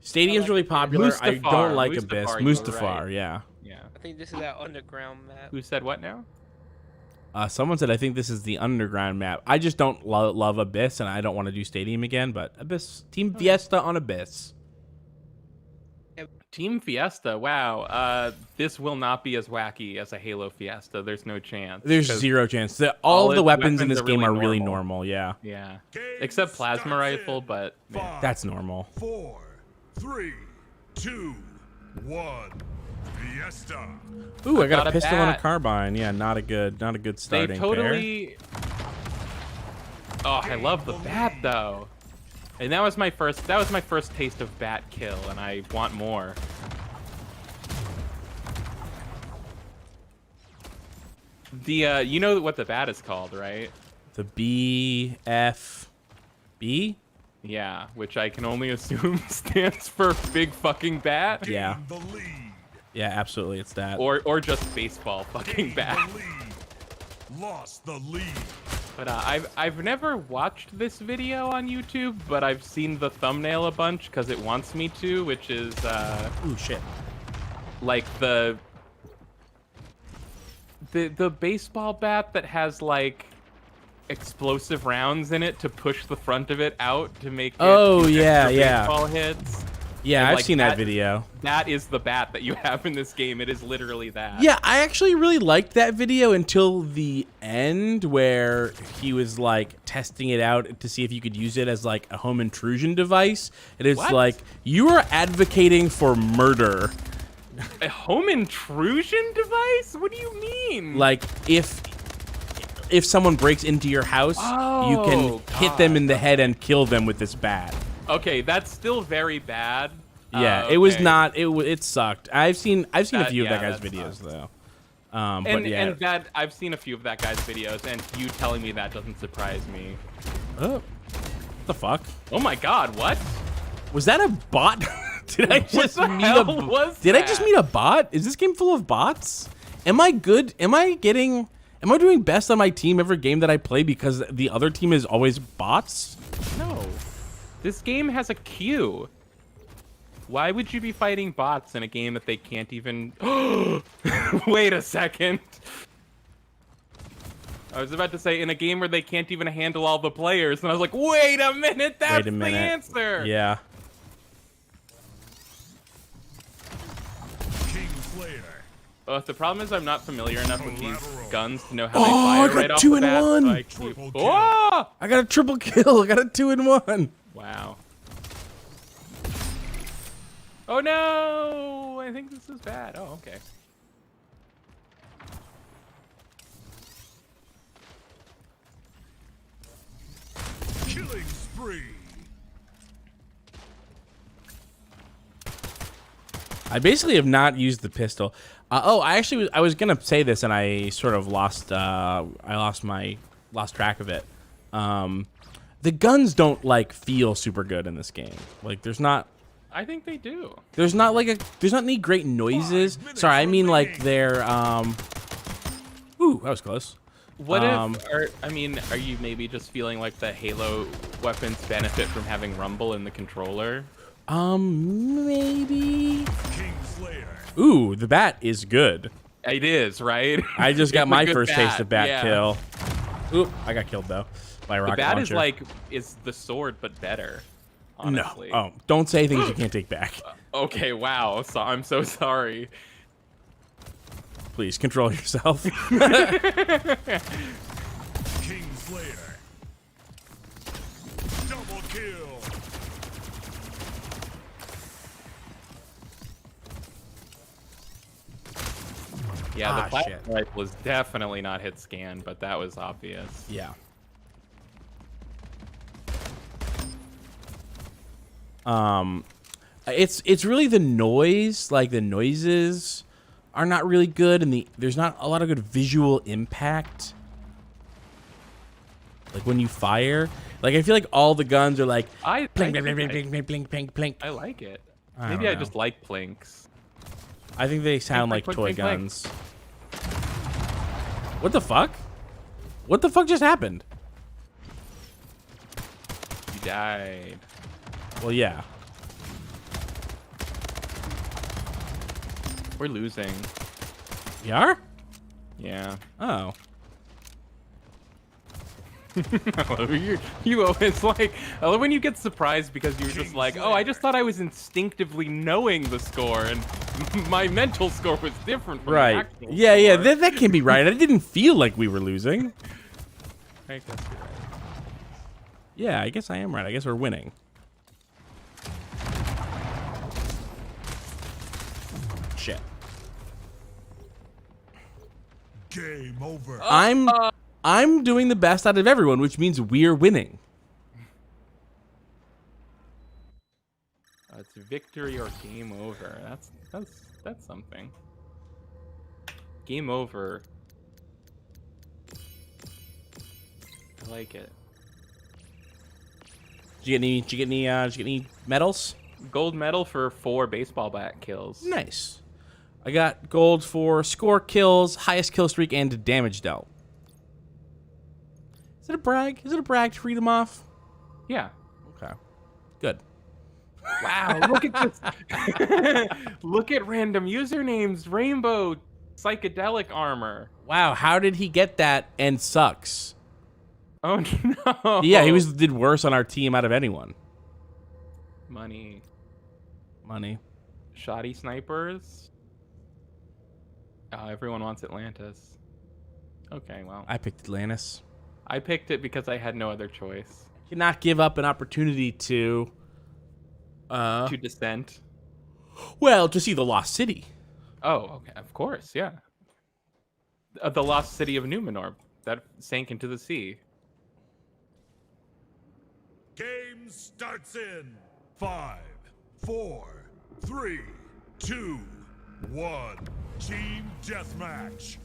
Stadium's really popular. I don't like Abyss. Mustafar, right. Yeah. Yeah. I think this is that underground map. Who said what now? Someone said, I think this is the underground map. I just don't love Abyss, and I don't want to do Stadium again, but Abyss. Team Fiesta on Abyss. Team Fiesta, wow. This will not be as wacky as a Halo Fiesta. There's no chance. There's zero chance. All of the weapons in this game are really normal. normal, yeah. Yeah. Game Except plasma starts rifle, in but yeah. 5, That's normal. 4, 3, 2, 1. Fiesta. Ooh, I got got a a pistol and a bat. carbine. Yeah, not a good They starting pair. totally. Oh, I love the bat though. And that was my first taste of bat kill, and I want more. The you know what the bat is called, right? The BFB? Yeah, which I can only assume stands for big fucking bat. Yeah. Gain the lead. Yeah, absolutely, it's that. Or just baseball fucking Gain bat. the lead. Lost the lead. But I've never watched this video on YouTube, but I've seen the thumbnail a bunch because it wants me to, which is Ooh, shit. like the baseball bat that has like explosive rounds in it to push the front of it out to make Oh, it yeah, extra yeah. baseball hits. Yeah, And, I've like, seen that video. That is the bat that you have in this game. It is literally that. Yeah, I actually really liked that video until the end where he was like testing it out to see if you could use it as like a home intrusion device. And it's What? like, you are advocating for murder. A home intrusion device? What do you mean? Like, if someone breaks into your house, you can Oh, hit them in the head and kill them with this bat. Okay, that's still very bad. Yeah, it was okay. not. It sucked. I've seen a few of yeah, that guy's that videos sucks. though. And, But yeah. and that I've seen a few of that guy's videos, and you telling me that doesn't surprise me. Oh, what the fuck? Oh my god, what? Was that a bot? Did I just the meet hell a? was Did I just that? meet a bot? Is this game full of bots? Am I good? Am I doing best on my team every game that I play because the other team is always bots? No. This game has a queue. Why would you be fighting bots in a game that they can't even... Wait a second. I was about to say, in a game where they can't even handle all the players, and I was like, wait a minute, that's the answer! Yeah. The problem is I'm not familiar enough with these guns to know how they fire right off the bat. I got a triple kill. I got a 2-in-1. Wow. Oh no! I think this is bad. Oh, okay. Killing spree. I basically have not used the pistol. I was gonna say this and I sort of lost lost track of it. The guns don't like feel super good in this game. Like there's not. I think they do. There's not any great noises. Sorry, I mean like they're Ooh, that was close. What if? Are you maybe just feeling like the Halo weapons benefit from having rumble in the controller? Maybe. Ooh, the bat is good. It is, right? I just got my first taste of bat kill. Oop, I got killed though by a rocket launcher. The bat is the sword but better. Honestly. No. Oh, don't say things you can't take back. Okay, wow. So I'm so sorry. Please control yourself. Kingslayer. Double kill. Yeah, the plasma rifle is definitely not hit scan, but that was obvious. Yeah. It's really the noise. Like the noises are not really good, and there's not a lot of good visual impact. Like when you fire, like I feel like all the guns are like blink, blink, blink, blink, blink, blink, blink, blink. I like it. Maybe I just like plinks. I think they sound like toy guns. What the fuck? What the fuck just happened? You died. Well, yeah. We're losing. We are? Yeah. Oh. You always like, I love when you get surprised because you're just like, oh, I just thought I was instinctively knowing the score, and my mental score was different from the actual yeah, score. that can't be right. I didn't feel like we were losing. I guess you're right. Yeah, I guess I am right. I guess we're winning. Shit. Game over. I'm doing the best out of everyone, which means we're winning. It's victory or game over. That's something. Game over. I like it. Did you get any medals? Gold medal for 4 baseball bat kills. Nice. I got gold for score kills, highest kill streak, and damage dealt. Is it a brag? Is it a brag to read them off? Yeah. Okay. Good. Wow, look at this. Look at random usernames. Rainbow psychedelic armor. Wow, how did he get that and sucks? Oh no. Yeah, he did worse on our team out of anyone. Money. Shoddy snipers. Oh, everyone wants Atlantis. Okay, well. I picked Atlantis. I picked it because I had no other choice. Cannot give up an opportunity to descent. Well, to see the Lost City. Oh, okay, of course, yeah. The Lost City of Numenor that sank into the sea. Game starts in 5, 4, 3, 2, 1. Team deathmatch.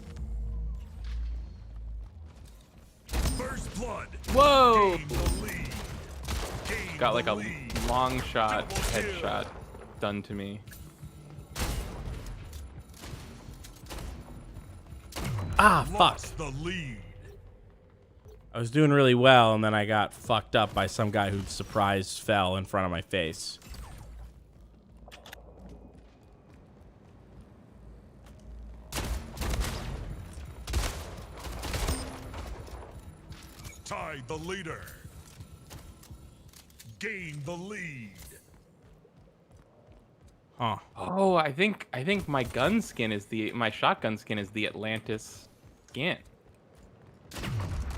First blood. Whoa! Gain the lead. Got like a long shot headshot done to me. Ah, fuck. The lead. I was doing really well, and then I got fucked up by some guy who surprise fell in front of my face. Tie the leader. Gain the lead. Huh. Oh, I think my gun skin is my shotgun skin is the Atlantis skin.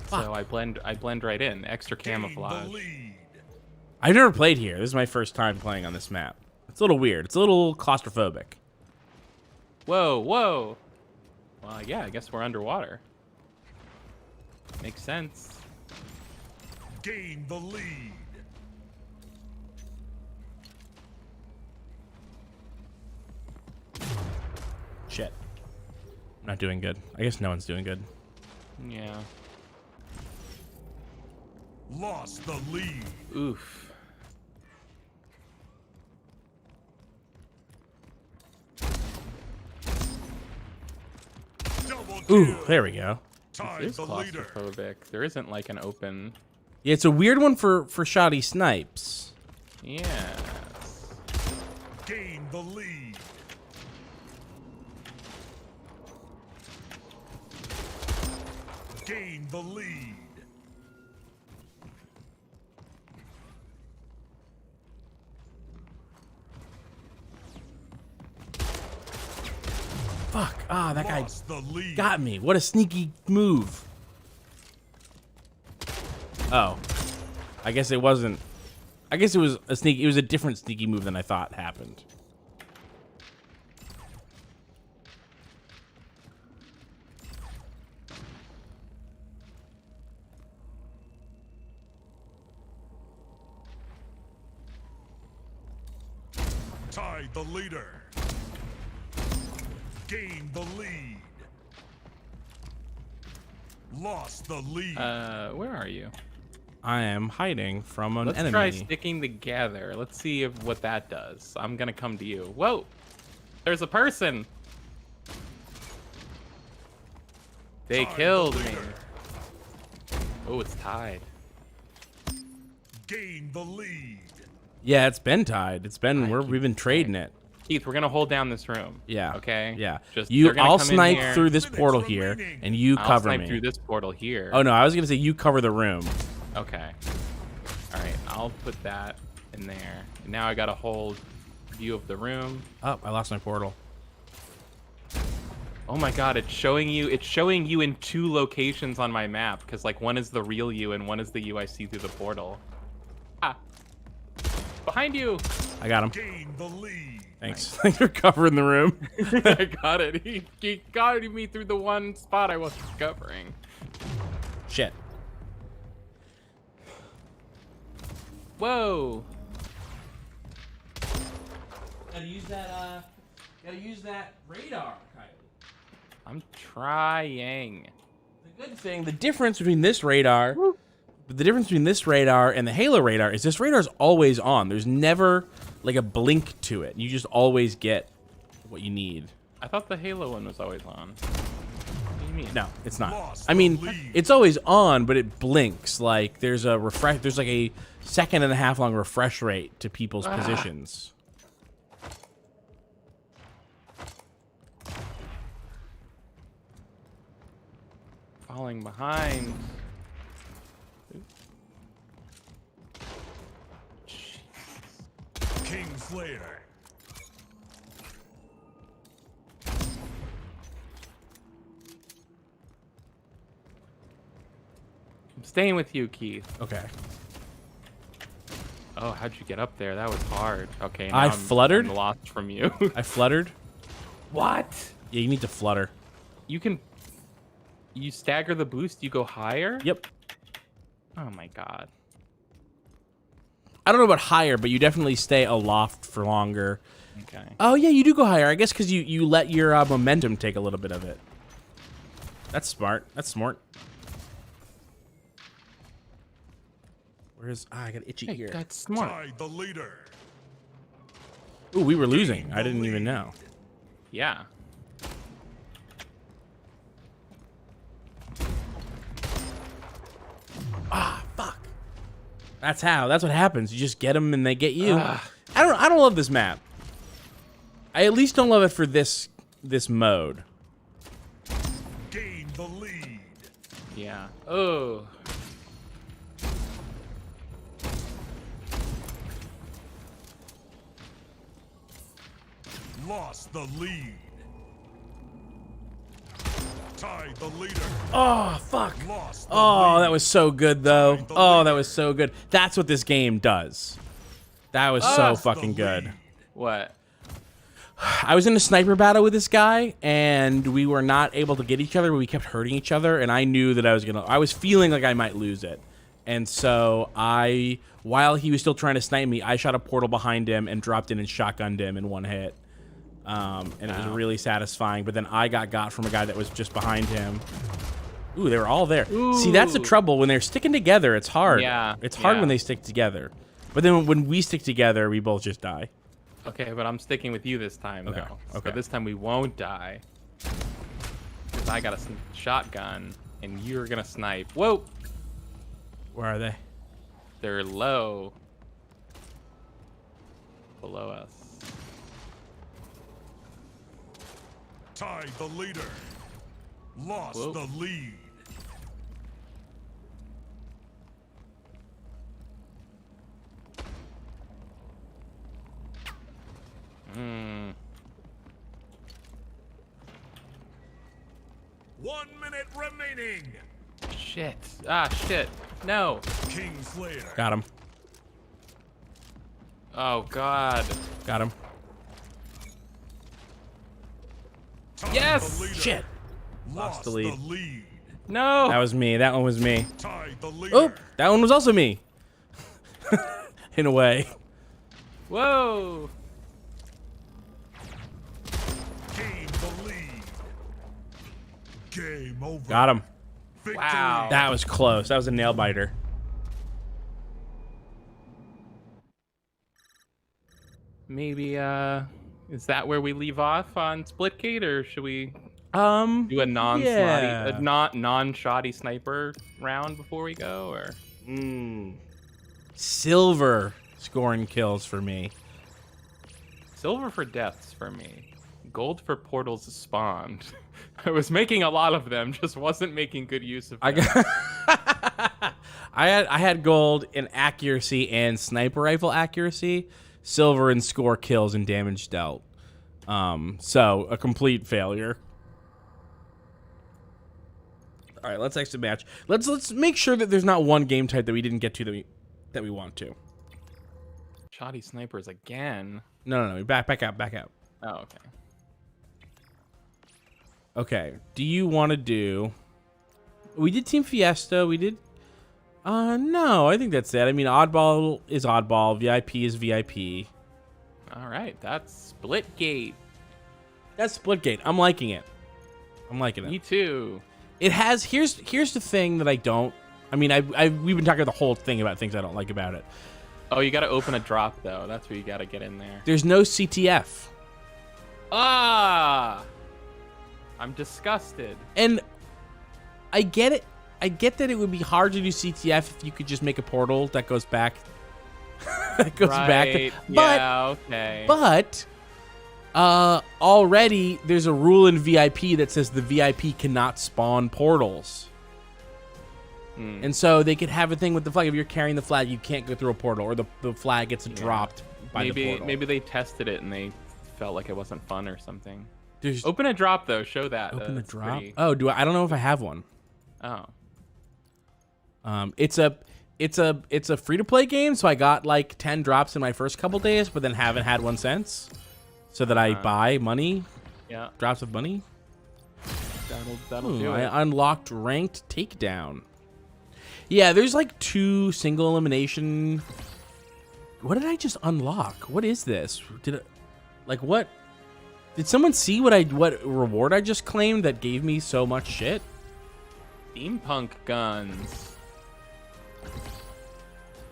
So I blend right in. Extra camouflage. Gain the lead. I've never played here. This is my first time playing on this map. It's a little weird. It's a little claustrophobic. Whoa, whoa. Well, yeah, I guess we're underwater. Makes sense. Gain the lead. Shit. I'm not doing good. I guess no one's doing good. Yeah. Lost the lead. Oof. Double Ooh, kill. there we go. Tie It is the leader. claustrophobic. There isn't like an open. Yeah, it's a weird one for shoddy snipes. Yes. Gain the lead. Gain the lead. Fuck. Ah, that guy Lost the lead. got me. What a sneaky move. Oh. I guess it wasn't. I guess it was a sneaky. It was a different sneaky move than I thought happened. Tie the leader. Gain the lead. Lost the lead. Where are you? I am hiding from an Let's enemy. try sticking together. Let's see what that does. I'm gonna come to you. Whoa! There's a person! They Tie the killed me. leader. Oh, it's tied. Gain the lead. Yeah, it's been tied. It's been I we've been trading it. Keith, we're gonna hold down this room. Yeah. Okay. Yeah. Just You. they're gonna I'll come in snipe here. through this Minutes portal here, remaining. and you I'll cover snipe me. through this portal here. Oh no, I was gonna say you cover the room. Okay. All right. I'll put that in there. And now I got a whole view of the room. Oh, I lost my portal. Oh my God! It's showing you. It's showing you in two locations on my map because like one is the real you and one is the you I see through the portal. Ah. Behind you. I got him. Gain the lead. Thanks. Thanks for covering the room. I got it. He got me through the one spot I wasn't covering. Shit. Whoa. Gotta use that. Gotta use that radar, Kylie. I'm trying. The good thing, the difference between this radar, the difference between this radar and the Halo radar is this radar's always on. There's never like a blink to it. You just always get what you need. I thought the Halo one was always on. What do you mean? No, it's not. Lost I mean, the lead. it's always on, but it blinks. Like there's a refresh. There's like a 1.5 long refresh rate to people's positions. Falling behind. King Slayer. I'm staying with you, Keith. Okay. Oh, how'd you get up there? That was hard. Okay, now I I'm fluttered? lost from you. I fluttered. What? Yeah, you need to flutter. You stagger the boost, you go higher? Yep. Oh my God. I don't know about higher, but you definitely stay aloft for longer. Okay. Oh yeah, you do go higher. I guess because you let your momentum take a little bit of it. That's smart. That's smart. Where's I got itchy Hey, here. that's smart. Tie the leader. Ooh, we were losing. I didn't even know. Yeah. Ah, fuck. That's what happens. You just get them and they get you. Ugh. I don't love this map. I at least don't love it for this mode. Gain the lead. Yeah. Oh. Lost the lead. Tied the leader. Oh, fuck. Lost the Oh, lead. that was so good, though. Tied the Oh, that leader. was so good. That's what this game does. That was so Lost the fucking good. lead. What? I was in a sniper battle with this guy, and we were not able to get each other, but we kept hurting each other, and I knew that I was feeling like I might lose it. And so while he was still trying to snipe me, I shot a portal behind him and dropped in and shotgunned him in one hit. And it was really satisfying, but then I got from a guy that was just behind him. Ooh, they were all there. See, that's the trouble. When they're sticking together, it's hard. Yeah. It's hard yeah. when they stick together. But then when we stick together, we both just die. Okay, but I'm sticking with you this time, Okay, though. okay. So this time we won't die. Because I got a shotgun, and you're going to snipe. Whoa! Where are they? They're low. Below us. Tied the leader. Lost Whoa. the lead. Hmm. 1 minute remaining. Shit. Ah, shit. No. Kingslayer. Got him. Oh, God. Got him. Tied Yes! the leader. Shit. Lost the lead. lead. No! That was me. That one was me. Tied the leader. Oh, that one was also me. In a way. Whoa! Gained the lead. Game over. Got him. Victory. Wow. That was close. That was a nail biter. Maybe, is that where we leave off on Splitgate, or should we do a yeah. non-shoddy sniper round before we go, or? Silver scoring kills for me. Silver for deaths for me. Gold for portals spawned. I was making a lot of them, just wasn't making good use of them. I had gold in accuracy and sniper rifle accuracy, silver in score kills and damage dealt. So a complete failure. All right, let's exit match. Let's make sure that there's not one game type that we didn't get to that we want to. Shoddy snipers again. No. Back out. Oh, okay. Okay. Do you want to do? We did Team Fiesta. We did. No, I think that's it. I mean, oddball is oddball. VIP is VIP. All right, that's Splitgate. That's Splitgate. I'm liking it. Me too. It has. Here's the thing that I don't. I mean, we've been talking the whole thing about things I don't like about it. Oh, you got to open a drop though. That's where you got to get in there. There's no CTF. Ah! I'm disgusted. And I get it. I get that it would be hard to do CTF if you could just make a portal that goes back. That goes back. Right. But Yeah, okay. But already there's a rule in VIP that says the VIP cannot spawn portals. And so they could have a thing with the flag. If you're carrying the flag, you can't go through a portal, or the flag gets dropped by the portal. Maybe they tested it and they felt like it wasn't fun or something. There's Open a drop though. Show that. open the It's drop. pretty- Oh, I don't know if I have one. Oh. It's a free to play game, so I got like 10 drops in my first couple days, but then haven't had one since. So that I buy money, Yeah. drops of money. That'll do it. I unlocked ranked takedown. Yeah, there's like 2 single elimination. What did I just unlock? What is this? What? Did someone see what reward I just claimed that gave me so much shit? Steampunk guns.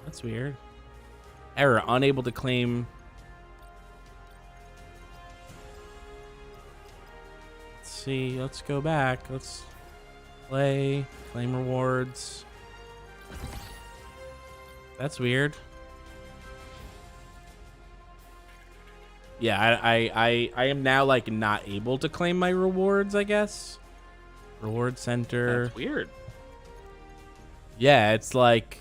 That's weird. Error, unable to claim. Let's see. Let's go back. Let's play. Claim rewards. That's weird. Yeah, I am now like not able to claim my rewards, I guess. Reward center. That's weird. Yeah, it's like,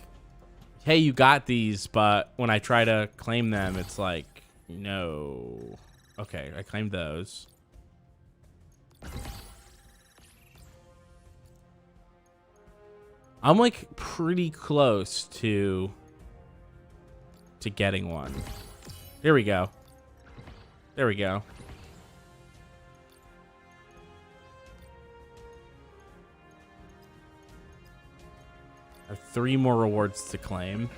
hey, you got these, but when I try to claim them, it's like, no. Okay, I claimed those. I'm like pretty close to getting one. Here we go. There we go. I have 3 more rewards to claim.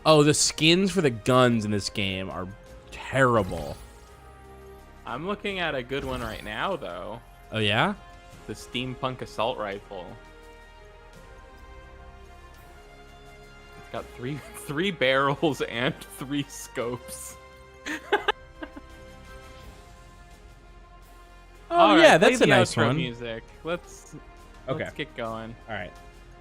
Oh, the skins for the guns in this game are terrible. I'm looking at a good one right now, though. Oh, yeah? The steampunk assault rifle. It's got three barrels and 3 scopes. Oh, yeah, that's a nice one. Music. Let's get going. All right.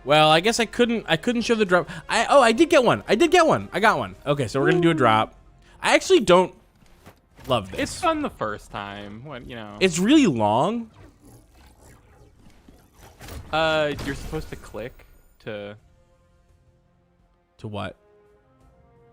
Well, I guess I couldn't show the drop. I did get one. I got one. Okay, so we're gonna do a drop. I actually don't love this. It's fun the first time. When It's really long. You're supposed to click to what?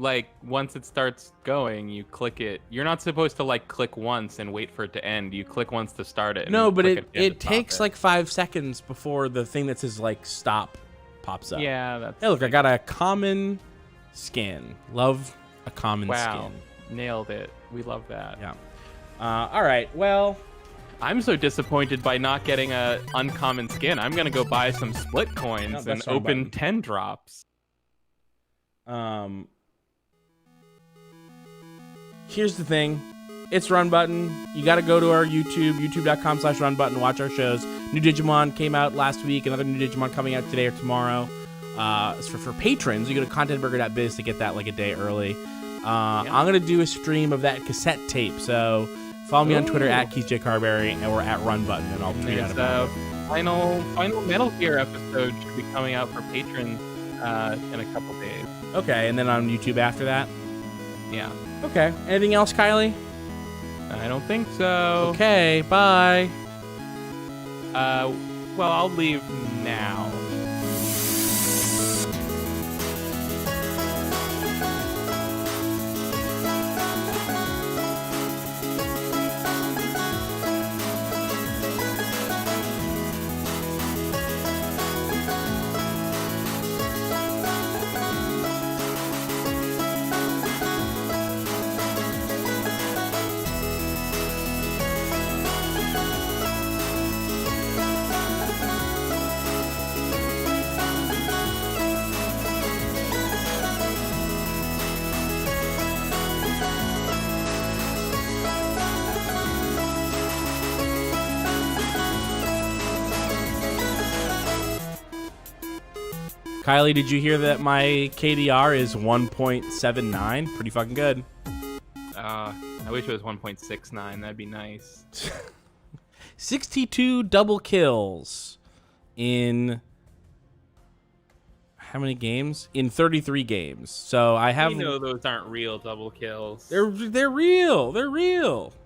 Like once it starts going, you click it. You're not supposed to like click once and wait for it to end. You click once to start it. No, but it takes like 5 seconds before the thing that says like stop pops up. Yeah, that's. Hey, look, I got a common skin. Love a common skin. Nailed it. We love that. Yeah. All right. Well, I'm so disappointed by not getting a uncommon skin. I'm gonna go buy some split coins and open 10 drops. Here's the thing. It's Run Button. You got to go to our YouTube, youtube.com/runbutton, watch our shows. New Digimon came out last week. Another new Digimon coming out today or tomorrow. For patrons, you go to contentburger.biz to get that like a day early. I'm going to do a stream of that cassette tape. So follow me on Twitter at KeithJCarberry, and we're at Run Button, and I'll tweet out about it. Final Metal Gear episode should be coming out for patrons in a couple days. Okay, and then on YouTube after that? Yeah. Okay. Anything else, Kylie? I don't think so. Okay, bye. Well, I'll leave now. Kylie, did you hear that my KDR is 1.79? Pretty fucking good. I wish it was 1.69. That'd be nice. 62 double kills in how many games? In 33 games. So I have. You know those aren't real double kills. They're real. They're real.